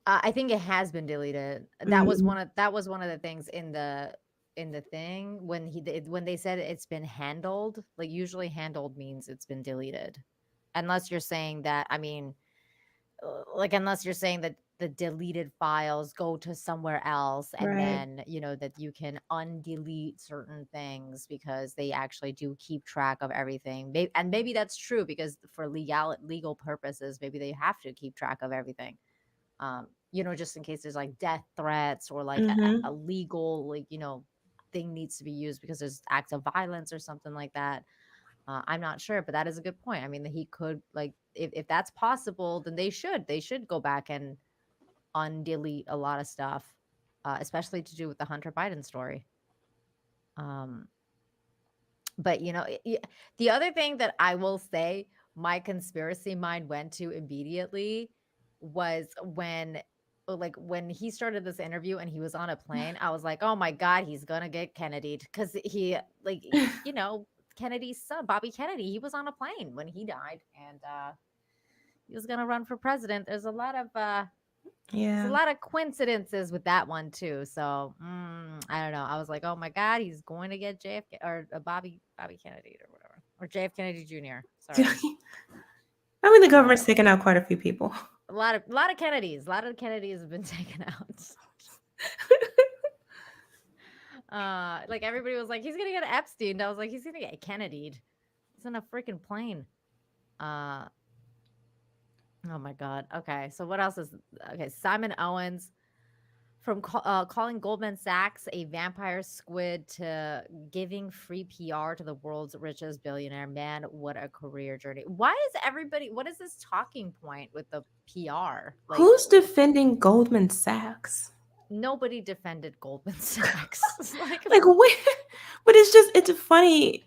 I think it has been deleted. That was one of the things in the thing when they said it's been handled. Like usually handled means it's been deleted, unless you're saying that. I mean, like unless you're saying that the deleted files go to somewhere else, and then that you can undelete certain things because they actually do keep track of everything. And maybe that's true because for legal purposes, maybe they have to keep track of everything. Just in case there's like death threats or like a legal thing needs to be used because there's acts of violence or something like that. I'm not sure, but that is a good point. I mean, that he could like if that's possible, then they should go back and undelete a lot of stuff, especially to do with the Hunter Biden story. But the other thing that I will say my conspiracy mind went to immediately was when he started this interview and he was on a plane. I was like, oh my God, he's gonna get Kennedy, because he Kennedy's son, Bobby Kennedy, he was on a plane when he died, and he was gonna run for president. There's a lot of there's a lot of coincidences with that one too. So I don't know. I was like, oh my God, he's going to get JFK or Bobby Kennedy or whatever, or JF Kennedy Jr. Sorry. I mean, the government's taken out quite a few people. A lot of Kennedys. A lot of the Kennedys have been taken out. Like everybody was like, he's gonna get Epstein. I was like, he's gonna get Kennedy'd. He's on a freaking plane. Oh my God. Okay, so what else is Simon Owens from calling Goldman Sachs a vampire squid to giving free PR to the world's richest billionaire. Man, what a career journey. What is this talking point with the PR? Like, who's defending Goldman Sachs? Nobody defended Goldman Sachs. like what? But it's funny.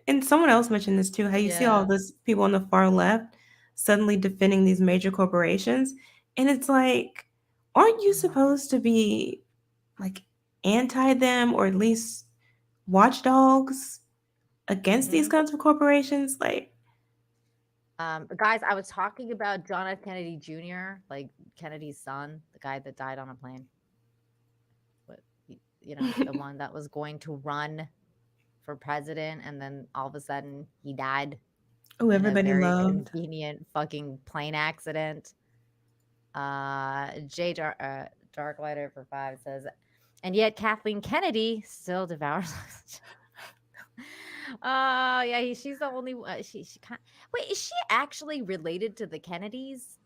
And someone else mentioned this too, how you see all these people on the far left suddenly defending these major corporations. And it's like, aren't you supposed to be like anti them, or at least watchdogs against these kinds of corporations? Like, guys, I was talking about John F. Kennedy Jr., like Kennedy's son, the guy that died on a plane. But the one that was going to run for president, and then all of a sudden he died Oh, in a everybody very loved. convenient fucking plane accident. Darklighter for 5 says, and yet Kathleen Kennedy still devours. Yeah, she's the only one. She kind. Wait, is she actually related to the Kennedys,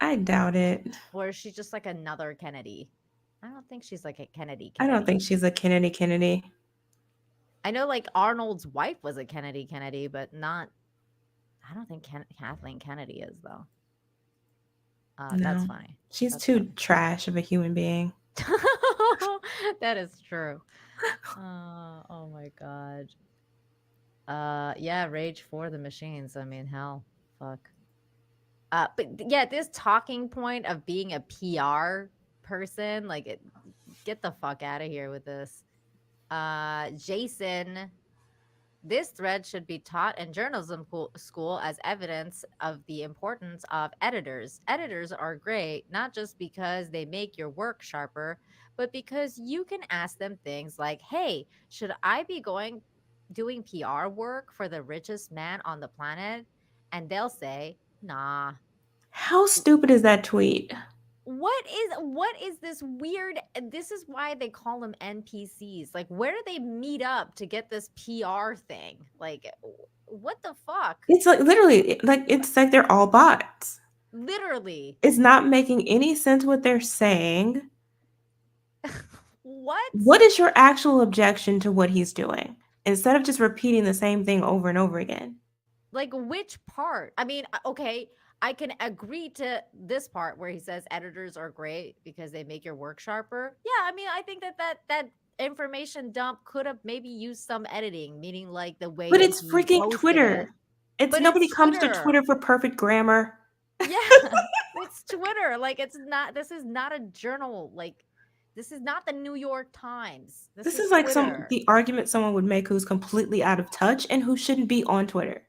I doubt it. or is she just like another Kennedy? I don't think she's like a Kennedy. I don't think she's a Kennedy. I know, like Arnold's wife was a Kennedy, but not. I don't think Kathleen Kennedy is though. That's No. funny. She's too trash of a human being. That is true. Oh my god. Yeah, rage for the machines. I mean, hell, fuck. But yeah, this talking point of being a PR person, like, get the fuck out of here with this. Jason, this thread should be taught in journalism school as evidence of the importance of editors. Editors are great, not just because they make your work sharper, but because you can ask them things like, hey, should I be doing PR work for the richest man on the planet? And they'll say, nah. How stupid is that tweet? What is this weird? This is why they call them NPCs. Like, where do they meet up to get this PR thing? Like, what the fuck? It's like literally, like it's like they're all bots. Literally. It's not making any sense what they're saying. What? What is your actual objection to what he's doing? Instead of just repeating the same thing over and over again. Like, which part? I mean, okay, I can agree to this part where he says editors are great because they make your work sharper. Yeah, I mean, I think that information dump could have maybe used some editing, meaning like the way. But it's freaking Twitter. But Nobody it's comes to Twitter. Twitter for perfect grammar. Yeah, it's Twitter. Like, it's not. This is not a journal. Like, this is not the New York Times. This is like the argument someone would make who's completely out of touch and who shouldn't be on Twitter.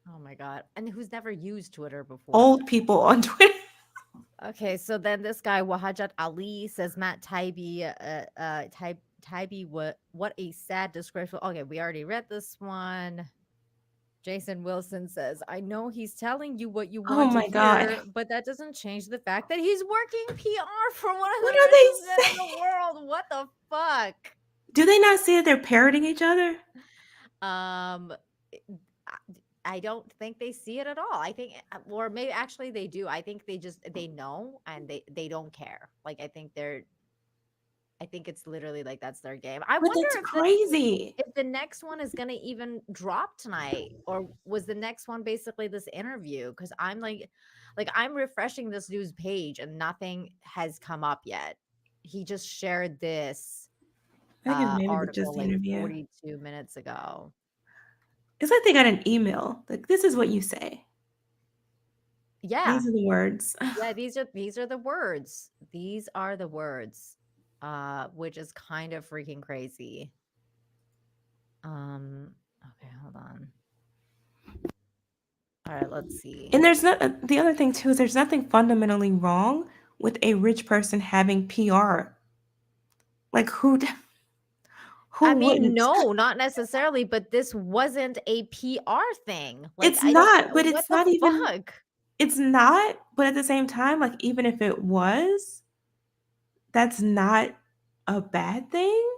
Oh my god! And who's never used Twitter before? Old people on Twitter. Okay, so then this guy Wahajat Ali says Matt Taibbi, Taibbi, what a sad, disgraceful. Okay, we already read this one. Jason Wilson says, I know he's telling you what you want to hear, but that doesn't change the fact that he's working PR for one of the richest men in the world. What the fuck? Do they not see that they're parroting each other? I don't think they see it at all. I think, or maybe actually they do. I think they know and they don't care. Like, I think it's literally like that's their game. I wonder if crazy. If the next one is gonna even drop tonight, or was the next one basically this interview? Because I'm like I'm refreshing this news page and nothing has come up yet. He just shared this article like 42 minutes ago. It's like they got an email. Like, this is what you say. Yeah. These are the words. Yeah, these are the words. These are the words. Which is kind of freaking crazy. Okay, hold on. All right, let's see. And there's not the other thing too is there's nothing fundamentally wrong with a rich person having PR. Like I mean, no, not necessarily, but this wasn't a PR thing. Like, it's not, but it's not even. It's not, but at the same time, like even if it was, that's not a bad thing.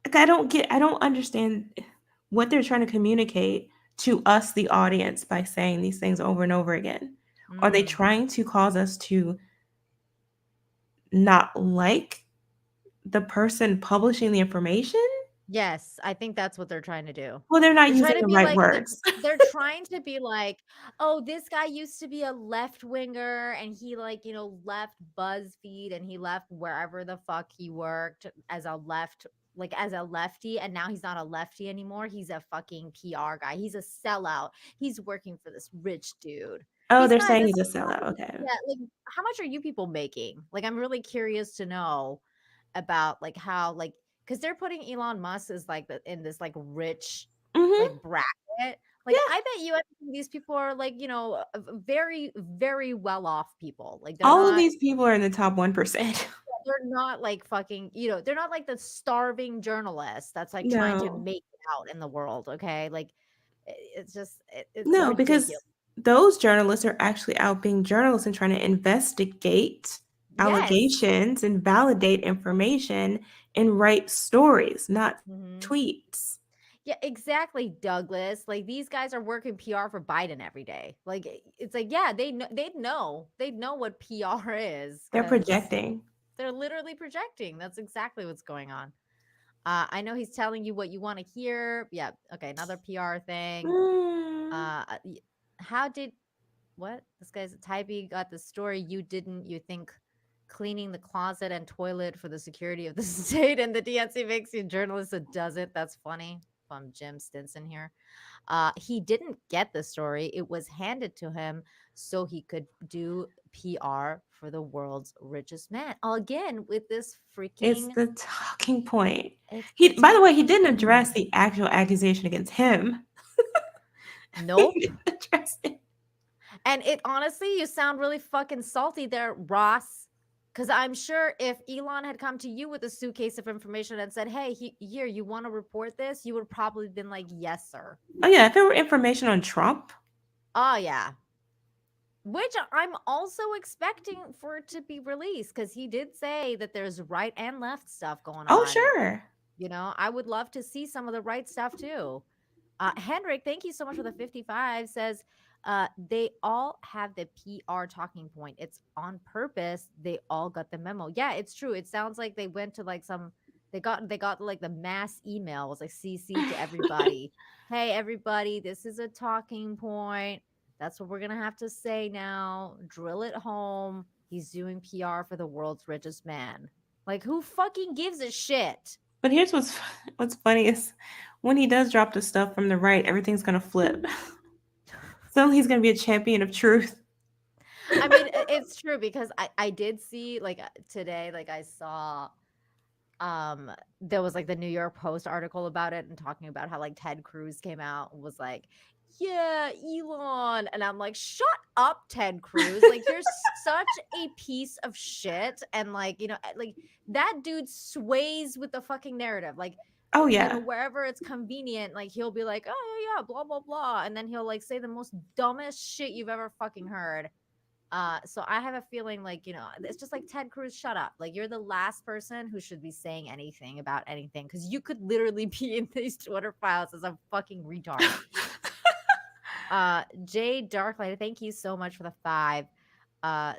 Like, I don't understand what they're trying to communicate to us, the audience, by saying these things over and over again. Are they trying to cause us to not like the person publishing the information? Yes, I think that's what they're trying to do. Well, they're not using the right words. They're trying to be like, oh, this guy used to be a left winger and he left BuzzFeed and he left wherever the fuck he worked as a lefty, and now he's not a lefty anymore. He's a fucking PR guy. He's a sellout. He's working for this rich dude. Oh, they're saying he's a sellout. Okay. Yeah, like, how much are you people making? Like, I'm really curious to know about like how, like, because they're putting Elon Musk as like in this like rich like bracket. Like, I bet you these people are like, very, very well off people. Like, all of these people are in the top 1%. they're not like fucking, they're not like the starving journalist that's like trying to make it out in the world. Okay. Like it's just, it's No, ridiculous. because those journalists are actually out being journalists and trying to investigate allegations and validate information and write stories, not tweets. Yeah, exactly, Douglas. Like these guys are working PR for Biden every day. Like it's like, yeah, they'd know what PR is. They're projecting. They're literally projecting. That's exactly what's going on. I know he's telling you what you want to hear. Yeah. Okay. Another PR thing. How did what this guy's Tybee got the story you didn't? You think cleaning the closet and toilet for the security of the state and the DNC makes you a journalist that doesn't? That's funny. From Jim Stinson here. He didn't get the story. It was handed to him so he could do PR for the world's richest man. Again, with this freaking. It's the talking point. By the way, he didn't address the actual accusation against him. Nope. And it honestly, you sound really fucking salty there, Ross. Because I'm sure if Elon had come to you with a suitcase of information and said, hey, here, you want to report this? You would have probably been like, yes, sir. Oh, yeah. If it were information on Trump. Oh, yeah. Which I'm also expecting for it to be released because he did say that there's right and left stuff going on. Oh, sure. I would love to see some of the right stuff too. Hendrik, thank you so much for the 55. Says they all have the PR talking point. It's on purpose. They all got the memo. Yeah, it's true. It sounds like they went to like they got like the mass emails, like CC to everybody. Hey, everybody, this is a talking point. That's what we're going to have to say now. Drill it home. He's doing PR for the world's richest man. Like, who fucking gives a shit? But here's what's funny is when he does drop the stuff from the right, everything's going to flip. So he's going to be a champion of truth. I mean, it's true because I did see like today, like I saw there was like the New York Post article about it and talking about how like Ted Cruz came out and was like, yeah, Elon. And I'm like, shut up, Ted Cruz. Like, you're such a piece of shit. And like, like that dude sways with the fucking narrative. Like, oh yeah, wherever it's convenient, like he'll be like, oh yeah, blah, blah, blah. And then he'll like say the most dumbest shit you've ever fucking heard. So I have a feeling like, it's just like Ted Cruz, shut up. Like you're the last person who should be saying anything about anything because you could literally be in these Twitter files as a fucking retard. Jay Darklight, thank you so much for the 5.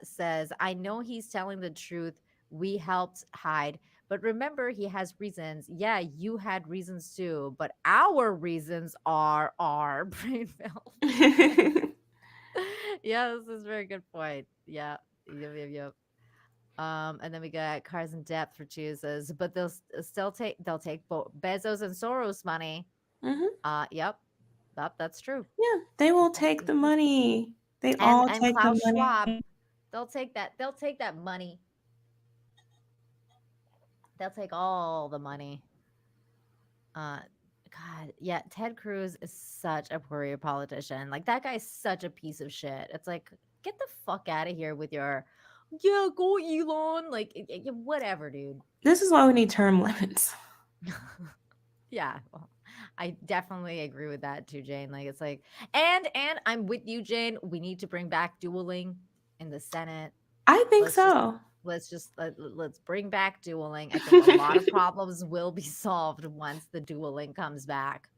Says, I know he's telling the truth. We helped hide. But remember, he has reasons. Yeah, you had reasons too. But our reasons are our brain filled. Yeah, this is a very good point. Yeah. Yep. And then we got Cars in Depth for chooses, but they'll take both Bezos and Soros money. Yep, that's true. Yeah, they will take the money. They all take Klaus the money. Schwab, they'll take that money. They'll take all the money. God, yeah, Ted Cruz is such a poor politician. Like that guy's such a piece of shit. It's like, get the fuck out of here with your, yeah, go Elon. Like, whatever, dude. This is why we need term limits. Yeah, well, I definitely agree with that too, Jane. Like, it's like, and I'm with you, Jane. We need to bring back dueling in the Senate. I think so. Let's bring back dueling. I think a lot of problems will be solved once the dueling comes back.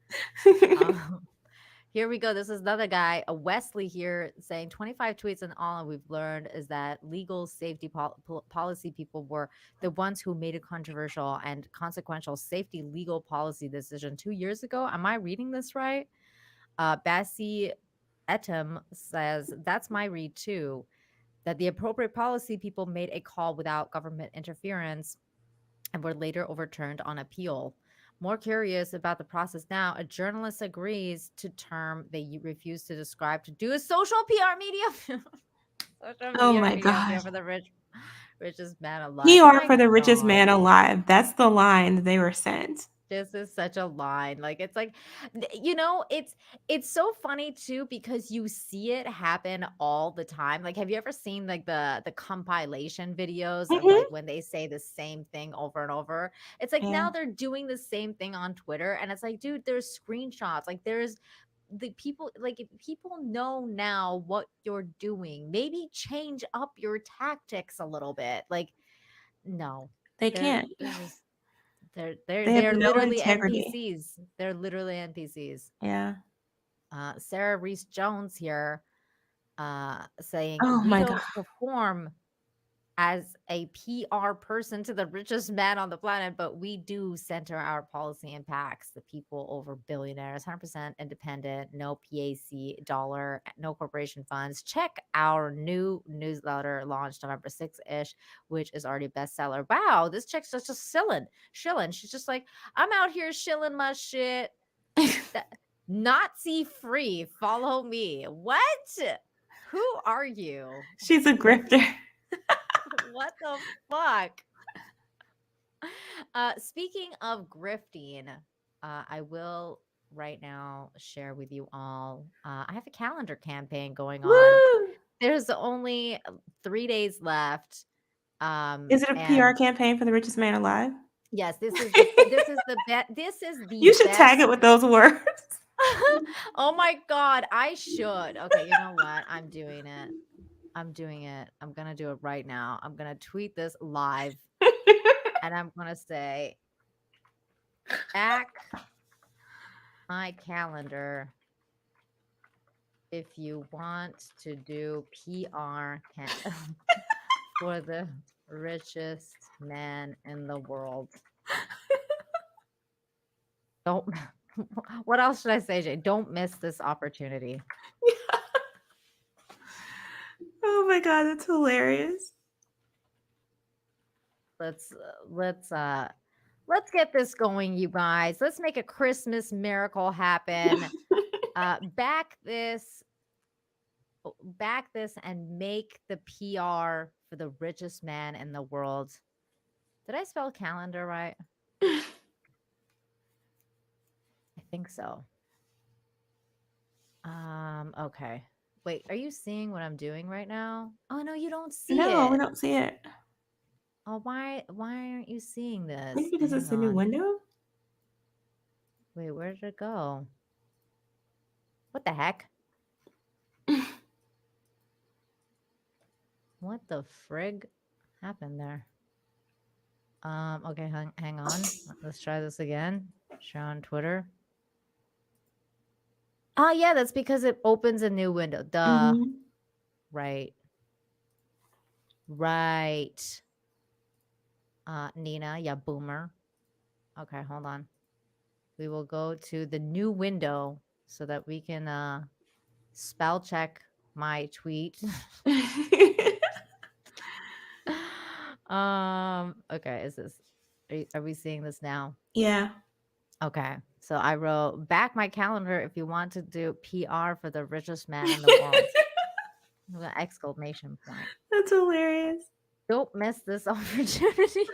Here we go. This is another guy, a Wesley here, saying 25 tweets and all we've learned is that legal safety policy people were the ones who made a controversial and consequential safety legal policy decision 2 years ago. Am I reading this right? Bassi Etem says, that's my read too, that the appropriate policy people made a call without government interference and were later overturned on appeal. More curious about the process now, a journalist agrees to term they refuse to describe to do a social PR media. Oh my God. For the richest man alive. PR for the richest man alive. That's the line they were sent. This is such a line. Like it's like, you know, it's so funny too because you see it happen all the time. Like, have you ever seen like the compilation videos of like when they say the same thing over and over? It's like now they're doing the same thing on Twitter, and it's like, dude, there's screenshots. Like there's the people, like if people know now what you're doing. Maybe change up your tactics a little bit. Like, no, They can't. they're just They have they're no literally integrity. NPCs. They're literally NPCs. Yeah. Sarah Reese Jones here saying Oh we my don't God. perform as a PR person to the richest man on the planet, but we do center our policy impacts the people over billionaires, 100% independent, no PAC dollar, no corporation funds. Check our new newsletter launched November 6th-ish, which is already a bestseller. Wow, this chick's just shilling. She's just like, I'm out here shilling my shit. Nazi free. Follow me. What? Who are you? She's a grifter. What the fuck? Speaking of grifting, I will right now share with you all. I have a calendar campaign going on. Woo! There's only 3 days left. Is it a PR campaign for the richest man alive? Yes, this is the You should tag best. it with those words. Oh my God, I should. Okay, you know what? I'm doing it. I'm gonna do it right now. I'm gonna tweet this live. And I'm gonna say, back my calendar if you want to do PR for the richest man in the world. Don't. What else should I say, Jay? Don't miss this opportunity. Oh my God, that's hilarious. Let's get this going, you guys. Let's make a Christmas miracle happen. Back this and make the PR for the richest man in the world. Did I spell calendar right? I think so. Okay. Wait, are you seeing what I'm doing right now? Oh no, you don't see it. No, we don't see it. Oh, why aren't you seeing this? Maybe because it's a new window? Wait, where did it go? What the heck? What the frig happened there? Okay, hang on. Let's try this again. Share on Twitter. Oh yeah, that's because it opens a new window. Duh. Mm-hmm. Right. Nina, yeah, boomer. Okay, hold on. We will go to the new window so that we can spell check my tweet. Okay, are we seeing this now? Yeah. Okay. So I wrote back my calendar if you want to do PR for the richest man in the world. With an exclamation point. That's hilarious. Don't miss this opportunity.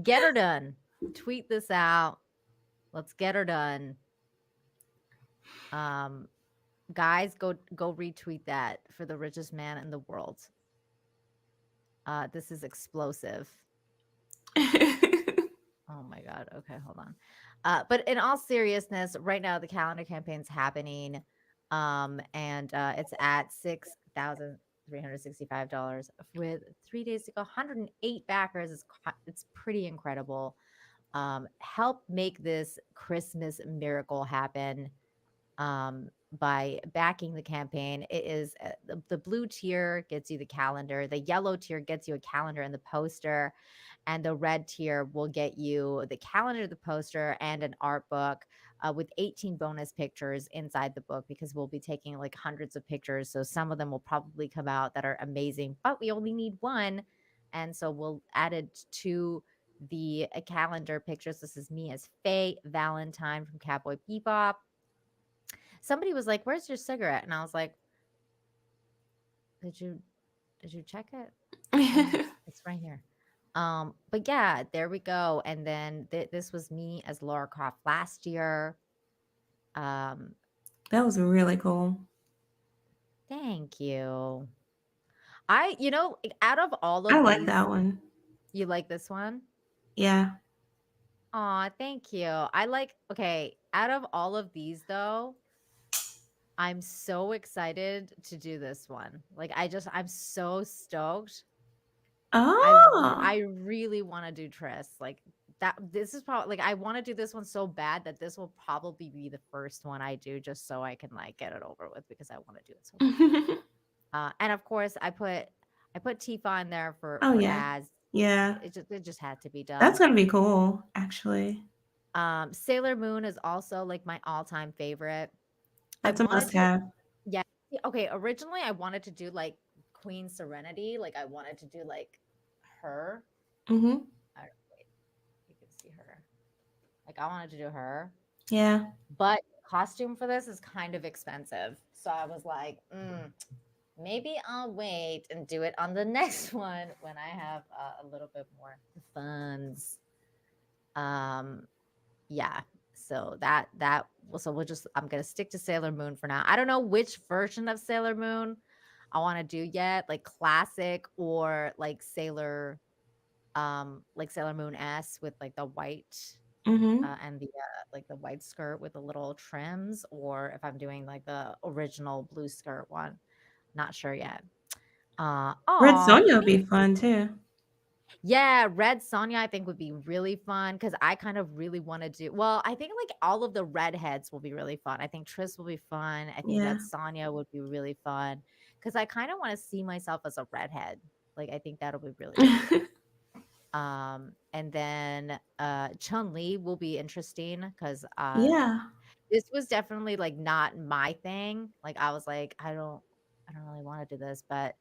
Get her done. Tweet this out. Let's get her done. Guys, go retweet that for the richest man in the world. This is explosive. Oh my God. Okay, hold on. But in all seriousness, right now the calendar campaign's happening. And it's at $6,365 with 3 days to go. 108 backers. It's pretty incredible. Help make this Christmas miracle happen by backing the campaign. It is the blue tier gets you the calendar, the yellow tier gets you a calendar and the poster, and the red tier will get you the calendar, the poster, and an art book with 18 bonus pictures inside the book, because we'll be taking like hundreds of pictures. So some of them will probably come out that are amazing, but we only need one. And so we'll add it to the calendar pictures. This is me as Faye Valentine from Cowboy Bebop. Somebody was like, "Where's your cigarette?" And I was like, "Did you check it? It's right here." But yeah, there we go. And then this was me as Lara Croft last year. That was really cool. Thank you. Out of all of I like these, that one. you like this one? Yeah. Aw, thank you. Okay, out of all of these though, I'm so excited to do this one. I'm so stoked. Oh. I really want to do Tris. This is probably I want to do this one so bad that this will probably be the first one I do just so I can get it over with because I want to do it so bad. And of course I put Tifa in there for yeah. Az. Yeah. It just had to be done. That's gonna be cool, actually. Sailor Moon is also my all-time favorite. That's a must-have. Yeah. Okay, originally I wanted to do Queen Serenity. I wanted to do her. Mm-hmm. Wait, you can see her. I wanted to do her. Yeah. But costume for this is kind of expensive. So I was like, maybe I'll wait and do it on the next one when I have a little bit more funds. Yeah. So I'm gonna stick to Sailor Moon for now. I don't know which version of Sailor Moon I want to do yet, classic or Sailor Moon S with the white and the white skirt with the little trims, or if I'm doing the original blue skirt one. Not sure yet. Red Sonja would be fun too. Yeah, Red Sonja I think would be really fun because I kind of really want to do. Well, I think all of the redheads will be really fun. I think Triss will be fun. I think Red Sonja would be really fun because I kind of want to see myself as a redhead. I think that'll be really good. And then Chun-Li will be interesting because this was definitely not my thing. I was like, I don't really want to do this, but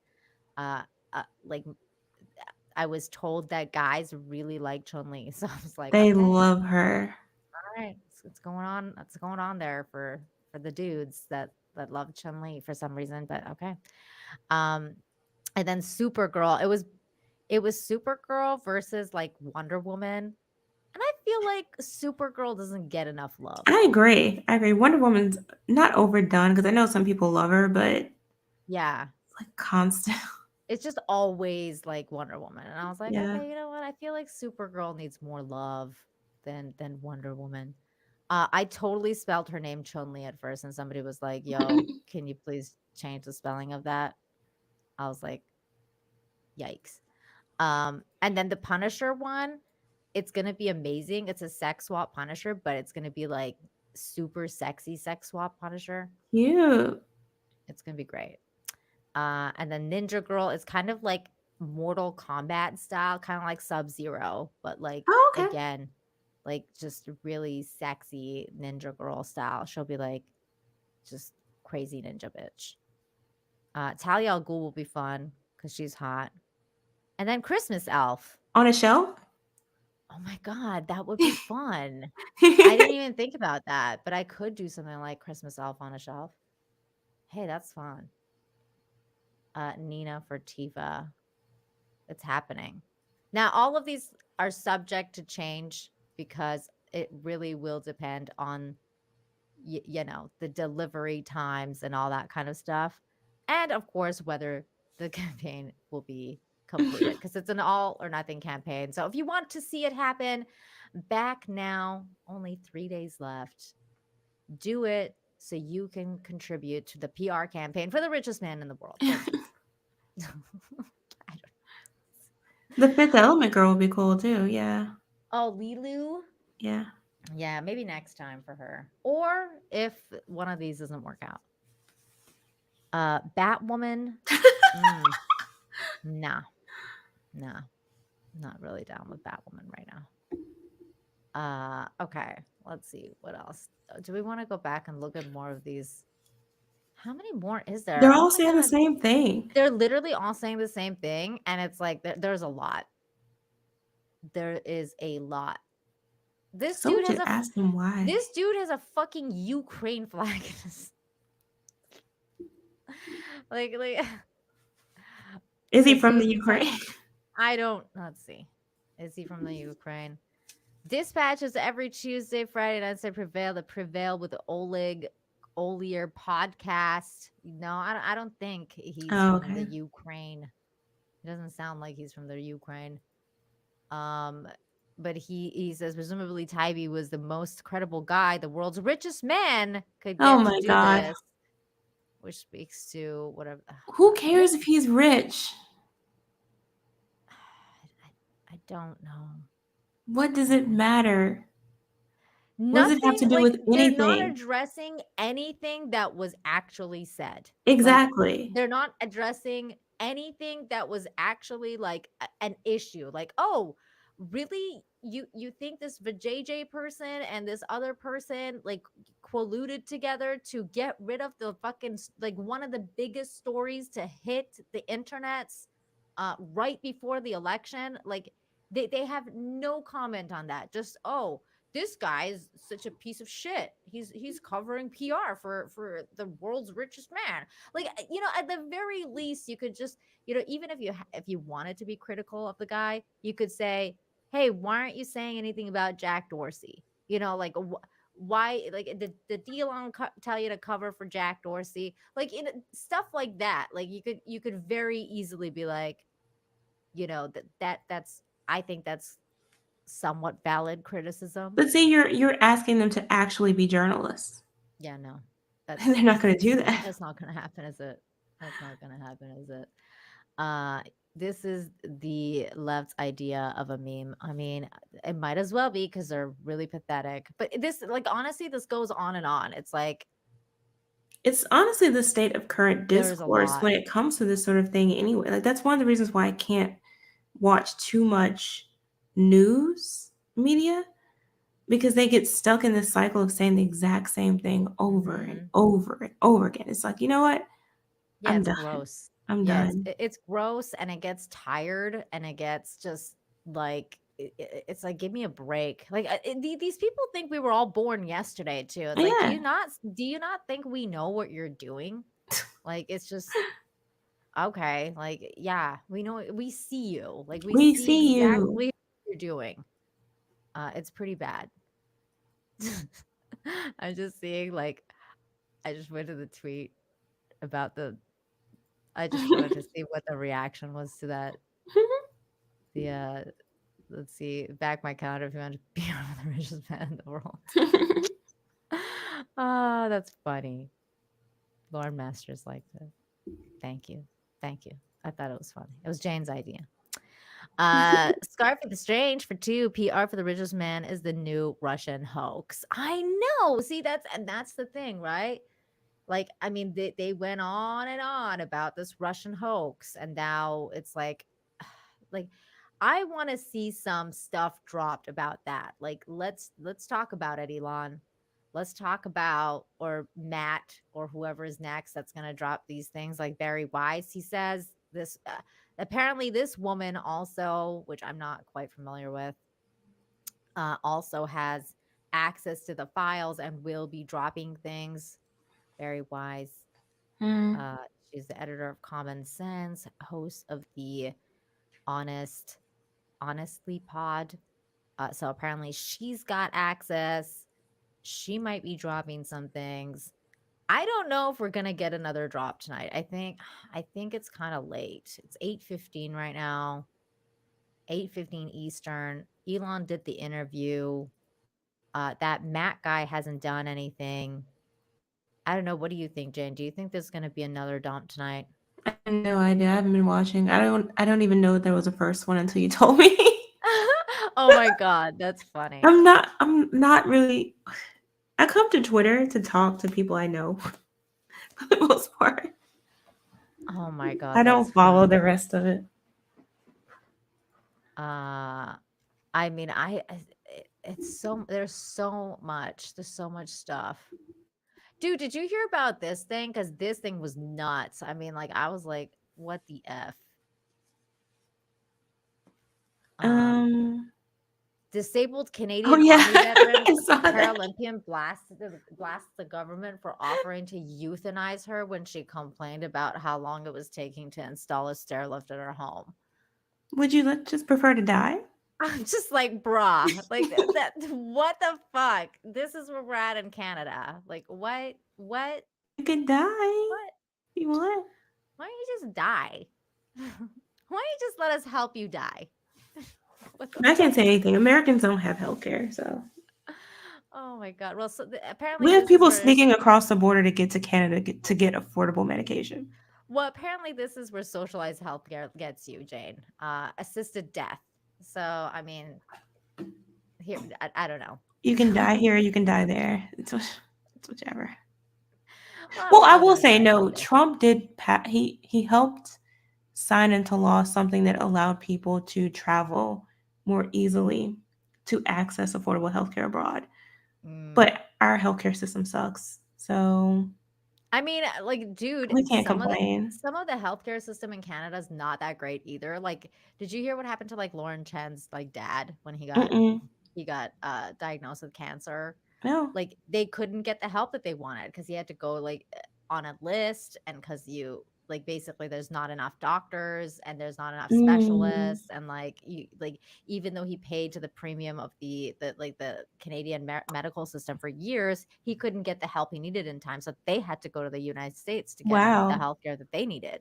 I was told that guys really like Chun-Li, so I was like, they okay, love her. All right, what's going on? What's going on there for the dudes that love Chun-Li for some reason? But okay. And then Supergirl. It was Supergirl versus Wonder Woman, and I feel like Supergirl doesn't get enough love. I agree. Wonder Woman's not overdone because I know some people love her, but yeah, constant. It's just always Wonder Woman, and I was like, Yeah. okay, you know what? I feel like Supergirl needs more love than Wonder Woman. I totally spelled her name Chun-Li at first, and somebody was like, "Yo, can you please change the spelling of that?" I was like, "Yikes!" And then the Punisher one, it's gonna be amazing. It's a sex swap Punisher, but it's gonna be super sexy sex swap Punisher. Cute. It's gonna be great. And then Ninja Girl is kind of like Mortal Kombat style, kind of like Sub-Zero, but again, just really sexy Ninja Girl style. She'll be just crazy ninja bitch. Talia al Ghul will be fun because she's hot. And then Christmas Elf. On a shelf? Oh my God, that would be fun. I didn't even think about that, but I could do something like Christmas Elf on a shelf. Hey, that's fun. Nina for Tifa. It's happening. Now, all of these are subject to change because it really will depend on, the delivery times and all that kind of stuff. And of course, whether the campaign will be completed because it's an all or nothing campaign. So if you want to see it happen, back now, only 3 days left. Do it so you can contribute to the PR campaign for the richest man in the world. Thank you. The Fifth Element girl would be cool too. Yeah. Oh, Lilu? Yeah. Yeah, maybe next time for her. Or if one of these doesn't work out. Batwoman. Nah. Not really down with Batwoman right now. Okay. Let's see. What else? Do we want to go back and look at more of these? How many more is there? They're all saying the same thing. They're literally all saying the same thing. And it's there's a lot. There is a lot. This dude has ask him why. This dude has a fucking Ukraine flag. Is he from the Ukraine? I don't. Let's see. Is he from the Ukraine? Dispatches every Tuesday, Friday nights. They prevail with the Oleg Olier podcast. No, I don't think he's from the Ukraine. It doesn't sound like he's from the Ukraine. But he says presumably Tybee was the most credible guy the world's richest man could get to do this, which speaks to whatever. Who cares if he's rich? I don't know. What does it matter? Nothing, what does it have to do with anything? They're not addressing anything that was actually said. Exactly. They're not addressing anything that was actually like an issue. Like, oh, really? You think this JJ person and this other person like colluded together to get rid of the fucking like one of the biggest stories to hit the internets right before the election? Like they have no comment on that. Just, oh, this guy's such a piece of shit. He's covering PR for the world's richest man. Like, at the very least, you could just, even if you wanted to be critical of the guy, you could say, hey, why aren't you saying anything about Jack Dorsey? Like why, like did Elon tell you to cover for Jack Dorsey? Like stuff like that. Like you could very easily be like, that's I think that's somewhat valid criticism. But see, you're asking them to actually be journalists. Yeah, no. They're not going to do that. That's not going to happen, is it? That's not going to happen, is it? This is the left's idea of a meme. I mean, it might as well be because they're really pathetic. But this, like, honestly, this goes on and on. It's like, it's honestly the state of current discourse when it comes to this sort of thing anyway. Like, that's one of the reasons why I can't watch too much news media, because they get stuck in this cycle of saying the exact same thing over and over and over again. It's like, you know what? Yeah, I'm it's done. gross. I'm done. It's gross, and it gets tired, and it gets just like it's like, give me a break. Like these people think we were all born yesterday too. It's like, do you not think we know what you're doing? Like, it's just okay. Like, yeah, we know, we see you. Like we see exactly what you're doing. It's pretty bad. I'm just seeing, like, I just went to the tweet about I just wanted to see what the reaction was to that. Let's see, back my calendar if you want to be one of the richest man in the world. Oh, that's funny. Lauren Masters liked it. Thank you. I thought it was funny. It was Jane's idea. Scarf for the Strange for 2. PR for the richest man is the new Russian hoax. I know. See, that's the thing, right? Like, I mean, they went on and on about this Russian hoax, and now it's like I want to see some stuff dropped about that. Like, let's talk about it, Elon. Let's talk about, or Matt, or whoever is next that's going to drop these things, like Barry Weiss. He says this, apparently this woman also, which I'm not quite familiar with, also has access to the files and will be dropping things. Very wise. She's the editor of Common Sense, host of the Honestly Pod. So apparently she's got access. She might be dropping some things. I don't know if we're gonna get another drop tonight. I think it's kind of late. It's 8:15 right now. 8:15 Eastern. Elon did the interview. That Matt guy hasn't done anything. I don't know. What do you think, Jane? Do you think there's gonna be another dump tonight? I have no idea. I haven't been watching. I don't even know there was a first one until you told me. Oh my god, that's funny. I'm not really. I come to Twitter to talk to people I know for the most part. Oh my god. I don't follow the rest of it. I mean, it's so, there's so much stuff. Dude, did you hear about this thing? Because this thing was nuts. I mean, like, I was like, what the F? Disabled Canadian Army veteran Paralympian blasts the government for offering to euthanize her when she complained about how long it was taking to install a stair lift at her home. Would you just prefer to die? I'm just like, bruh, like that. What the fuck? This is where we're at in Canada. Like, what? What? You can die. What? You want? Why don't you just die? Why don't you just let us help you die? I can't say anything. Americans don't have healthcare, so. Oh my god. Well, so apparently We have this people is where sneaking across the border to get to Canada to get affordable medication. Well, apparently this is where socialized healthcare gets you, Jane. Assisted death. So, I mean, here, I don't know. You can die here, you can die there. It's whichever. Well, I will say no. Trump did. He helped sign into law something that allowed people to travel more easily to access affordable healthcare abroad. But our healthcare system sucks. So I mean, like, dude, we can't some complain. of the healthcare system in Canada is not that great either. Like, did you hear what happened to like Lauren Chen's like dad when he got diagnosed with cancer? No. Like, they couldn't get the help that they wanted because he had to go like on a list, and because you like basically there's not enough doctors and there's not enough specialists, and like you like even though he paid to the premium of the Canadian medical system for years, he couldn't get the help he needed in time, so they had to go to the United States to get the healthcare that they needed,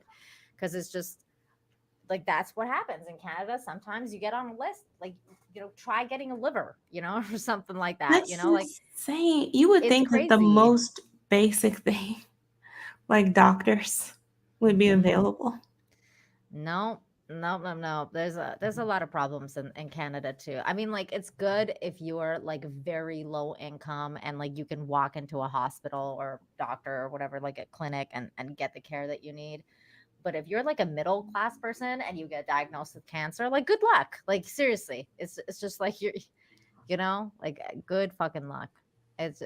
because it's just like that's what happens in Canada. Sometimes you get on a list, like, you know, try getting a liver, you know, or something like that. That's you know, like insane. You would think that the most basic thing, like doctors, would be available. No. There's a lot of problems in Canada too. I mean, like, it's good if you're like very low income and like you can walk into a hospital or doctor or whatever, like a clinic, and get the care that you need. But if you're like a middle class person and you get diagnosed with cancer, like, good luck. Like, seriously, it's just like you know, like, good fucking luck. It's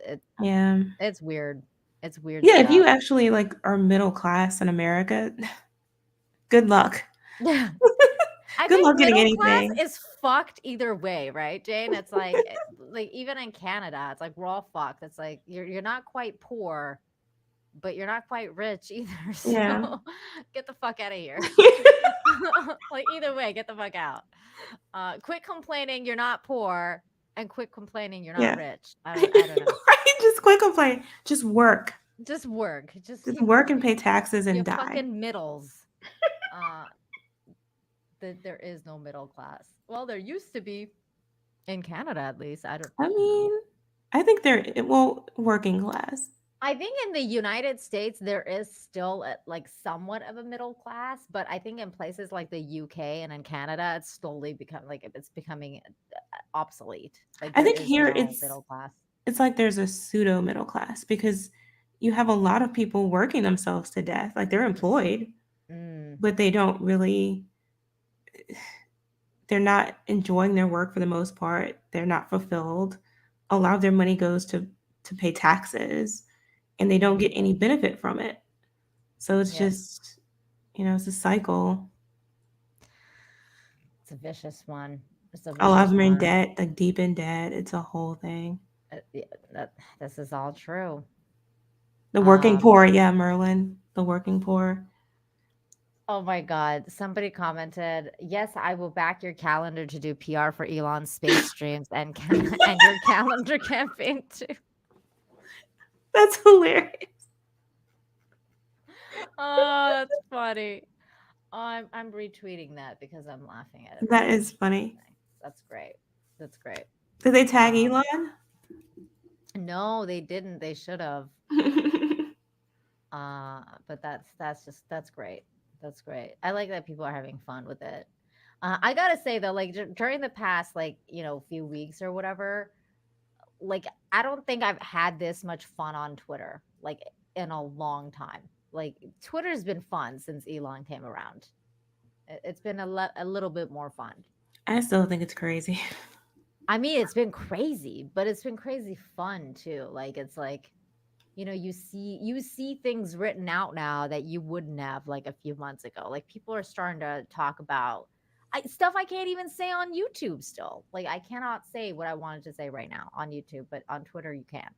weird. It's weird. Yeah, stuff. if you actually like are middle class in America, good luck. Yeah. I Good think luck getting middle class anything. is fucked either way, right, Jane? It's like like even in Canada, it's like we're all fucked. It's like you're not quite poor, but you're not quite rich either. So Yeah. get the fuck out of here. Like, either way, get the fuck out. Quit complaining you're not poor, and quit complaining you're not rich. I don't know. Right? Just quit complaining. Just work. Just work. Just work and pay taxes and die. Fucking middles. There is no middle class. Well, there used to be in Canada, at least. I mean, I think working class. I think in the United States there is still like somewhat of a middle class, but I think in places like the UK and in Canada, it's slowly becoming obsolete. Like, I think here it's middle class. It's like there's a pseudo middle class because you have a lot of people working themselves to death. Like, they're employed, but they don't really. They're not enjoying their work for the most part. They're not fulfilled. A lot of their money goes to pay taxes, and they don't get any benefit from it. So it's just, it's a cycle. It's a vicious one. A lot of them are in debt, like deep in debt. It's a whole thing. This is all true. The working poor, Merlin. The working poor. Oh my God. Somebody commented, yes, I will back your calendar to do PR for Elon's space streams and your calendar campaign too. That's hilarious. Oh, that's funny. Oh, I'm retweeting that because I'm laughing at it. That is funny. That's great. That's great. Did they tag Elon? No, they didn't. They should have. But that's great. That's great. I like that people are having fun with it. I gotta say though, like during the past, few weeks or whatever, like I don't think I've had this much fun on Twitter like in a long time. Like, Twitter's been fun since Elon came around. It's been a little bit more fun. I still think it's crazy. I mean, it's been crazy, but it's been crazy fun too. Like, it's like, you see things written out now that you wouldn't have like a few months ago. Like, people are starting to talk about stuff I can't even say on YouTube still. Like, I cannot say what I wanted to say right now on YouTube, but on Twitter you can.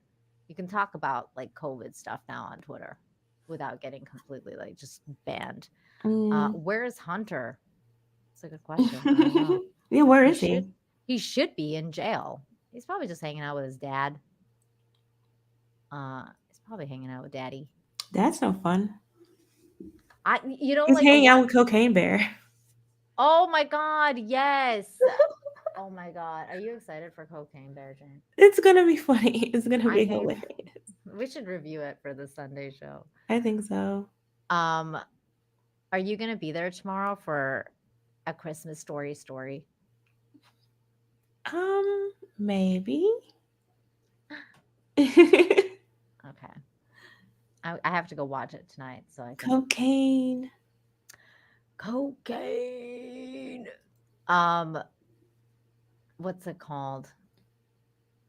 You can talk about like COVID stuff now on Twitter without getting completely like just banned. Where is Hunter? It's a good question. I don't know. Yeah, where is he? He should be in jail. He's probably just hanging out with his dad. He's probably hanging out with daddy. That's no fun. You know, He's like hanging out with Cocaine Bear. Oh my God, yes. Oh my God. Are you excited for Cocaine Bear, Jane? It's gonna be funny. It's gonna be hilarious. We should review it for the Sunday show. I think so. Are you gonna be there tomorrow for a Christmas story? Maybe. Okay. I have to go watch it tonight, so I think. Cocaine. What's it called?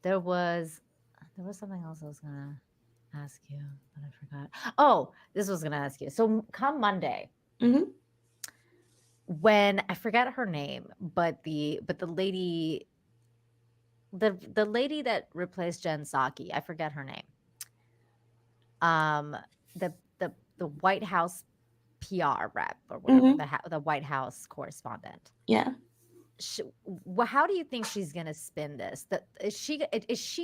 There was something else I was gonna ask you, but I forgot. Oh, this was gonna ask you. So come Monday, when I forget her name, but the lady, the lady that replaced Jen Psaki, I forget her name. The White House PR rep or whatever, the White House correspondent. Yeah. How do you think she's gonna spin this? Is she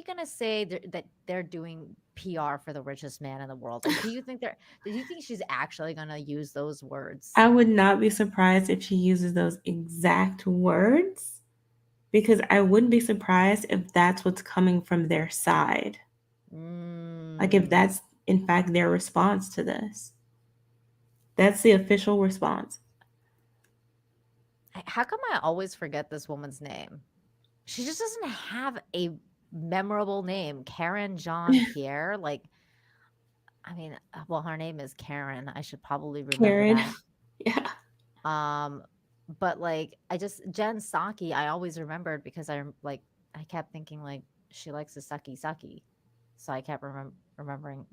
gonna say that they're doing PR for the richest man in the world? Or do you think she's actually gonna use those words? I would not be surprised if she uses those exact words, because I wouldn't be surprised if that's what's coming from their side. Like if that's in fact their response to this. That's the official response. How come I always forget this woman's name? She just doesn't have a memorable name. Karen Jean-Pierre. Like, I mean, well, her name is Karen. I should probably remember that. Yeah. But like, Jen Psaki, I always remembered because I kept thinking like she likes to sucky. So I kept remembering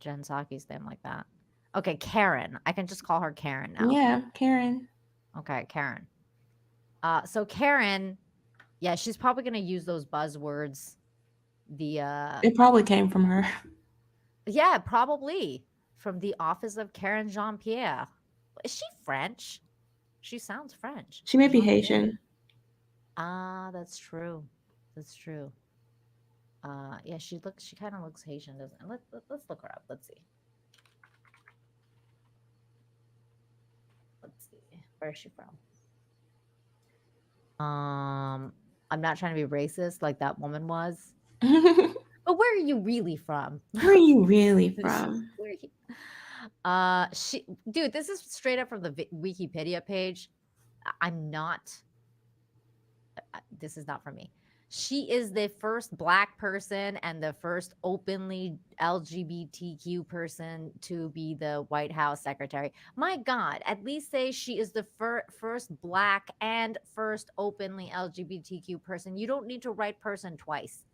Jen Psaki's name like that. Okay, Karen. I can just call her Karen now. Yeah, Karen. Okay, Karen. So Karen, yeah, she's probably gonna use those buzzwords. It probably came from her. Yeah, probably from the office of Karen Jean-Pierre. Is she French? She sounds French. She may be Haitian. That's true. That's true. Yeah, she kind of looks Haitian, doesn't it? Let's look her up. Let's see. Where is she from? I'm not trying to be racist like that woman was. But where are you really from? Where are you really from? Dude, this is straight up from the Wikipedia page. This is not for me. She is the first Black person and the first openly LGBTQ person to be the White House secretary. My God, at least say she is the first Black and first openly LGBTQ person. You don't need to write person twice.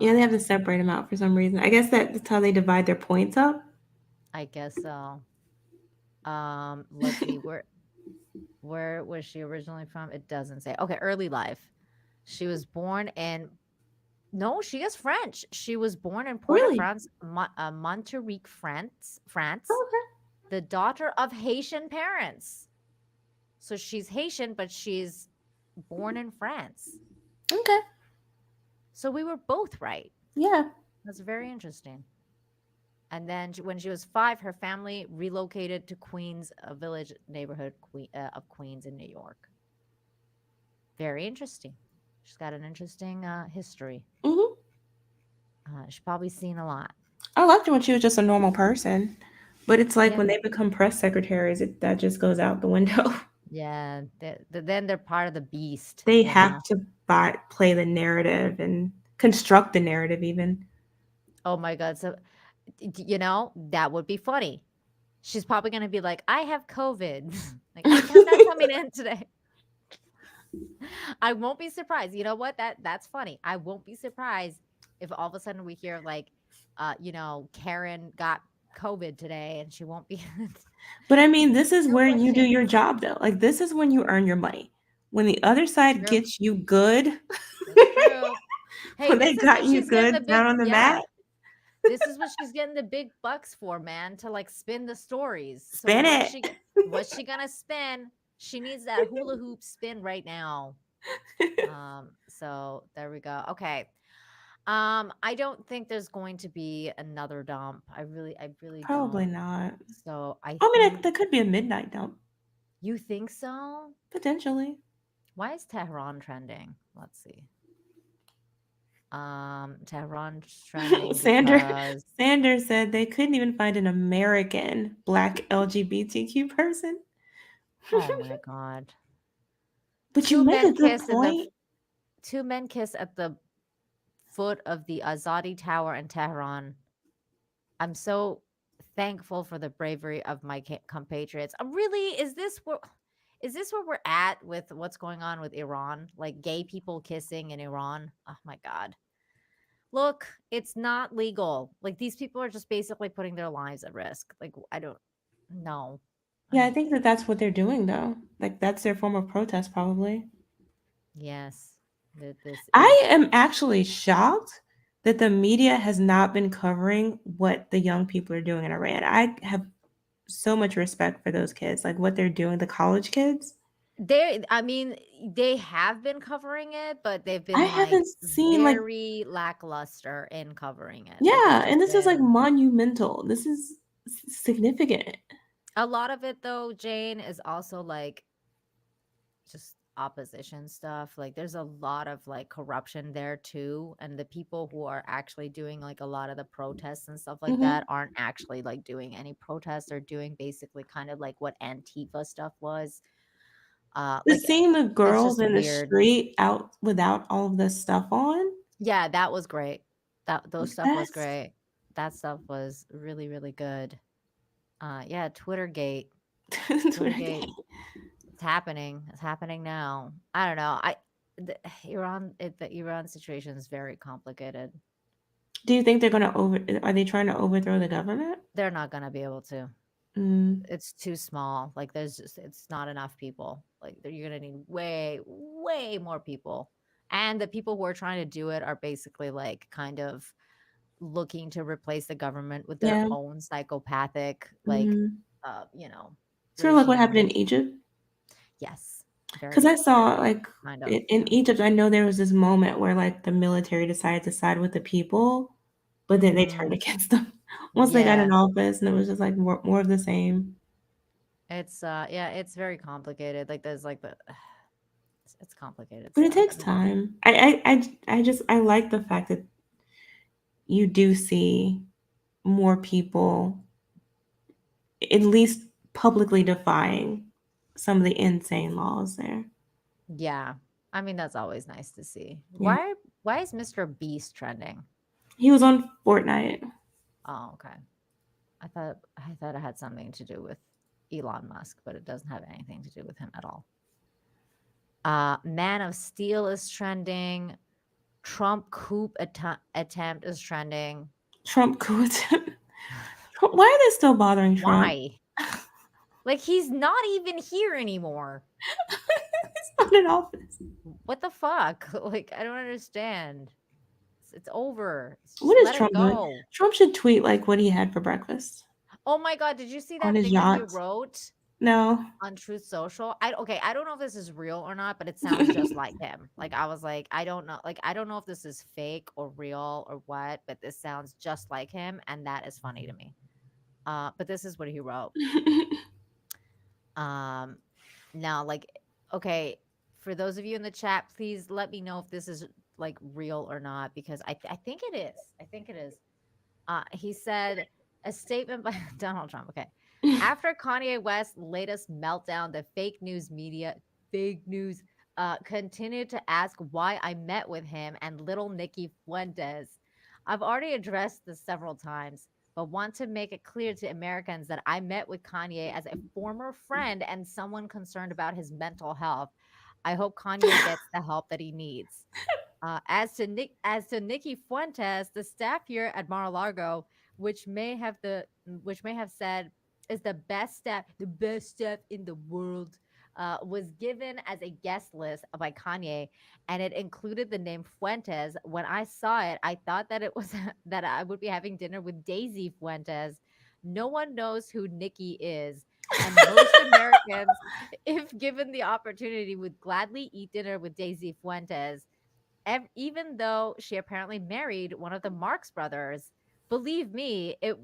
Yeah, they have to separate them out for some reason. I guess that's how they divide their points up. I guess so. Let's see, where was she originally from? It doesn't say. Okay, early life. She was born in. No, she is French. She was born in Port-au-Prince, Monterique, France. Okay. The daughter of Haitian parents. So she's Haitian, but she's born in France. Okay. So we were both right. Yeah. That's very interesting. And then when she was 5, her family relocated to Queens, a village neighborhood of Queens in New York. Very interesting. She's got an interesting history. She's probably seen a lot. I loved it when she was just a normal person. But it's like when they become press secretaries, that just goes out the window. Yeah. Then they're part of the beast. They have to play the narrative and construct the narrative even. Oh my God. So, that would be funny. She's probably going to be like, I have COVID. Like, I'm not coming in today. I won't be surprised. You know what? That's funny. I won't be surprised if all of a sudden we hear like, Karen got COVID today and she won't be. But I mean, this is where you do your job though. Like this is when you earn your money. When the other side gets you good. That's true. Hey, when they got you good down on the mat. This is what she's getting the big bucks for, man, to like spin the stories. Spin it. What's she gonna spin? She needs that hula hoop spin right now. So there we go. Okay. I don't think there's going to be another dump. I really Probably don't. not. So I I mean, think there could be a midnight dump. you think so? Potentially. Why is Tehran trending? Let's see. Tehran's trending because Sanders said they couldn't even find an American Black LGBTQ person. oh my god. But you make a good point. Two men kiss at the foot of the Azadi Tower in Tehran. I'm so thankful for the bravery of my compatriots. Really, is this where we're at with what's going on with Iran? Like gay people kissing in Iran? Oh my god. Look, it's not legal. Like these people are just basically putting their lives at risk. Like I don't know. Yeah, I think that that's what they're doing, though. Like that's their form of protest, probably. Yes, this I am actually shocked that the media has not been covering what the young people are doing in Iran. I have so much respect for those kids, like what they're doing, the college kids. I mean, they have been covering it, but they've I been like haven't seen like very lackluster in covering it. Like yeah, it's and just this is like been monumental. This is significant. a lot of it though, Jane, is also like just opposition stuff. Like there's a lot of like corruption there too. And the people who are actually doing like a lot of the protests and stuff like Mhm. that aren't actually like doing any protests or doing basically kind of like what Antifa stuff was. But Like seeing the it's girls just in the weird. street out without all of this stuff on, Yeah, that was great. Those like stuff was that's great. That stuff was really, really good. Yeah, Twittergate. Twittergate. It's happening. It's happening now. I don't know. The Iran situation is very complicated. Do you think they're gonna are they trying to overthrow the government? They're not gonna be able to. Mm. It's too small. Like it's not enough people. Like you're gonna need way, way more people. And the people who are trying to do it are basically like kind of looking to replace the government with their Yeah. own psychopathic, like, Mhm. Sort of like what happened regime. in Egypt. Yes, Because I very, saw very like kind of, in yeah. Egypt, I know there was this moment where like the military decided to side with the people, but then they turned Mhm. against them once they got in Yeah. office, and it was just like more of the same. It's yeah, it's very complicated. Like there's like the it's complicated But it stuff. takes time. I like the fact that you do see more people at least publicly defying some of the insane laws there. Yeah. I mean, that's always nice to see. Yeah. Why is Mr. Beast trending? He was on Fortnite. Oh, okay. I thought it had something to do with Elon Musk, but it doesn't have anything to do with him at all. Man of Steel is trending. Trump coup attempt is trending. Trump coup attempt. Why are they still bothering Trump? Why? Like he's not even here anymore. He's not in office. What the fuck? Like I don't understand. It's over. Just What is let it Trump doing? go. Trump should tweet like what he had for breakfast Oh my god, did you see on that his thing that he yacht. wrote No. on Truth Social? I don't know if this is real or not, but it sounds just like him. Like I was like, I don't know. Like I don't know if this is fake or real or what, but this sounds just like him, and that is funny to me. But this is what he wrote. Now, like, okay, for those of you in the chat, please let me know if this is like real or not, because I think it is. I think it is. He said a statement by Donald Trump. Okay. After Kanye West's latest meltdown, the fake news continued to ask why I met with him and little Nikki Fuentes. I've already addressed this several times, but want to make it clear to Americans that I met with Kanye as a former friend and someone concerned about his mental health. I hope Kanye gets the help that he needs. As to Nikki Fuentes, the staff here at Mar-a-Lago, which may have said is the best staff in the world, was given as a guest list by Kanye, and it included the name Fuentes. When I saw it, I thought that it was that I would be having dinner with Daisy Fuentes. No one knows who Nikki is. And most Americans, if given the opportunity, would gladly eat dinner with Daisy Fuentes, even though she apparently married one of the Marx brothers. Believe me, it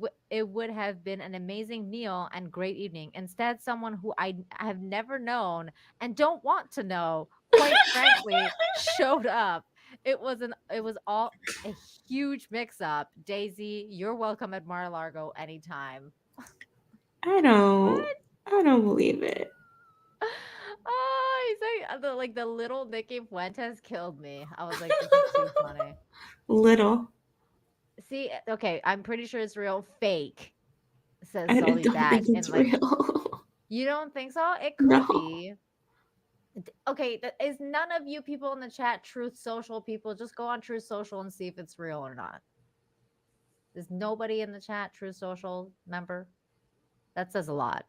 would have been an amazing meal and great evening. Instead, someone who I have never known and don't want to know, quite frankly, showed up. It was all a huge mix up. Daisy, you're welcome at Mar-a-Lago anytime. I don't believe it. Oh, he's like the little Nicky Fuentes killed me. I was like, this is too funny. Little. See, okay, I'm pretty sure it's real. Fake, says I Sully don't back. think it's And like, real. you don't think so? It could No. be. Okay, is none of you people in the chat Truth Social people? Just go on Truth Social and see if it's real or not. Is nobody in the chat Truth Social member? That says a lot.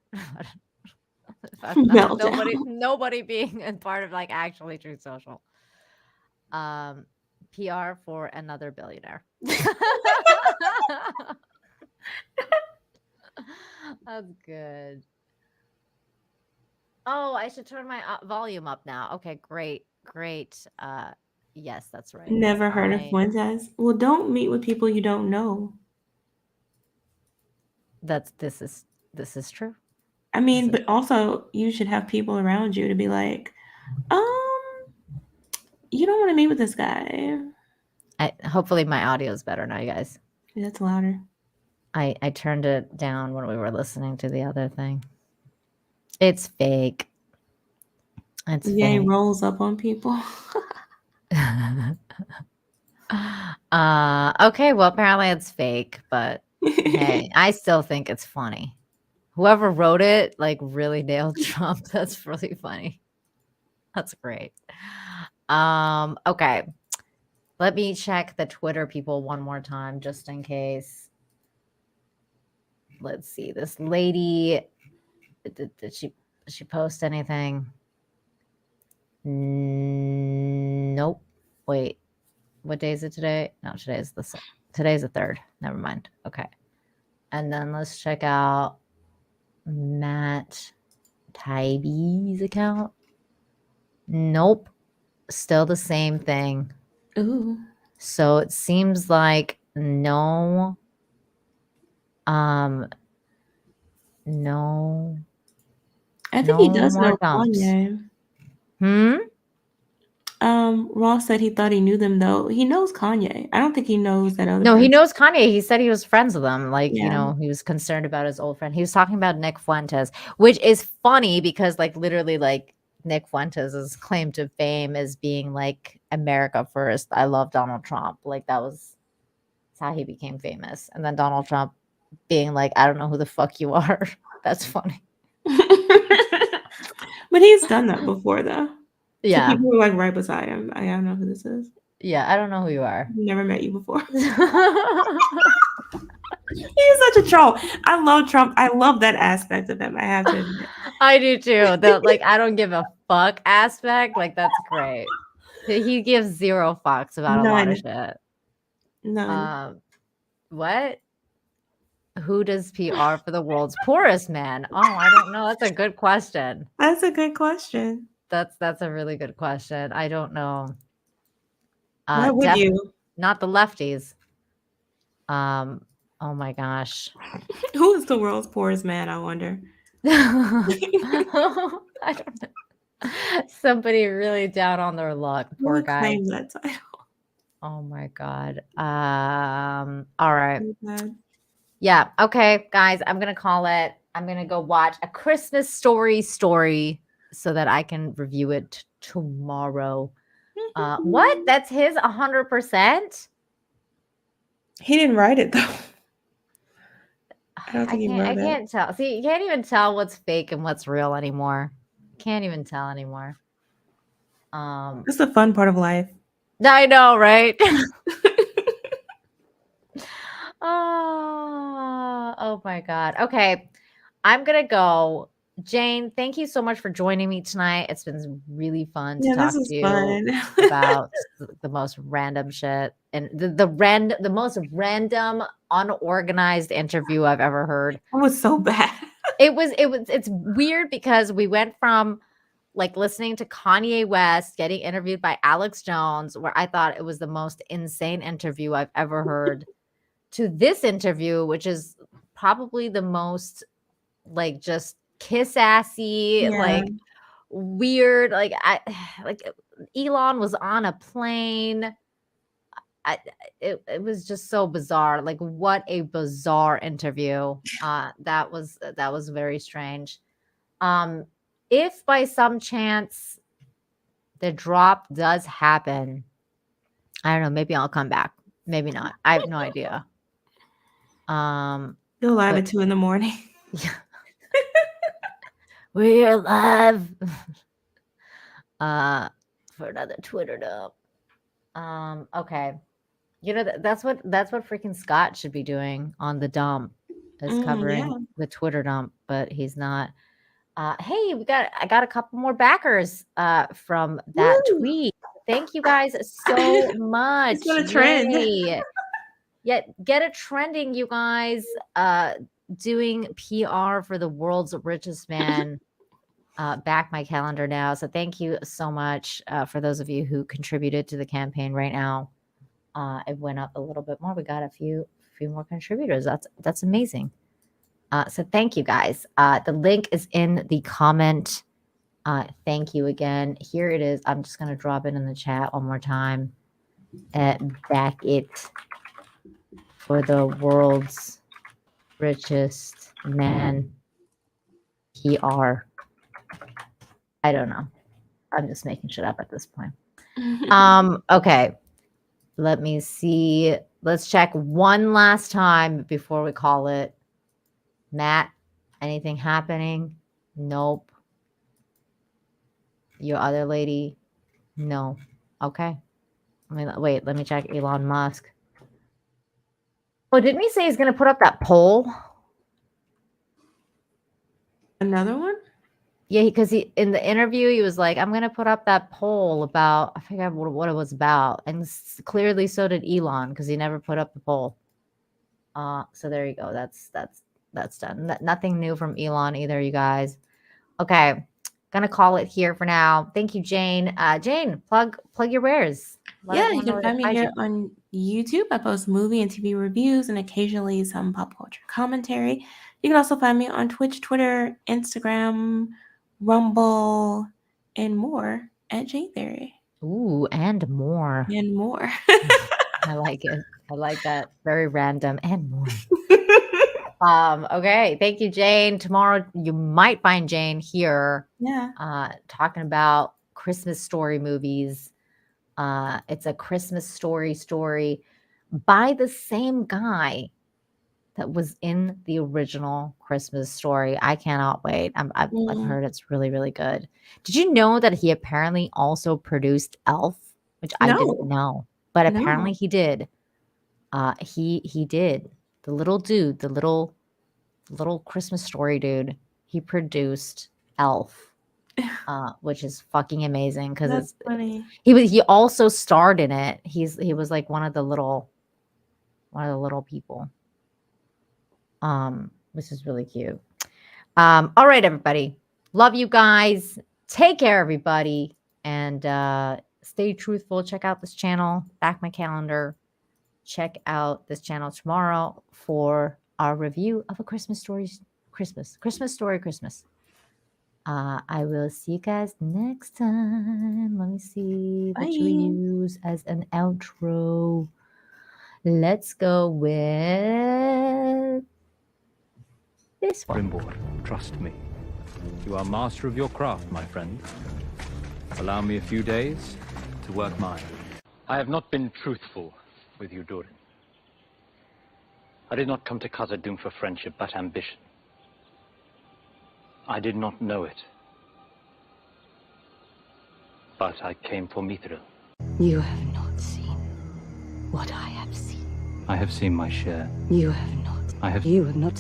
Nobody being a part of like actually Truth Social. PR for another billionaire. That's good. Oh, I should turn my volume up now. Okay, great. Yes, that's right. Never heard of Fuentes. Well, don't meet with people you don't know. This is true. I mean, but also you should have people around you to be like, you don't want to meet with this guy. Hopefully my audio is better now, you guys. That's louder. I turned it down when we were listening to the other thing. It's fake. It's Yay fake. rolls up on people. Okay, well apparently it's fake, but hey, I still think it's funny. Whoever wrote it like really nailed Trump. That's really funny. That's great. Okay. Let me check the Twitter people one more time just in case. Let's see. This lady, did she post anything? Nope. Wait. What day is it today? No, today's the 3rd. Never mind. Okay. And then let's check out Matt Tybie's account. Nope. Still the same thing. Ooh. So it seems like no. No. I think he does know Kanye. Ross said he thought he knew them though. He knows Kanye. I don't think he knows that other. No, he knows Kanye. He said he was friends with him. Like, Yeah. you know, he was concerned about his old friend. He was talking about Nick Fuentes, which is funny because like literally like Nick Fuentes' claim to fame is being like America first. I love Donald Trump. Like that's how he became famous. And then Donald Trump being like, I don't know who the fuck you are. That's funny. But he's done that before though. Yeah. So people were like right beside him. I don't know who this is. Yeah, I don't know who you are. Never met you before. He's such a troll. I love Trump. I love that aspect of him. I have to admit. I do too. The like I don't give a fuck aspect. Like that's great. He gives zero fucks about a lot of shit. None. What? Who does PR for the world's poorest man? Oh, I don't know. That's a good question. That's a good question. That's a really good question. I don't know. Why would you? Not the lefties. Oh my gosh. Who is the world's poorest man? I wonder. I don't know. Somebody really down on their luck. Poor guy. Claim that title. Oh my god. All right. Yeah. Okay, guys. I'm gonna call it. I'm gonna go watch A Christmas Story so that I can review it tomorrow. What? That's his 100%? He didn't write it though. I don't think he wrote it. I can't tell. See, you can't even tell what's fake and what's real anymore. Can't even tell anymore. It's the fun part of life. I know, right? Oh my god. Okay. I'm gonna go. Jane, thank you so much for joining me tonight. It's been really fun to talk to you about the most random shit and the most random, unorganized interview I've ever heard. That was so bad. It's weird because we went from like listening to Kanye West getting interviewed by Alex Jones, where I thought it was the most insane interview I've ever heard, to this interview, which is probably the most like just kiss assy, like weird. Like Elon was on a plane. It was just so bizarre. Like, what a bizarre interview. That was very strange. If by some chance the drop does happen, I don't know, maybe I'll come back. Maybe not. I have no idea. You're live at 2 a.m. Yeah. We're live. For another Twitter dump. Okay. You know, that's what freaking Scott should be doing on the dump, is covering the Twitter dump, but he's not. Hey, I got a couple more backers from that tweet. Thank you guys so much. It's gonna trend. Yay. Yeah, get it trending, you guys. Doing PR for the world's richest man. Back my calendar now. So thank you so much for those of you who contributed to the campaign right now. It went up a little bit more. We got a few more contributors. That's amazing. So thank you guys. The link is in the comment. Thank you again. Here it is. I'm just going to drop it in the chat one more time. Back it for the world's richest man. PR. I don't know. I'm just making shit up at this point. Okay. Let me see. Let's check one last time before we call it. Matt, anything happening? Nope. Your other lady? No. Okay. Let me check Elon Musk. Oh, didn't he say he's going to put up that poll? Another one? Yeah, because he in the interview he was like, "I'm going to put up that poll about," I forget what it was about, and clearly so did Elon, because he never put up the poll. So there you go. That's done. Nothing new from Elon either, you guys. Okay, gonna call it here for now. Thank you, Jane. Jane, plug your wares. Yeah, you can find me here on YouTube. I post movie and TV reviews and occasionally some pop culture commentary. You can also find me on Twitch, Twitter, Instagram, Rumble, and more at Jane Theory. Ooh, and more. And more. I like it. I like that. Very random and more. Okay. Thank you, Jane. Tomorrow you might find Jane here. Yeah. Talking about Christmas story movies. It's a Christmas story by the same guy that was in the original Christmas Story. I cannot wait. I've heard it's really, really good. Did you know that he apparently also produced Elf, which I didn't know, but apparently he did. He did. The little dude, the little Christmas Story dude, he produced Elf, which is fucking amazing because it's funny. He also starred in it. He was like one of the little people. Which is really cute. All right, everybody. Love you guys. Take care, everybody. And stay truthful. Check out this channel. Back my calendar. Check out this channel tomorrow for our review of A Christmas Story Christmas. I will see you guys next time. Let me see what you use as an outro. Let's go with this one. Grimboard, trust me. You are master of your craft, my friend. Allow me a few days to work mine. I have not been truthful with you, Durin. I did not come to Khazad-dûm for friendship, but ambition. I did not know it. But I came for Mithril. You have not seen what I have seen. I have seen my share. You have not. You have not